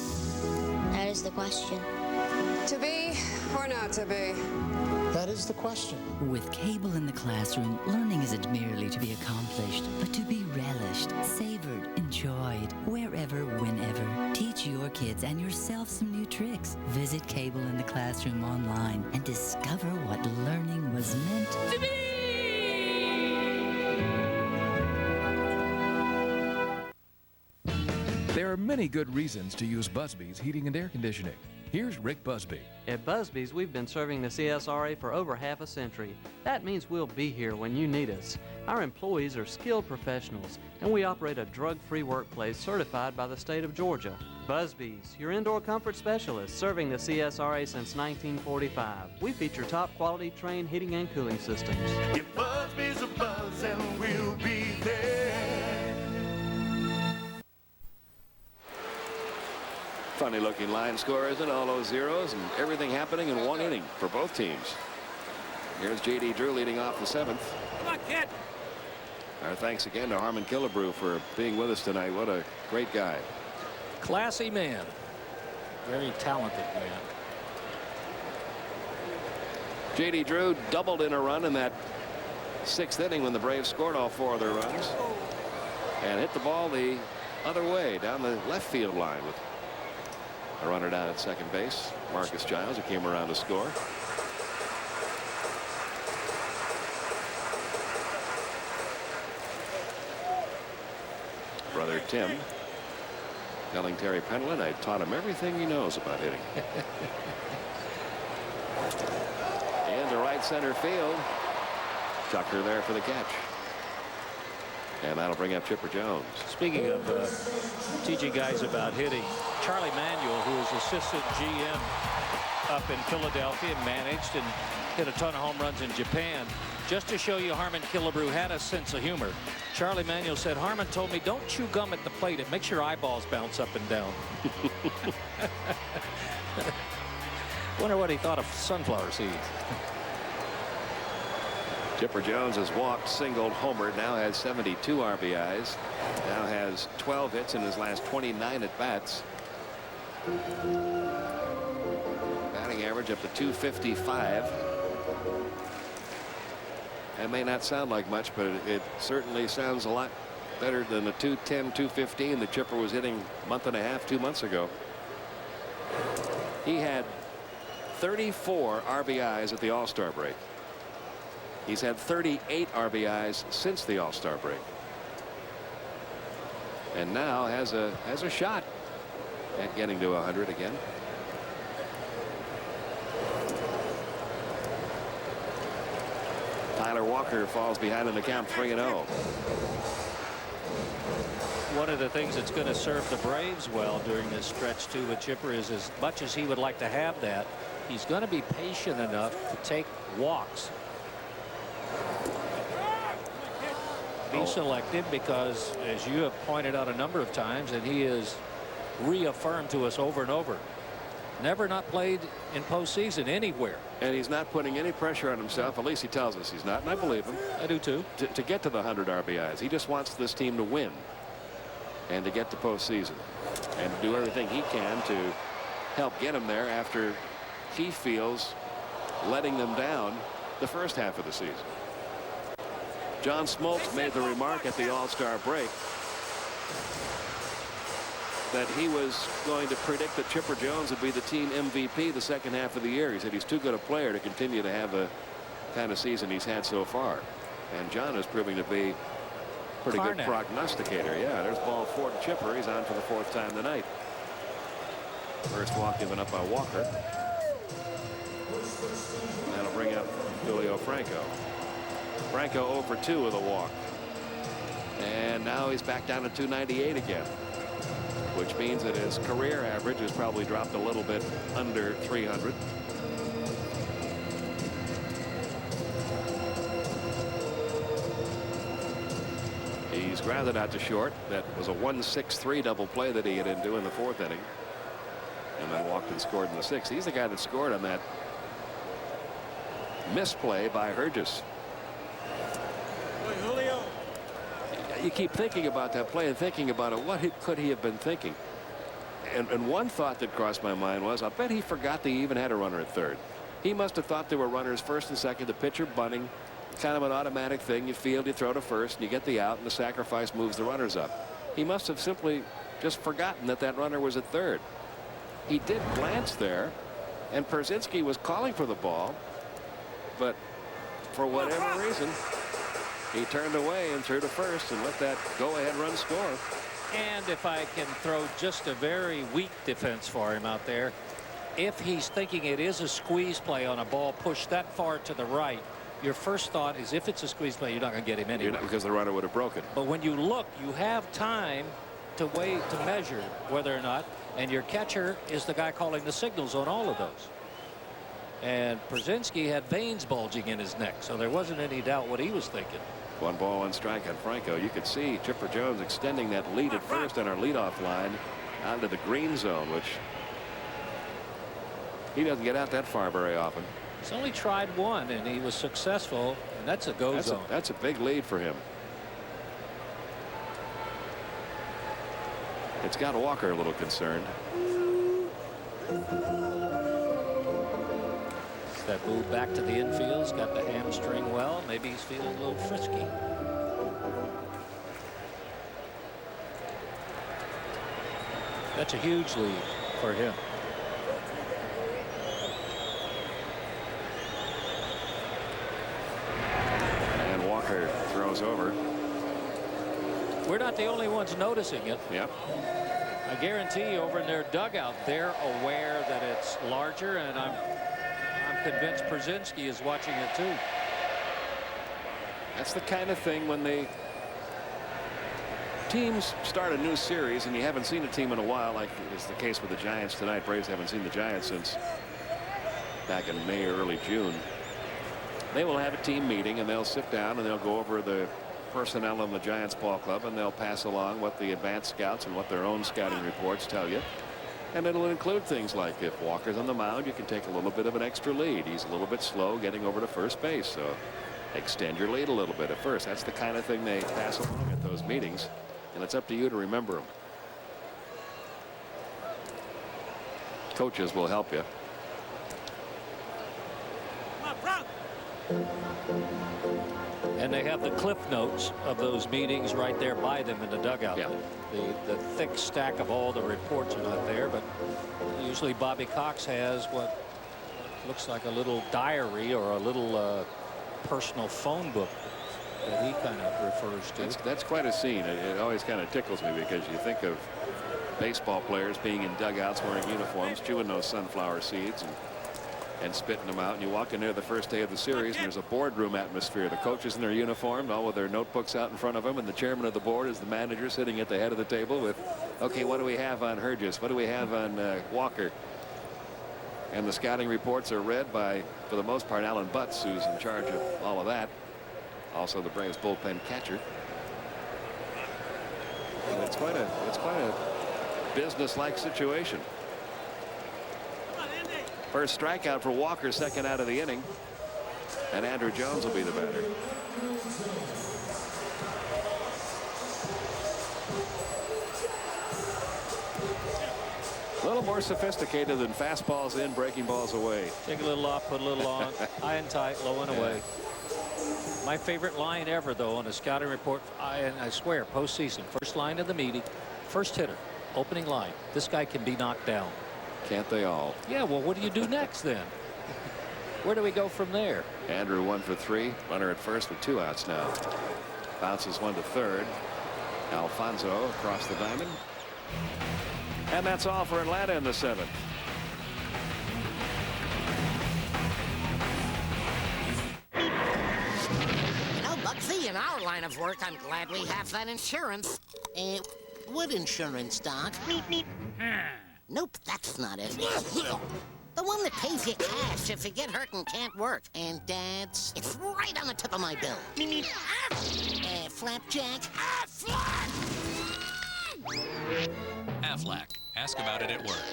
That is the question. To be or not to be? That is the question. With Cable in the Classroom, learning isn't merely to be accomplished, but to be relished, savored, enjoyed, wherever, whenever. Teach your kids and yourself some new tricks. Visit Cable in the Classroom online and discover what learning was meant to be. There are many good reasons to use Busby's heating and air conditioning. Here's Rick Busby. At Busby's, we've been serving the CSRA for over half a century. That means we'll be here when you need us. Our employees are skilled professionals, and we operate a drug-free workplace certified by the state of Georgia. Busby's, your indoor comfort specialist, serving the CSRA since 1945. We feature top-quality trained heating and cooling systems. Give Busby's a buzz and we'll be there. Funny looking line score, isn't it? All those zeros and everything happening in one inning for both teams. Here's J.D. Drew leading off the 7th. Come on, kid. Our thanks again to Harmon Killebrew for being with us tonight. What a great guy. Classy man. Very talented man. J.D. Drew doubled in a run in that 6th inning when the Braves scored all 4 of their runs and hit the ball the other way down the left field line with a runner down at second base. Marcus Giles, who came around to score. Brother Tim telling Terry Pendleton, I taught him everything he knows about hitting. Into right center field. Tucker there for the catch. And that'll bring up Chipper Jones. Speaking of teaching guys about hitting, Charlie Manuel, who was assistant GM up in Philadelphia, managed and hit a ton of home runs in Japan. Just to show you Harmon Killebrew had a sense of humor, Charlie Manuel said, Harmon told me, don't chew gum at the plate. It makes your eyeballs bounce up and down. Wonder what he thought of sunflower seeds. Chipper Jones has walked, singled, homered, now has 72 RBIs, now has 12 hits in his last 29 at bats. Batting average up to 255. That may not sound like much, but it certainly sounds a lot better than the 210, 215 that Chipper was hitting a month and a half, 2 months ago. He had 34 RBIs at the All-Star break. He's had 38 RBIs since the All-Star break. And now has a shot at getting to 100 again. Tyler Walker falls behind in the count 3-0. One of the things that's going to serve the Braves well during this stretch too with Chipper is, as much as he would like to have that, he's going to be patient enough to take walks. Be selective, because as you have pointed out a number of times, and he has reaffirmed to us over and over, never not played in postseason anywhere. And he's not putting any pressure on himself. At least he tells us he's not, and I believe him. I do too. To get to the 100 RBIs. He just wants this team to win and to get to postseason and do everything he can to help get him there after he feels letting them down the first half of the season. John Smoltz made the remark at the All-Star break that he was going to predict that Chipper Jones would be the team MVP the second half of the year. He said he's too good a player to continue to have the kind of season he's had so far. And John is proving to be a pretty good prognosticator. Yeah, there's ball 4 to Chipper. He's on for the 4th time tonight. First walk given up by Walker. That'll bring up Julio Franco. Franco 0 for 2 with a walk. And now he's back down to 298 again, which means that his career average has probably dropped a little bit under 300. He's grounded out to short. That was a 1-6-3 double play that he hit into in the 4th inning, and then walked and scored in the 6th. He's the guy that scored on that misplay by Hergis. You keep thinking about that play and thinking about it. What could he have been thinking? And one thought that crossed my mind was, I bet he forgot they even had a runner at 3rd. He must have thought there were runners 1st and 2nd, the pitcher bunting, kind of an automatic thing. You field, you throw to 1st, and you get the out, and the sacrifice moves the runners up. He must have simply just forgotten that that runner was at 3rd. He did glance there, and Pierzynski was calling for the ball, but for whatever reason, he turned away and threw to 1st and let that go-ahead run score. And if I can throw just a very weak defense for him out there, if he's thinking it is a squeeze play on a ball pushed that far to the right, your first thought is if it's a squeeze play, you're not going to get him anyway. Because the runner would have broken. But when you look, you have time to wait to measure whether or not, and your catcher is the guy calling the signals on all of those. And Pierzynski had veins bulging in his neck, so there wasn't any doubt what he was thinking. 1 ball, 1 strike on Franco. You could see Chipper Jones extending that lead at first on our leadoff line out to the green zone, which he doesn't get out that far very often. He's only tried one, and he was successful, and that's a go zone. That's a big lead for him. It's got Walker a little concerned. That move back to the infield's got the hamstring well. Maybe he's feeling a little frisky. That's a huge lead for him. And Walker throws over. We're not the only ones noticing it. Yep. I guarantee you over in their dugout, they're aware that it's larger, and I'm convinced Pierzynski is watching it too. That's the kind of thing when teams start a new series and you haven't seen a team in a while, like is the case with the Giants tonight. Braves haven't seen the Giants since back in May or early June. They will have a team meeting and they'll sit down and they'll go over the personnel in the Giants ball club, and they'll pass along what the advanced scouts and what their own scouting reports tell you. And it'll include things like if Walker's on the mound, you can take a little bit of an extra lead. He's a little bit slow getting over to first base, so extend your lead a little bit at first. That's the kind of thing they pass along at those meetings, and it's up to you to remember them. Coaches will help you. And they have the cliff notes of those meetings right there by them in the dugout. Yeah. The thick stack of all the reports are not there, but usually Bobby Cox has what looks like a little diary or a little personal phone book that he kind of refers to. That's quite a scene. It always kind of tickles me because you think of baseball players being in dugouts wearing uniforms, chewing those sunflower seeds and spitting them out, and you walk in there the first day of the series and there's a boardroom atmosphere. The coaches in their uniform, all with their notebooks out in front of them, and the chairman of the board is the manager sitting at the head of the table with, okay, what do we have on Hergis? What do we have on Walker? And the scouting reports are read by, for the most part, Alan Butts, who's in charge of all of that. Also the Braves bullpen catcher. And it's quite a business-like situation. First strikeout for Walker, second out of the inning, and Andrew Jones will be the batter. A little more sophisticated than fastballs in, breaking balls away. Take a little off, put a little on, high and tight, low and away. My favorite line ever, though, on a scouting report, I swear, postseason, first line of the meeting, first hitter, opening line. This guy can be knocked down. Can't they all? Yeah, well, what do you do next then? Where do we go from there? Andrew 1 for 3. Runner at first with 2 outs now. Bounces 1 to third. Alfonso across the diamond. And that's all for Atlanta in the 7th. You know, Bugsy, in our line of work, I'm glad we have that insurance. What insurance, Doc? Nope, that's not it. The one that pays you cash if you get hurt and can't work. And Dad's, it's right on the tip of my bill. Flapjack. Aflac. Ask about it at work.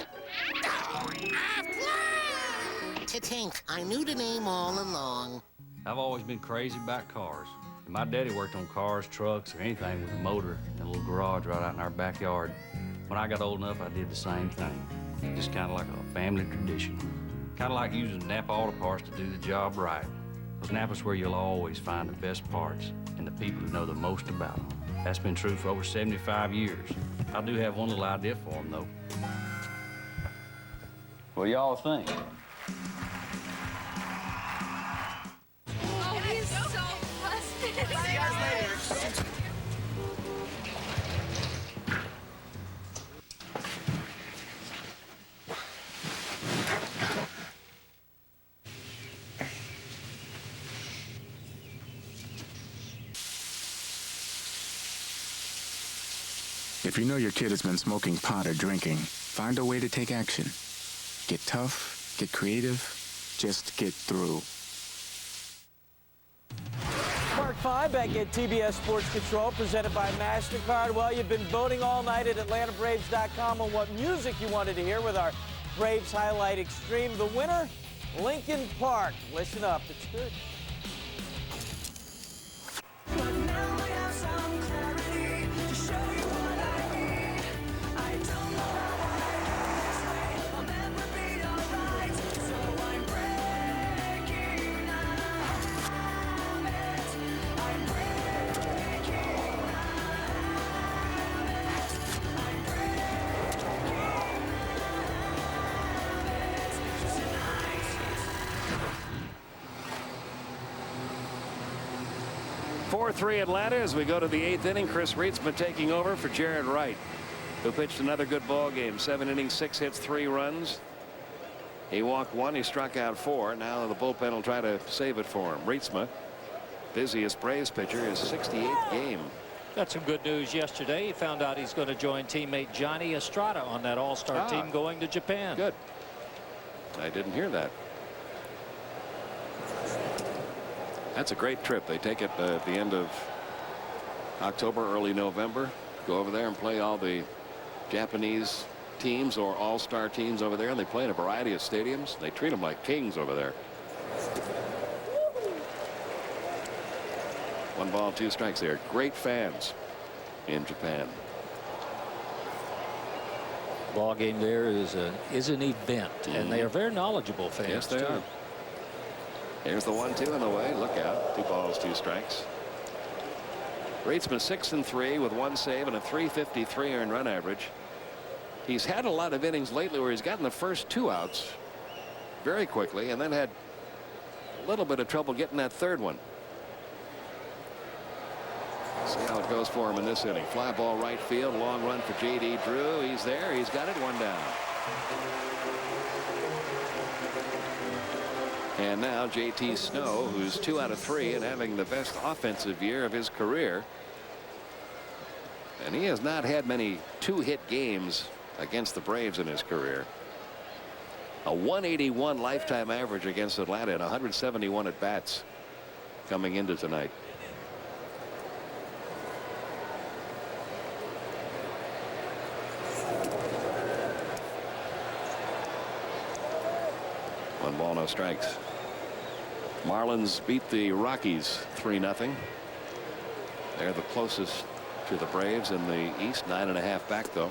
Titink, I knew the name all along. I've always been crazy about cars. And my daddy worked on cars, trucks, or anything with a motor in a little garage right out in our backyard. When I got old enough, I did the same thing. Just kind of like a family tradition. Kind of like using Napa Auto Parts to do the job right. Because Napa's where you'll always find the best parts and the people who know the most about them. That's been true for over 75 years. I do have one little idea for them, though. What do y'all think? Oh, he's so busted. See you guys later. If you know your kid has been smoking pot or drinking, find a way to take action. Get tough, get creative, just get through. Mark 5 back at TBS Sports Control, presented by MasterCard. Well, you've been voting all night at AtlantaBraves.com on what music you wanted to hear with our Braves Highlight Extreme. The winner, Linkin Park. Listen up, it's good. Three Atlanta as we go to the 8th inning. Chris Rietzma taking over for Jared Wright, who pitched another good ball game. 7 innings, 6 hits, 3 runs. He walked 1. He struck out 4. Now the bullpen will try to save it for him. Rietzma, busiest Braves pitcher, his 68th game. Got some good news yesterday. He found out he's going to join teammate Johnny Estrada on that all-star team going to Japan. Good. I didn't hear that. That's a great trip. They take it at the end of October, early November. Go over there and play all the Japanese teams or all-star teams over there, and they play in a variety of stadiums. They treat them like kings over there. 1 ball, 2 strikes. They're great fans in Japan. Ball game there is an event, and they are very knowledgeable fans. Yes, they are. Here's the 1-2 on the way. Look out. 2 balls, 2 strikes. Rietzma 6-3 with 1 save and a .353 earned run average. He's had a lot of innings lately where he's gotten the first 2 outs very quickly and then had a little bit of trouble getting that 3rd one. See how it goes for him in this inning. Fly ball right field. Long run for J.D. Drew. He's there. He's got it. 1 down. And now J.T. Snow, who's 2 out of 3 and having the best offensive year of his career. And he has not had many 2-hit games against the Braves in his career. A 181 lifetime average against Atlanta and 171 at bats coming into tonight. One ball, no strikes. Marlins beat the Rockies 3-0. They're the closest to the Braves in the East. 9.5 back, though.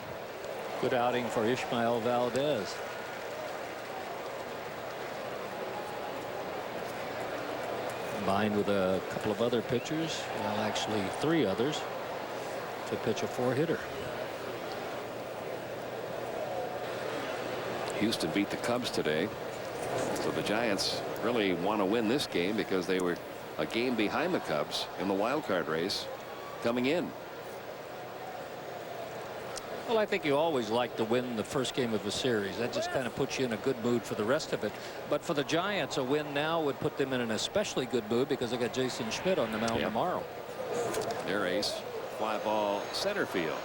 Good outing for Ishmael Valdez. Combined with a couple of other pitchers, well, actually 3 others, to pitch a 4-hitter. Houston beat the Cubs today. So the Giants really want to win this game because they were a game behind the Cubs in the wild card race coming in. Well, I think you always like to win the first game of a series. That just kind of puts you in a good mood for the rest of it. But for the Giants, a win now would put them in an especially good mood because they got Jason Schmidt on the mound tomorrow. Their ace, fly ball center field.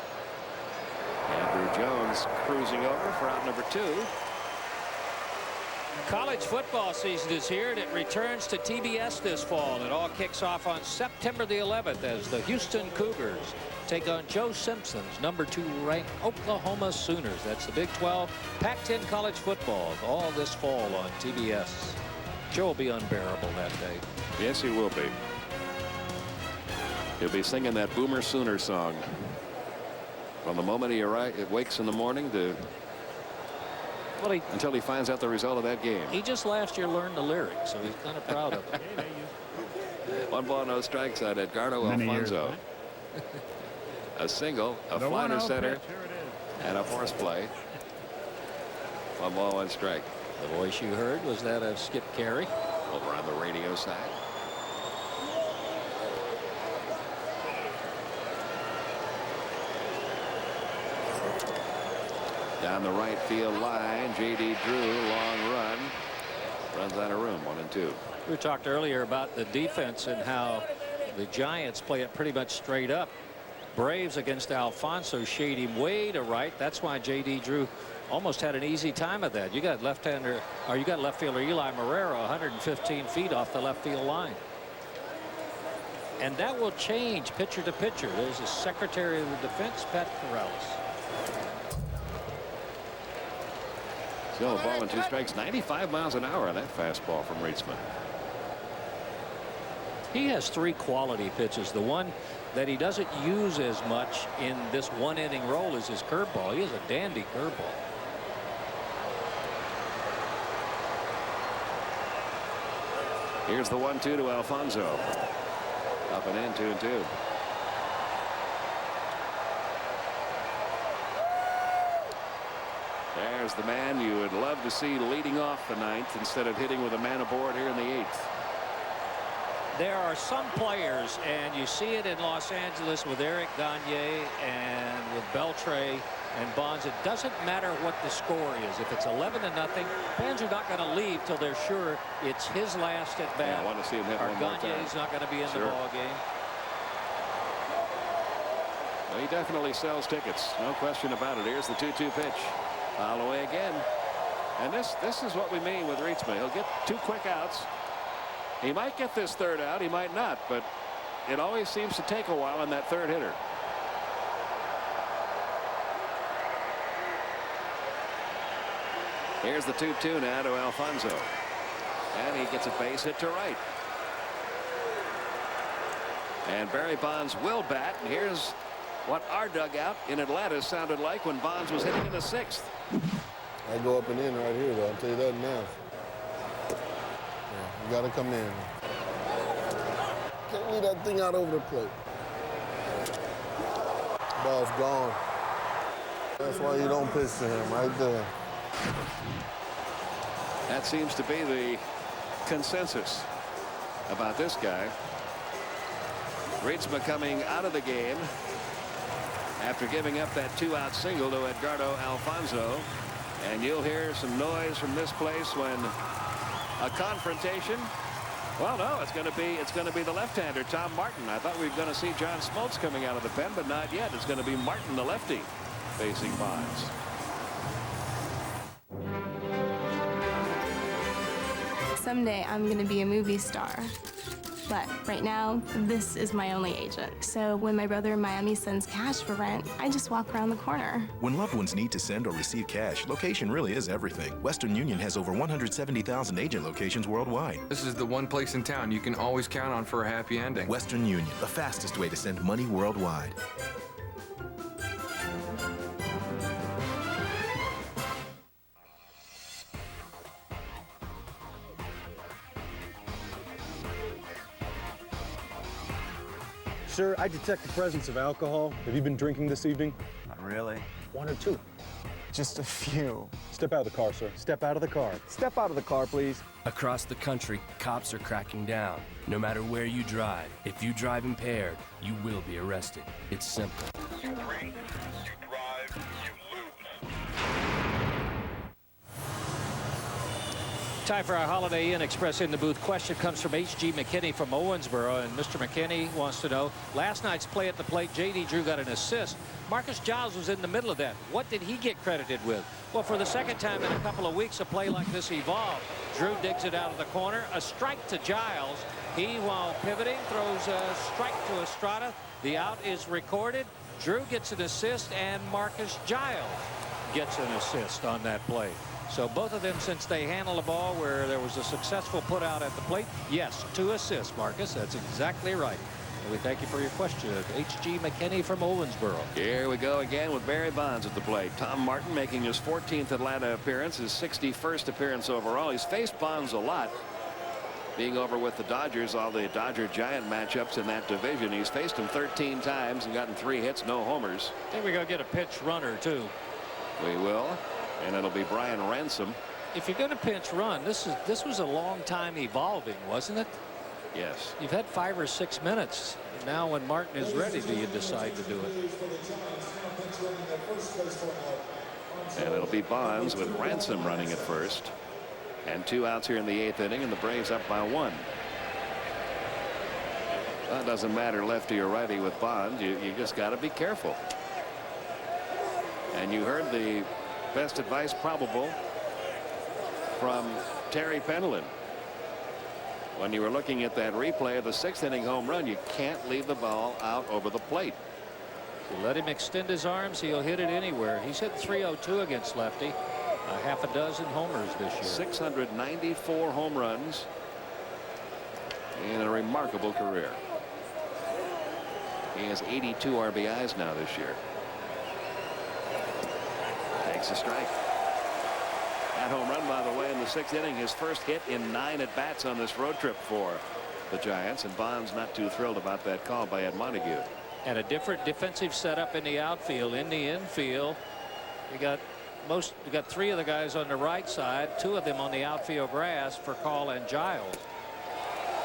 Andrew Jones cruising over for out number 2. College football season is here, and it returns to TBS this fall. It all kicks off on September the 11th as the Houston Cougars take on Joe Simpson's number 2 ranked Oklahoma Sooners. That's the Big 12 Pac-10 college football all this fall on TBS. Joe will be unbearable that day. Yes, he will be. He'll be singing that Boomer Sooner song from the moment he wakes in the morning to until he finds out the result of that game. He just last year learned the lyrics, so he's kind of proud of it. 1 ball, no strikes on Edgardo Alfonso. A single, a fly to center, and a force play. 1 ball, 1 strike. The voice you heard, was that of Skip Carey? Over on the radio side. Down the right field line, J.D. Drew, long run. Runs out of room, 1-2. We talked earlier about the defense and how the Giants play it pretty much straight up. Braves against Alfonso shade him way to right. That's why J.D. Drew almost had an easy time of that. You got left-hander, or you got left fielder Eli Marrero 115 feet off the left field line. And that will change pitcher to pitcher. There's the Secretary of the Defense, Pat Corrales. Still a ball and 2 strikes. 95 miles an hour on that fastball from Rietzman. He has 3 quality pitches. The one that he doesn't use as much in this 1-inning role is his curveball. He has a dandy curveball. Here's the 1-2 to Alfonso. Up and in, 2-2. There's the man you would love to see leading off the 9th instead of hitting with a man aboard here in the 8th. There are some players, and you see it in Los Angeles with Eric Gagne and with Beltre and Bonds. It doesn't matter what the score is. If it's 11-0, fans are not going to leave till they're sure it's his last at bat. Yeah, I want to see him hit one more time. Gagne's not going to be in the ball game. Well, he definitely sells tickets, no question about it. Here's the 2-2 pitch. Foul away again. And this is what we mean with Rietzman. He'll get 2 quick outs. He might get this 3rd out, he might not, but it always seems to take a while on that 3rd hitter. Here's the 2-2 now to Alfonso. And he gets a base hit to right. And Barry Bonds will bat. And here's what our dugout in Atlanta sounded like when Bonds was hitting in the 6th. I go up and in right here, though. I'll tell you that now. You got to come in. Can't leave that thing out over the plate. Ball's gone. That's why you don't pitch to him right there. That seems to be the consensus about this guy. Rietzman coming out of the game after giving up that 2-out single to Edgardo Alfonso. And you'll hear some noise from this place when a confrontation. Well, no, it's going to be the left-hander, Tom Martin. I thought we were going to see John Smoltz coming out of the pen, but not yet. It's going to be Martin, the lefty, facing Bonds. Someday I'm going to be a movie star. But right now, this is my only agent. So when my brother in Miami sends cash for rent, I just walk around the corner. When loved ones need to send or receive cash, location really is everything. Western Union has over 170,000 agent locations worldwide. This is the one place in town you can always count on for a happy ending. Western Union, the fastest way to send money worldwide. Sir, I detect the presence of alcohol. Have you been drinking this evening? Not really. 1 or 2? Just a few. Step out of the car, sir. Step out of the car. Step out of the car, please. Across the country, cops are cracking down. No matter where you drive, if you drive impaired, you will be arrested. It's simple. You drink, you drive, you lose. Time for our Holiday Inn Express in the booth. Question comes from H.G. McKinney from Owensboro, and Mr. McKinney wants to know, last night's play at the plate, J.D. Drew got an assist. Marcus Giles was in the middle of that. What did he get credited with? Well, for the second time in a couple of weeks, a play like this evolved. Drew digs it out of the corner. A strike to Giles. He, while pivoting, throws a strike to Estrada. The out is recorded. Drew gets an assist, and Marcus Giles gets an assist on that play. So both of them, since they handle the ball where there was a successful put out at the plate, yes, 2 assists, Marcus. That's exactly right. And we thank you for your question. H.G. McKinney from Owensboro. Here we go again with Barry Bonds at the plate. Tom Martin making his 14th Atlanta appearance, his 61st appearance overall. He's faced Bonds a lot, being over with the Dodgers, all the Dodger-Giant matchups in that division. He's faced him 13 times and gotten 3 hits, no homers. I think we're going to get a pinch runner, too. We will. And it'll be Brian Ransom. If you're going to pinch run, this was a long time evolving, wasn't it? Yes. You've had 5 or 6 minutes. Now when Martin is ready, do you decide to do it? And it'll be Bonds with Ransom running at first. And 2 outs here in the 8th inning, and the Braves up by 1. Well, it doesn't matter lefty or righty with Bonds. You just got to be careful. And you heard the best advice probable from Terry Pendleton. When you were looking at that replay of the 6th inning home run, you can't leave the ball out over the plate. If you let him extend his arms, he'll hit it anywhere. He's hit .302 against lefty. Half a dozen homers this year. 694 home runs in a remarkable career. He has 82 RBIs now this year. Takes a strike. That home run, by the way, in the 6th inning, his first hit in 9 at-bats on this road trip for the Giants, and Bonds not too thrilled about that call by Ed Montague. And a different defensive setup in the outfield. In the infield, you got 3 of the guys on the right side, 2 of them on the outfield grass for Call and Giles.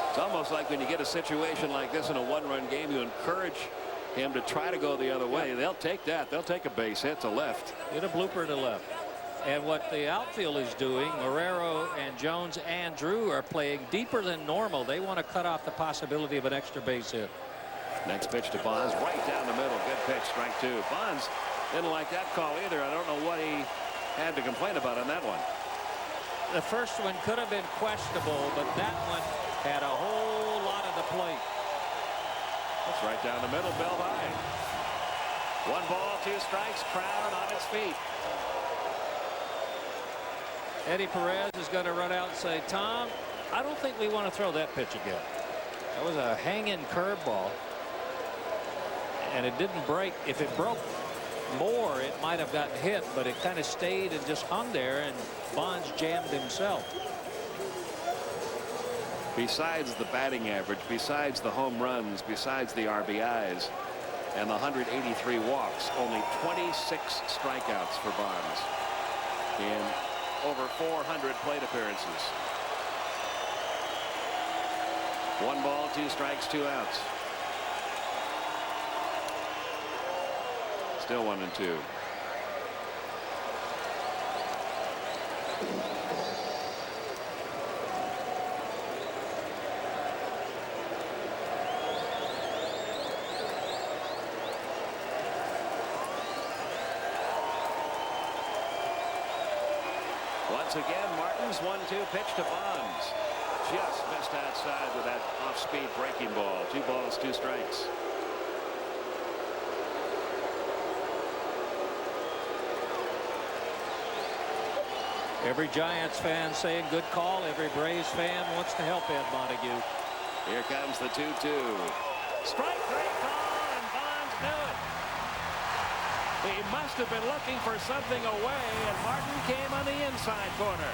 It's almost like when you get a situation like this in a 1-run game, you encourage him to try to go the other way. They'll take that. They'll take a base hit to left. Get a blooper to left. And what the outfield is doing, Marrero and Jones and Drew are playing deeper than normal. They want to cut off the possibility of an extra base hit. Next pitch to Bonds, right down the middle. Good pitch, strike 2. Bonds didn't like that call either. I don't know what he had to complain about on that one. The first one could have been questionable, but that one had a whole lot of the plate. That's right down the middle, belt high. 1 ball, 2 strikes, crowd on its feet. Eddie Perez is going to run out and say, Tom, I don't think we want to throw that pitch again. That was a hanging curveball. And it didn't break. If it broke more, it might have gotten hit, but it kind of stayed and just hung there, and Bonds jammed himself. Besides the batting average, besides the home runs, besides the RBIs, and the 183 walks, only 26 strikeouts for Bonds in over 400 plate appearances. 1 ball, 2 strikes, 2 outs. Still 1 and 2. Once again, Martin's 1-2 pitch to Bonds. Just missed outside with that off-speed breaking ball. 2 balls, 2 strikes. Every Giants fan saying good call. Every Braves fan wants to help Ed Montague. Here comes the 2-2. Strike 3 call, and Bonds knew it. He must have been looking for something away, and Martin came on the inside corner.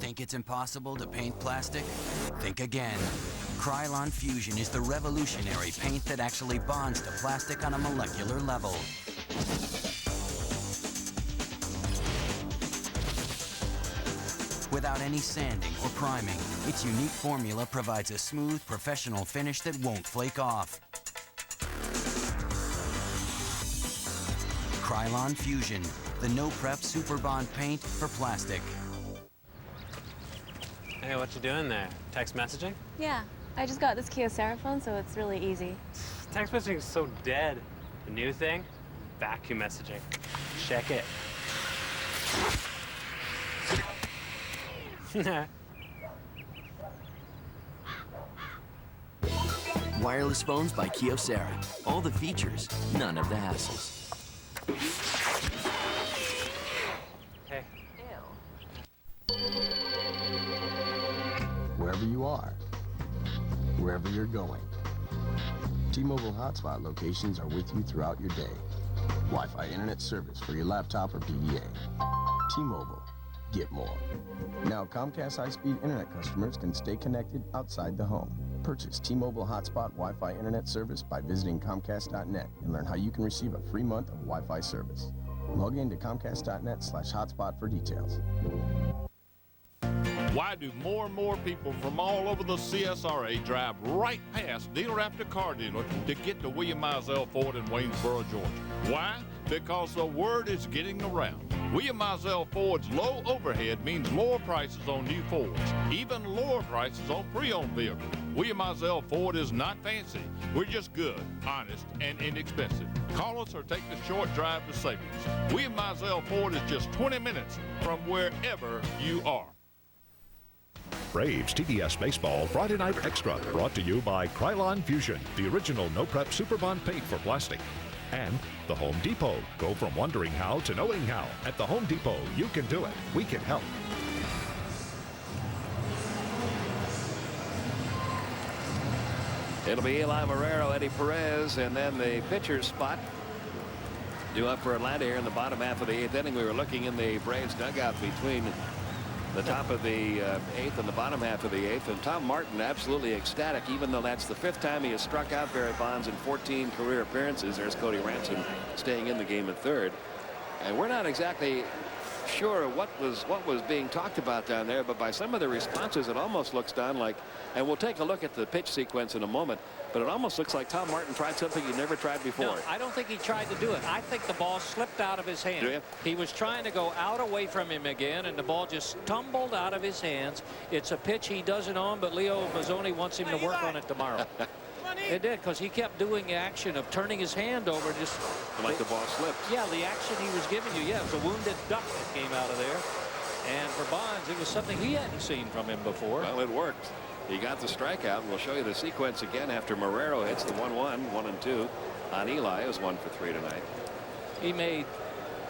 Think it's impossible to paint plastic? Think again. Krylon Fusion is the revolutionary paint that actually bonds to plastic on a molecular level. Without any sanding or priming, its unique formula provides a smooth, professional finish that won't flake off. Krylon Fusion, the no-prep super bond paint for plastic. Hey, what you doing there? Text messaging? Yeah, I just got this Kyocera phone, so it's really easy. Text messaging is so dead. The new thing? Vacuum messaging. Check it. Wireless phones by Kyocera. All the features, none of the hassles. Hey. Wherever you are, wherever you're going, T-Mobile hotspot locations are with you throughout your day. Wi-Fi internet service for your laptop or PDA. T-Mobile, get more. Now Comcast high-speed internet customers can stay connected outside the home. Purchase T-Mobile hotspot Wi-Fi internet service by visiting Comcast.net and learn how you can receive a free month of Wi-Fi service. Log in to Comcast.net/hotspot for details. Why do more and more people from all over the CSRA drive right past dealer after car dealer to get to William Mizell Ford in Waynesboro, Georgia? Why? Because the word is getting around. William Mizell Ford's low overhead means lower prices on new Fords, even lower prices on pre-owned vehicles. William Mizell Ford is not fancy. We're just good, honest, and inexpensive. Call us or take the short drive to savings. William Mizell Ford is just 20 minutes from wherever you are. Braves TBS Baseball Friday Night Extra, brought to you by Krylon Fusion, the original no-prep Superbond paint for plastic. And the Home Depot. Go from wondering how to knowing how. At the Home Depot, you can do it. We can help. It'll be Eli Marrero, Eddie Perez, and then the pitcher's spot due up for Atlanta here in the bottom half of the 8th inning. We were looking in the Braves dugout between the top of the 8th and the bottom half of the 8th, and Tom Martin absolutely ecstatic, even though that's the 5th time he has struck out Barry Bonds in 14 career appearances. There's Cody Ransom staying in the game at third, and we're not exactly sure what was being talked about down there, but by some of the responses it almost looks down like, and we'll take a look at the pitch sequence in a moment, but it almost looks like Tom Martin tried something he never tried before. No, I don't think he tried to do it. I think the ball slipped out of his hand. Do you? He was trying to go out away from him again, and the ball just tumbled out of his hands. It's a pitch he doesn't own, but Leo Mazzoni wants him to work on it tomorrow. It did, because he kept doing the action of turning his hand over, just like the ball slipped. Yeah, the action he was giving you. Yeah, it was a wounded duck that came out of there. And for Bonds, it was something he hadn't seen from him before. Well, it worked. He got the strikeout. We'll show you the sequence again after Marrero hits the 1-1, 1-2 on Eli. It was 1 for 3 tonight. He made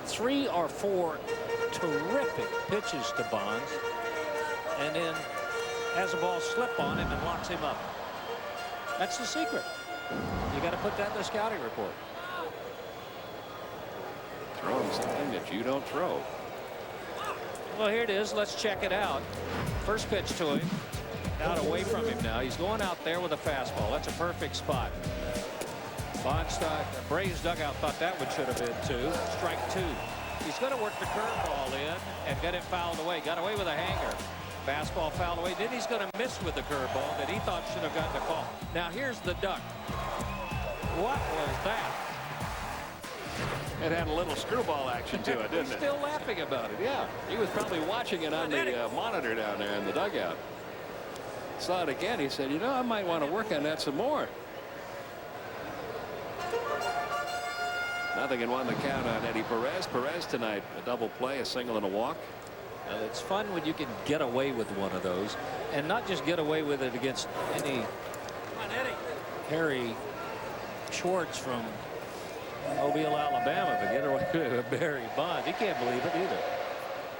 3 or 4 terrific pitches to Bonds, and then has a ball slip on him and locks him up. That's the secret. You got to put that in the scouting report. Throwing something that you don't throw. Well, here it is. Let's check it out. First pitch to him. Out away from him now. He's going out there with a fastball. That's a perfect spot. Bonds thought, the Braves dugout thought that one should have been 2. Strike 2. He's going to work the curveball in and get it fouled away. Got away with a hanger. Fastball fouled away. Then he's going to miss with the curveball that he thought should have gotten the call. Now here's the duck. What was that? It had a little screwball action to it, didn't He's it? still laughing about it, yeah. He was probably watching it on the monitor down there in the dugout. Saw it again. He said, you know, I might want to work on that some more. 0-1 the count on Eddie Perez. Perez tonight, a double play, a single and a walk. Now, it's fun when you can get away with one of those, and not just get away with it against any Harry Schwartz from Mobile, Alabama, but get away with Barry Bonds. He can't believe it either.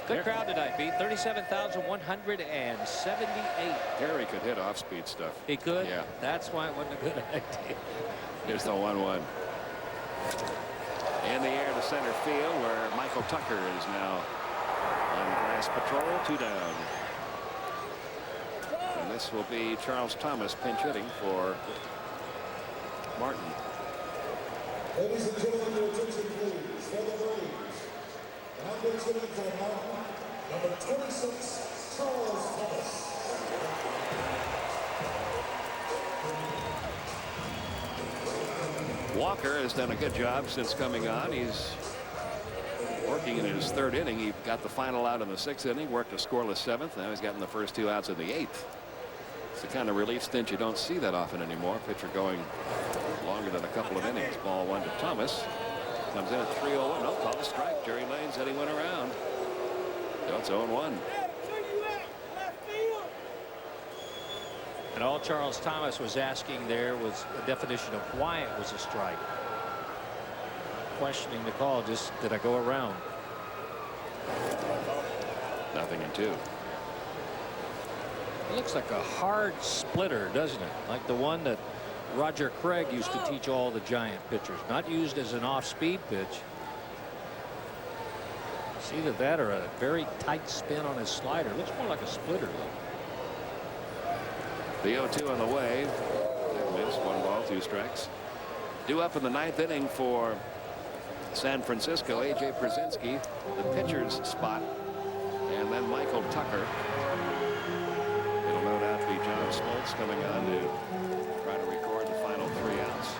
Good crowd tonight, Pete. 37,178. Harry could hit off-speed stuff. He could? Yeah. That's why it wasn't a good idea. Here's the 1-1. In the air to center field, where Michael Tucker is now on grass patrol. 2 down. And this will be Charles Thomas pinch hitting for Martin. Ladies and gentlemen, your attention please. For the Braves. Now pitch hitting for Martin, number 26, Charles Thomas. Walker has done a good job since coming on. He's working in his 3rd inning. He got the final out in the 6th inning, worked a scoreless 7th. Now he's gotten the first 2 outs in the 8th. It's the kind of relief stint you don't see that often anymore. Pitcher going longer than a couple of innings. Ball 1 to Thomas. Comes in at 3-0. No call, strike. Jerry Lane's heading one around. So it's 0-1. And all Charles Thomas was asking there was a definition of why it was a strike. Questioning the call, just did I go around? 0-2. It looks like a hard splitter, doesn't it? Like the one that Roger Craig used to teach all the Giant pitchers. Not used as an off-speed pitch. It's either that or a very tight spin on his slider. Looks more like a splitter. The 0-2 on the way. Missed 1 ball, 2 strikes. Due up in the 9th inning for San Francisco, A.J. Pierzynski, the pitcher's spot, and then Michael Tucker. It'll no doubt be John Smoltz coming on to try to record the final 3 outs.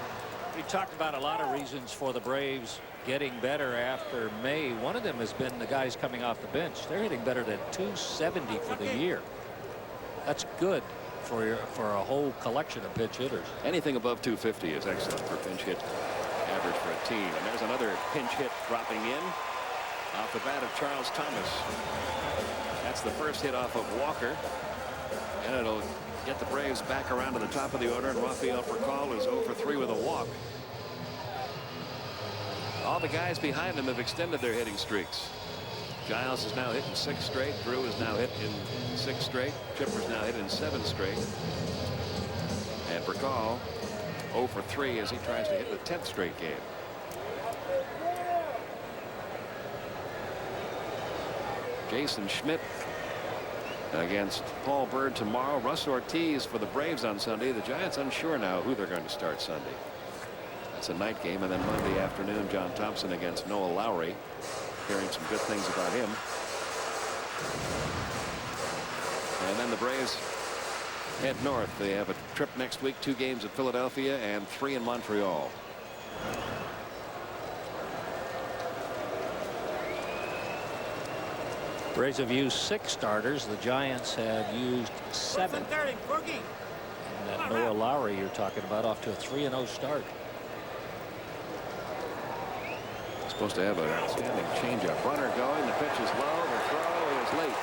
Pretty talked about a lot of reasons for the Braves getting better after May. One of them has been the guys coming off the bench. They're hitting better than .270 for the year. That's good for a whole collection of pinch hitters. Anything above 250 is excellent for pinch hit average for a team. And there's another pinch hit dropping in off the bat of Charles Thomas. That's the first hit off of Walker, and it'll get the Braves back around to the top of the order. And Rafael Furcal is 0 for 3 with a walk. All the guys behind him have extended their hitting streaks. Giles is now hitting 6 straight. Drew is now hit in 6 straight. Chipper's now hit in 7 straight. And Furcal 0 for 3 as he tries to hit the 10th straight game. Jason Schmidt against Paul Bird tomorrow. Russ Ortiz for the Braves on Sunday. The Giants unsure now who they're going to start Sunday. That's a night game. And then Monday afternoon, John Thompson against Noah Lowry. Hearing some good things about him. And then the Braves head north. They have a trip next week, 2 games at Philadelphia and 3 in Montreal. Braves have used 6 starters. The Giants have used 7. And that Noah Lowry you're talking about off to a 3-0 start. Supposed to have an outstanding changeup. Runner going. The pitch is low. The throw is late.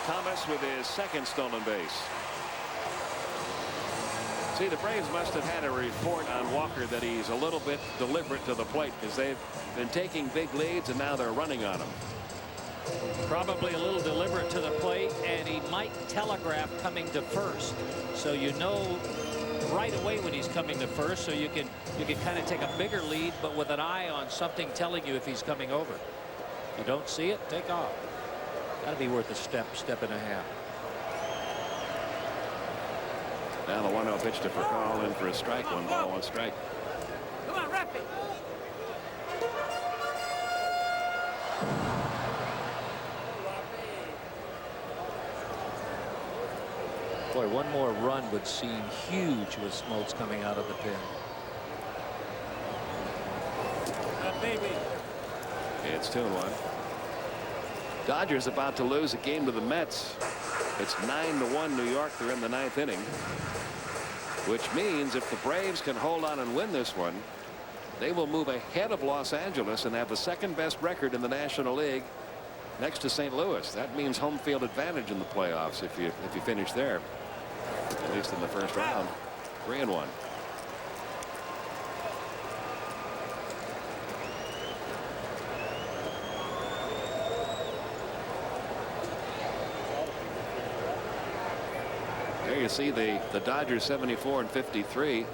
Thomas with his 2nd stolen base. See, the Braves must have had a report on Walker that he's a little bit deliberate to the plate because they've been taking big leads and now they're running on him. Probably a little deliberate to the plate, and he might telegraph coming to first, so you know right away when he's coming to first, so you can kind of take a bigger lead, but with an eye on something telling you if he's coming over. If you don't see it, take off. Got to be worth a step and a half. Now the 1-0 pitch to Furcal in for a strike. 1 ball, 1 strike. Come on, Rafi. Boy, one more run would seem huge with Smoltz coming out of the pen. Baby. It's 2-1. Dodgers about to lose a game to the Mets. It's 9-1 New York. They're in the 9th inning, which means if the Braves can hold on and win this one, they will move ahead of Los Angeles and have the 2nd best record in the National League next to St. Louis. That means home field advantage in the playoffs if you finish there, at least in the first round. 3-1. There you see the Dodgers 74 and 53.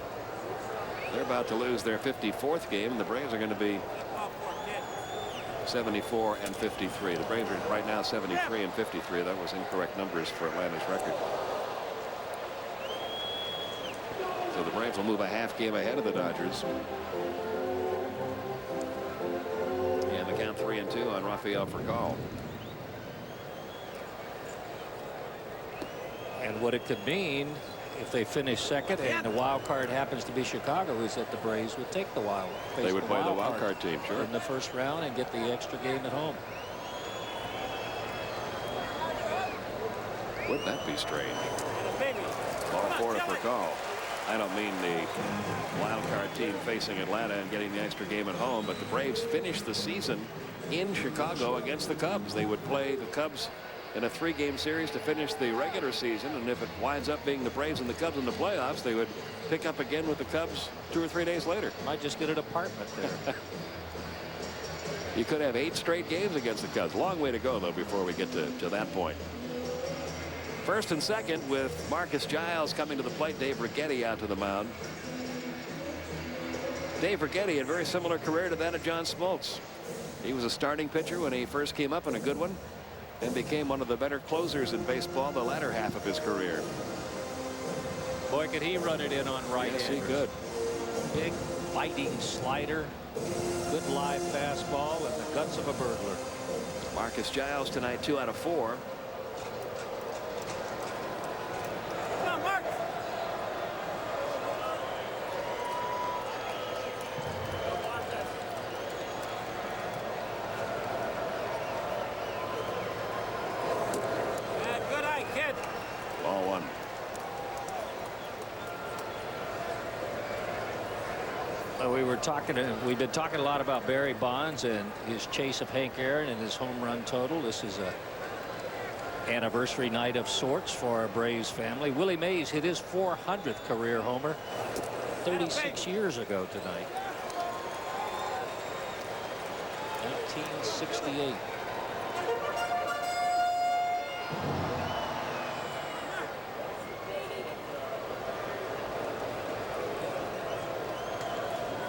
They're about to lose their 54th game. The Braves are going to be 74 and 53. The Braves are right now 73 and 53. That was incorrect numbers for Atlanta's record. So the Braves will move a half game ahead of the Dodgers. And the count 3-2 on Rafael Furcal. And what it could mean if they finish 2nd and the wild card happens to be Chicago is that the Braves would take the wild. They would play the wild card team, sure, in the first round and get the extra game at home. Would that be strange? Ball 4 to Furcal. I don't mean the wild card team facing Atlanta and getting the extra game at home, but the Braves finished the season in Chicago against the Cubs. They would play the Cubs in a 3-game series to finish the regular season, and if it winds up being the Braves and the Cubs in the playoffs, they would pick up again with the Cubs 2 or 3 days later. Might just get an apartment there. You could have 8 straight games against the Cubs. Long way to go, though, before we get to that point. First and second with Marcus Giles coming to the plate. Dave Righetti out to the mound. Dave Righetti had a very similar career to that of John Smoltz. He was a starting pitcher when he first came up, and a good one, and became one of the better closers in baseball the latter half of his career. Boy, could he run it in on right. Yes, he could. Big biting slider, good live fastball, and the guts of a burglar. Marcus Giles tonight 2 out of 4. We've been talking a lot about Barry Bonds and his chase of Hank Aaron and his home run total. This is a anniversary night of sorts for our Braves family. Willie Mays hit his 400th career homer 36 years ago tonight. 1968.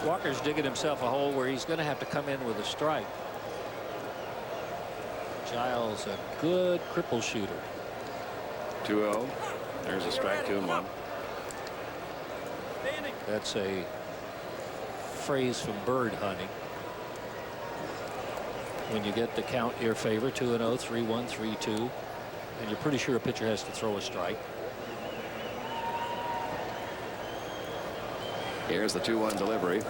Walker's digging himself a hole where he's going to have to come in with a strike. Giles, a good cripple shooter. 2-0. There's a strike, 2-1. That's a phrase from bird hunting. When you get the count in your favor, 2-0, 3-1, 3-2, and you're pretty sure a pitcher has to throw a strike. Here's the 2-1 delivery.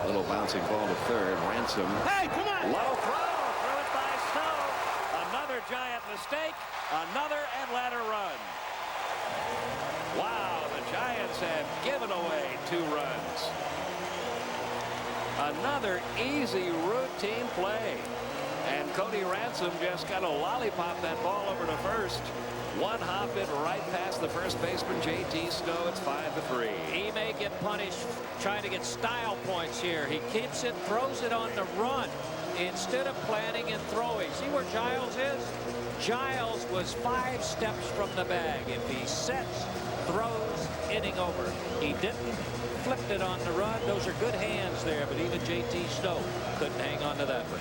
Little bouncing ball to third. Ransom. Hey, come on! Low throw. Threw it by Snow. Another giant mistake. Another Atlanta run. Wow, the Giants have given away 2 runs. Another easy routine play. And Cody Ransom just got to lollipop that ball over to first. One hop it right past the first baseman, J.T. Snow. It's 5-3. He may get punished trying to get style points here. He keeps it, throws it on the run instead of planning and throwing. See where Giles is? Giles was 5 steps from the bag. If he sets, throws, inning over. He didn't. Flipped it on the run. Those are good hands there, but even J.T. Snow couldn't hang on to that one.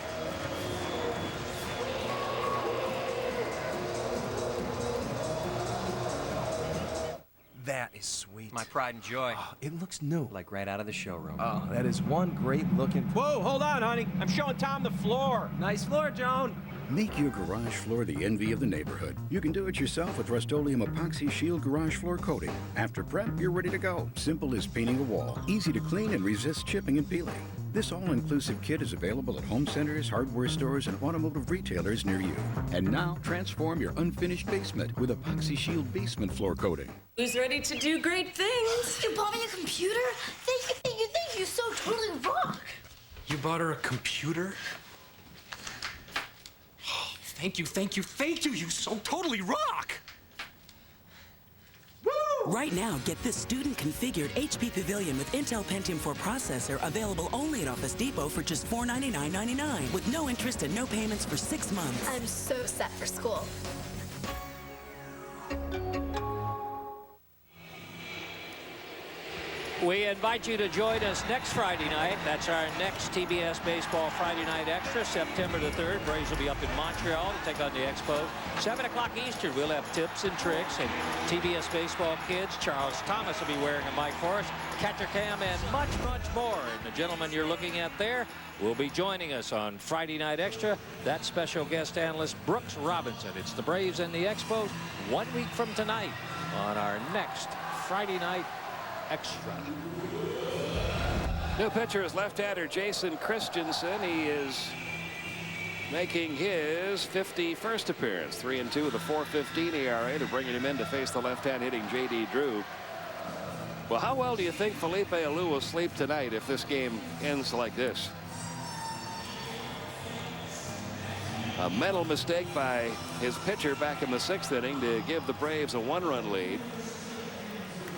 That is sweet. My pride and joy. Oh, it looks new. Like right out of the showroom. Oh, that is one great looking. Whoa, hold on, honey. I'm showing Tom the floor. Nice floor, Joan. Make your garage floor the envy of the neighborhood. You can do it yourself with Rust-Oleum Epoxy Shield Garage Floor Coating. After prep, you're ready to go. Simple as painting a wall. Easy to clean and resists chipping and peeling. This all-inclusive kit is available at home centers, hardware stores, and automotive retailers near you. And now, transform your unfinished basement with Epoxy Shield Basement Floor Coating. Who's ready to do great things? You bought me a computer? Thank you so totally rock. You bought her a computer? Oh, thank you. You so totally rock. Right now, get this student-configured HP Pavilion with Intel Pentium 4 processor available only at Office Depot for just $499.99 with no interest and no payments for 6 months. I'm so set for school. We invite you to join us next Friday night. That's our next TBS Baseball Friday Night Extra, September the 3rd. Braves will be up in Montreal to take on the Expos. 7 o'clock Eastern, we'll have tips and tricks. And TBS Baseball kids, Charles Thomas will be wearing a mic for us, catcher cam, and much, much more. And the gentleman you're looking at there will be joining us on Friday Night Extra. That special guest analyst, Brooks Robinson. It's the Braves and the Expos 1 week from tonight on our next Friday Night Extra. New pitcher is left-hander Jason Christensen. He is making his 51st appearance. 3-2 with a 4.15 ERA to bringing him in to face the left-hand hitting J.D. Drew. Well, how well do you think Felipe Alou will sleep tonight if this game ends like this? A mental mistake by his pitcher back in the 6th inning to give the Braves a 1-run lead.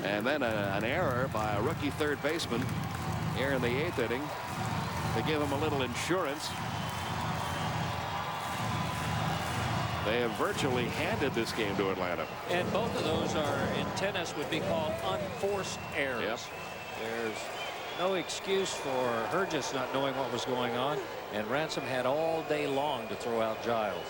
And then an error by a rookie third baseman here in the 8th inning to give him a little insurance. They have virtually handed this game to Atlanta. And both of those are, in tennis, would be called unforced errors. Yep. There's no excuse for her just not knowing what was going on. And Ransom had all day long to throw out Giles.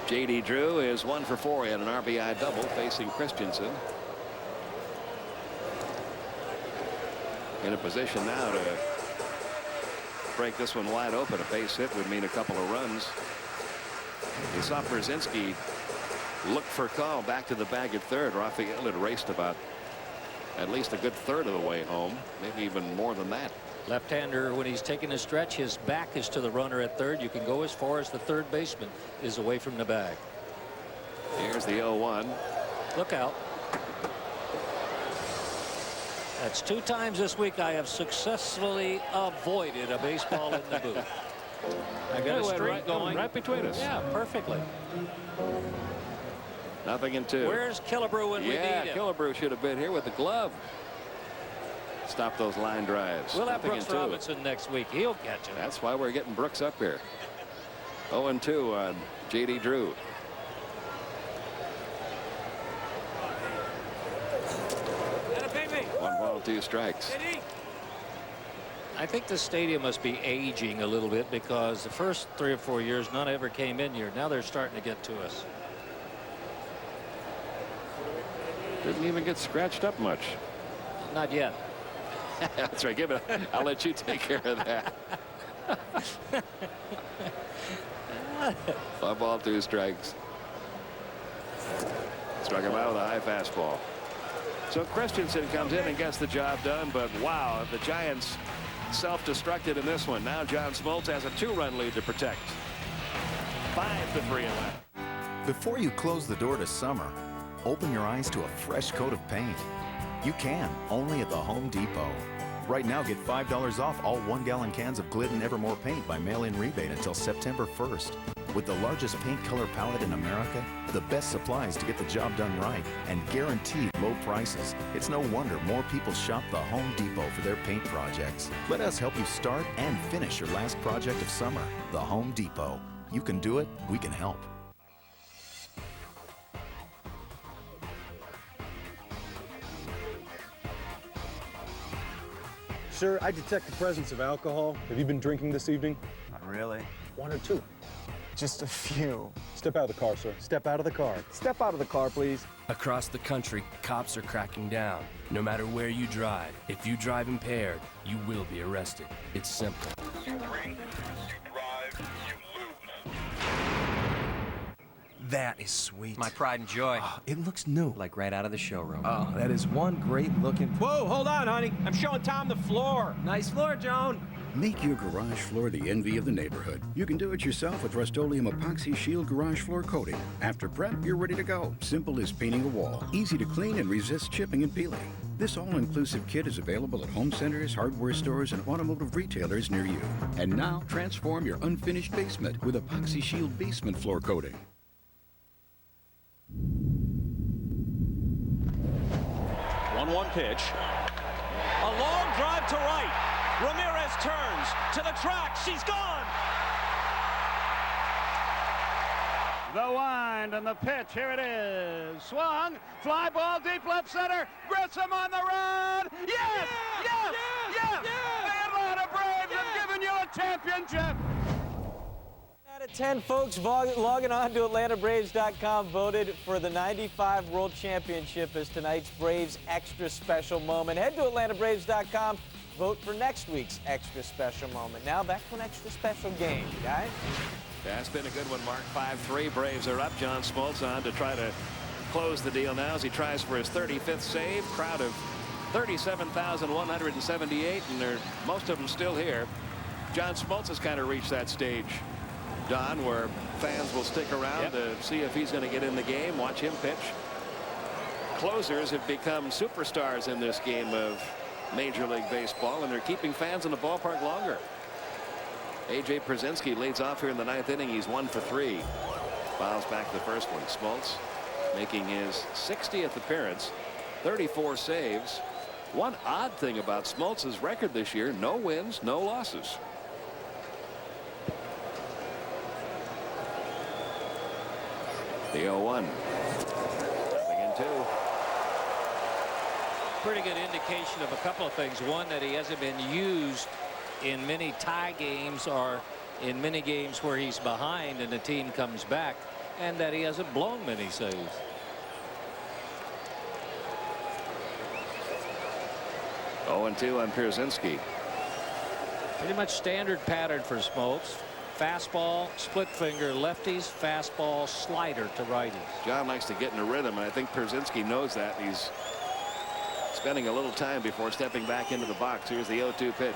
J.D. Drew is 1 for 4 in an RBI double facing Christensen. In a position now to break this one wide open. A base hit would mean a couple of runs. We saw Brzezinski look for a call back to the bag at third. Rafael had raced about at least a good third of the way home, maybe even more than that. Left-hander, when he's taking a stretch, his back is to the runner at third. You can go as far as the third baseman is away from the bag. Here's the 0-1. Look out. That's 2 times this week I have successfully avoided a baseball in the booth. I got a streak going right between us. Yeah, perfectly. 0-2. Where's Killebrew when we need him? Yeah, Killebrew should have been here with the glove. Stop those line drives. We'll have 0-2. Brooks Robinson next week. He'll catch him. That's why we're getting Brooks up here. 0-2 on J.D. Drew. One ball, 2 strikes. I think the stadium must be aging a little bit because the first 3 or 4 years none ever came in here. Now they're starting to get to us. Didn't even get scratched up much. Not yet. That's right. Give it. I'll let you take care of that. 1 ball, 2 strikes. Struck him out with a high fastball. So Christensen comes in and gets the job done, but wow, the Giants self-destructed in this one. Now John Smoltz has a 2-run lead to protect. 5-3 in left. Before you close the door to summer, open your eyes to a fresh coat of paint. You can, only at the Home Depot. Right now, get $5 off all 1-gallon cans of Glidden Evermore paint by mail-in rebate until September 1st. With the largest paint color palette in America, the best supplies to get the job done right, and guaranteed low prices, it's no wonder more people shop the Home Depot for their paint projects. Let us help you start and finish your last project of summer. The Home Depot. You can do it, we can help. Sir, I detect the presence of alcohol. Have you been drinking this evening? Not really. 1 or 2? Just a few. Step out of the car, sir. Step out of the car. Step out of the car, please. Across the country, cops are cracking down. No matter where you drive, if you drive impaired, you will be arrested. It's simple. You drink, you drive, you lose. That is sweet. My pride and joy. Oh, it looks new. Like right out of the showroom. Oh, that is one great looking. Whoa, hold on, honey. I'm showing Tom the floor. Nice floor, Joan. Make your garage floor the envy of the neighborhood. You can do it yourself with Rust-Oleum Epoxy Shield Garage Floor Coating. After prep, you're ready to go. Simple as painting a wall. Easy to clean and resists chipping and peeling. This all-inclusive kit is available at home centers, hardware stores, and automotive retailers near you. And now, transform your unfinished basement with Epoxy Shield Basement Floor Coating. 1-1 pitch. A long drive to right. Ramirez turns to the track. She's gone. The wind and the pitch. Here it is. Swung. Fly ball deep left center. Grissom on the run. Yes! Yes! Yes! The Atlanta Braves have given you a championship. Out of 10 folks logging on to AtlantaBraves.com voted for the '95 World Championship as tonight's Braves extra special moment. Head to AtlantaBraves.com. Vote for next week's extra special moment. Now back to an extra special game, guys. That's been a good one, Mark. 5-3. Braves are up. John Smoltz on to try to close the deal now as he tries for his 35th save. Crowd of 37,178, and most of them still here. John Smoltz has kind of reached that stage, Don, where fans will stick around to see if he's going to get in the game, watch him pitch. Closers have become superstars in this game of Major League Baseball, and they're keeping fans in the ballpark longer. A.J. Pierzynski leads off here in the 9th inning. He's 1 for 3. Fouls back the first one. Smoltz making his 60th appearance, 34 saves. One odd thing about Smoltz's record this year: no wins, no losses. The 0-1. 0-2. Pretty good indication of a couple of things. One, that he hasn't been used in many tie games or in many games where he's behind and the team comes back, and that he hasn't blown many saves. Oh, 0-2 on Pierzynski. Pretty much standard pattern for Smoltz. Fastball, split finger, lefties, fastball, slider to righties. John likes to get in a rhythm, and I think Pierzynski knows that. He's spending a little time before stepping back into the box. Here's the 0-2 pitch.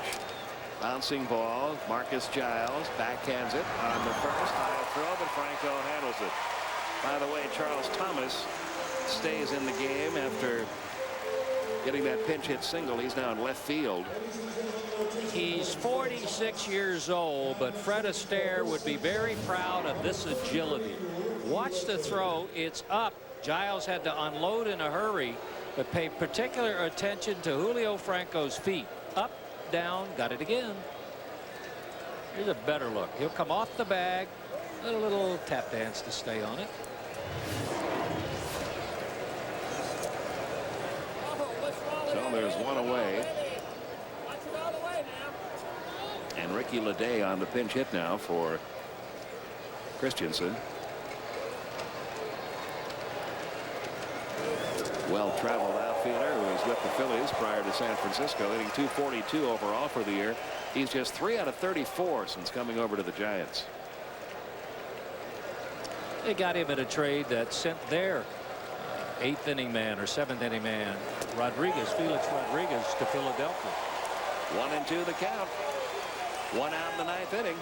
Bouncing ball. Marcus Giles backhands it on the first. High throw, but Franco handles it. By the way, Charles Thomas stays in the game after getting that pinch hit single. He's now in left field. He's 46 years old, but Fred Astaire would be very proud of this agility. Watch the throw. It's up. Giles had to unload in a hurry, but pay particular attention to Julio Franco's feet. Up, down, got it again. Here's a better look. He'll come off the bag. A little tap dance to stay on it. So there's one away. And Ricky Leday on the pinch hit now for Christensen. Well-traveled outfielder who was with the Phillies prior to San Francisco, hitting .242 overall for the year. He's just 3 out of 34 since coming over to the Giants. They got him in a trade that sent their 8th inning man or 7th inning man, Felix Rodriguez, to Philadelphia. 1-2 the count. 1 out in the 9th inning.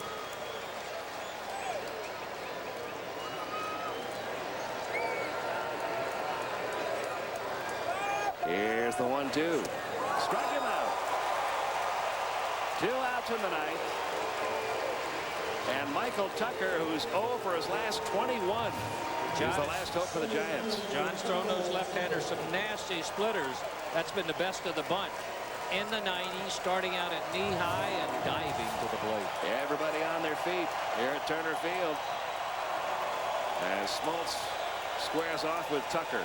Here's the 1-2. Strike him out. 2 outs in the 9th. And Michael Tucker, who's 0 for his last 21. He's the last hope for the Giants. John's thrown those left-handers some nasty splitters. That's been the best of the bunch. In the 90s, starting out at knee-high and diving to the plate. Everybody on their feet here at Turner Field. As Smoltz squares off with Tucker.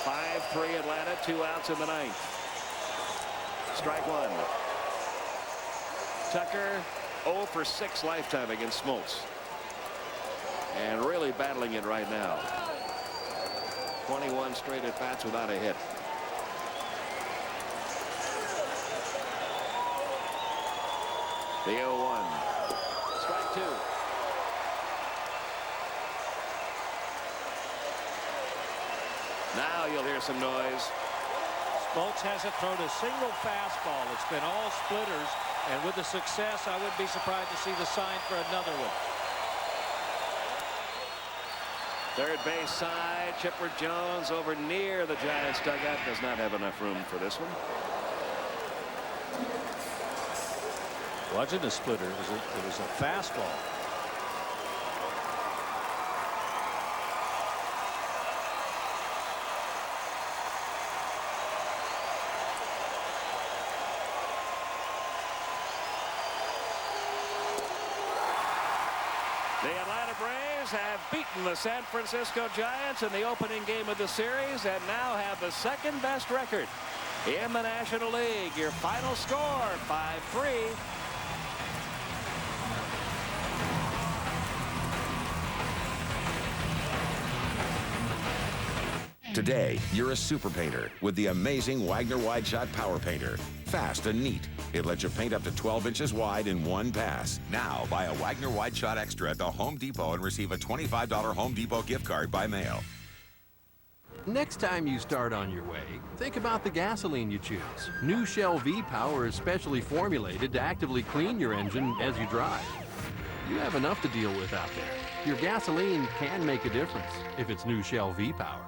5-3 Atlanta, 2 outs in the 9th. Strike one. Tucker 0 for 6 lifetime against Smoltz. And really battling it right now. 21 straight at bats without a hit. The 0-1. Strike 2. Now you'll hear some noise. Smoltz hasn't thrown a single fastball. It's been all splitters. And with the success, I wouldn't be surprised to see the sign for another one. Third base side, Chipper Jones over near the Giants dugout. Does not have enough room for this one. Wasn't a splitter. It was a fastball. The Atlanta Braves have beaten the San Francisco Giants in the opening game of the series and now have the second best record in the National League. Your final score, 5-3. Today, you're a super painter with the amazing Wagner Wide Shot Power Painter. Fast and neat. It lets you paint up to 12 inches wide in one pass. Now, buy a Wagner Wide Shot Extra at the Home Depot and receive a $25 Home Depot gift card by mail. Next time you start on your way, think about the gasoline you choose. New Shell V-Power is specially formulated to actively clean your engine as you drive. You have enough to deal with out there. Your gasoline can make a difference if it's new Shell V-Power.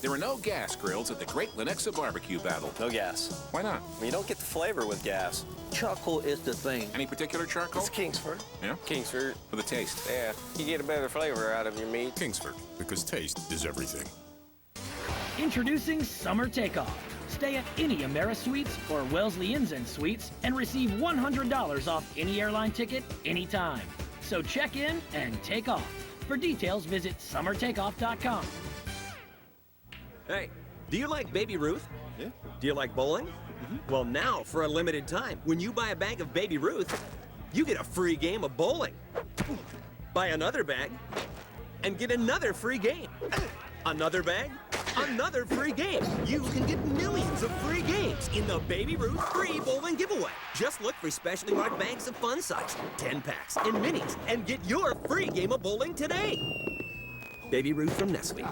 There are no gas grills at the Great Lenexa Barbecue Battle. No gas. Why not? You don't get the flavor with gas. Charcoal is the thing. Any particular charcoal? It's Kingsford. Yeah? Kingsford. For the taste. Yeah, you get a better flavor out of your meat. Kingsford, because taste is everything. Introducing Summer Takeoff. Stay at any AmeriSuites or Wellesley Inns and Suites and receive $100 off any airline ticket anytime. So check in and take off. For details, visit summertakeoff.com. Hey, do you like Baby Ruth? Yeah. Do you like bowling? Well, now, for a limited time, when you buy a bag of Baby Ruth, you get a free game of bowling. Buy another bag and get another free game. Another bag, another free game. You can get millions of free games in the Baby Ruth free bowling giveaway. Just look for specially marked bags of fun size, 10 packs, and minis, and get your free game of bowling today. Baby Ruth from Nestle,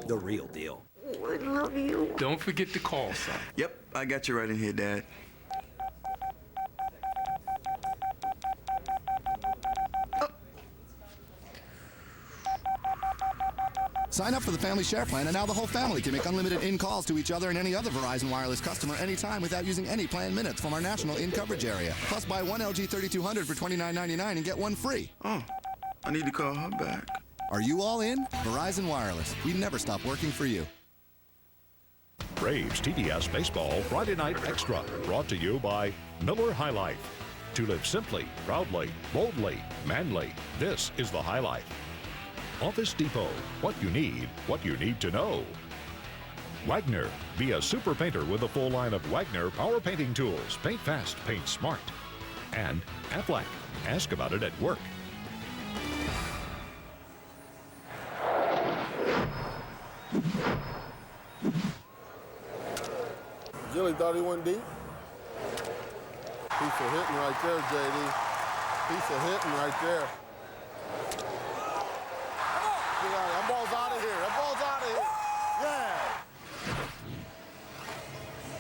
the real deal. I love you. Don't forget to call, son. Yep, I got you right in here, Dad. Sign up for the Family Share Plan, and now the whole family can make unlimited in-calls to each other and any other Verizon Wireless customer anytime without using any planned minutes from our national in-coverage area. Plus, buy one LG 3200 for $29.99 and get one free. Oh, I need to call her back. Are you all in? Verizon Wireless. We never stop working for you. Braves TBS Baseball Friday Night Extra, brought to you by Miller High Life. To live simply, proudly, boldly, manly, this is the High Life. Office Depot, what you need to know. Wagner, be a super painter with a full line of Wagner power painting tools. Paint fast, paint smart. And Aflac, ask about it at work. Gilly thought he went deep. Piece of hitting right there, JD. Piece of hitting right there. Get out. That ball's out of here. That ball's out of here. Yeah.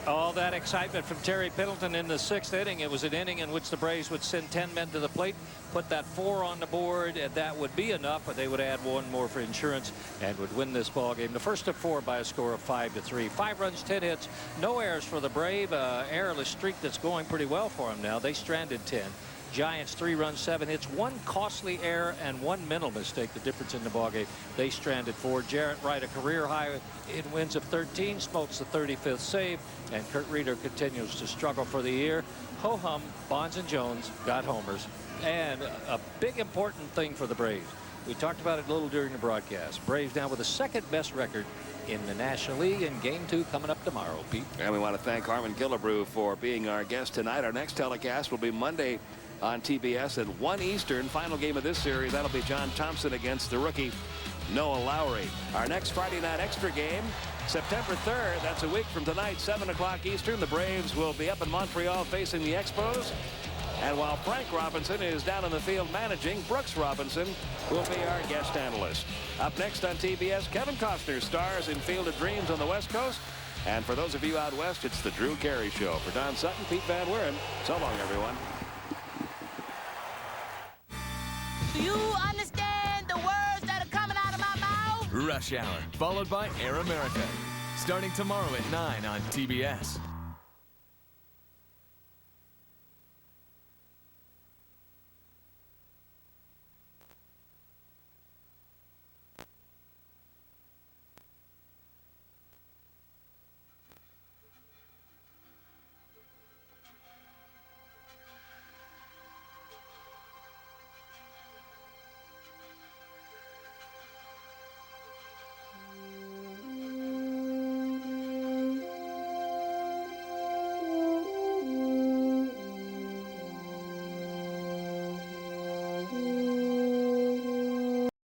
All that excitement from Terry Pendleton in the 6th inning. It was an inning in which the Braves would send 10 men to the plate, put that 4 on the board, and that would be enough, but they would add 1 more for insurance and would win this ball game. The first of 4 by a score of 5-3. 5 runs, 10 hits, no errors for the Brave. Errorless streak that's going pretty well for them now. They stranded 10. Giants 3 runs, 7 hits, 1 costly error and 1 mental mistake, the difference in the ballgame. They stranded 4. Jarrett Wright, a career high in wins of 13, smokes the 35th save, and Kurt Reeder continues to struggle for the year. Ho-hum, Bonds and Jones got homers. And a big important thing for the Braves. We talked about it a little during the broadcast. Braves now with the 2nd best record in the National League, in Game 2 coming up tomorrow, Pete. And we want to thank Harmon Killebrew for being our guest tonight. Our next telecast will be Monday on TBS at 1 Eastern. Final game of this series, that'll be John Thompson against the rookie Noah Lowry. Our next Friday Night Extra game, September 3rd, that's a week from tonight, 7 o'clock Eastern. The Braves will be up in Montreal facing the Expos. And while Frank Robinson is down in the field managing, Brooks Robinson will be our guest analyst. Up next on TBS, Kevin Costner stars in Field of Dreams on the West Coast. And for those of you out west, it's the Drew Carey Show. For Don Sutton, Pete Van Wieren, so long, everyone. Do you understand the words that are coming out of my mouth? Rush Hour, followed by Air America. Starting tomorrow at 9 on TBS.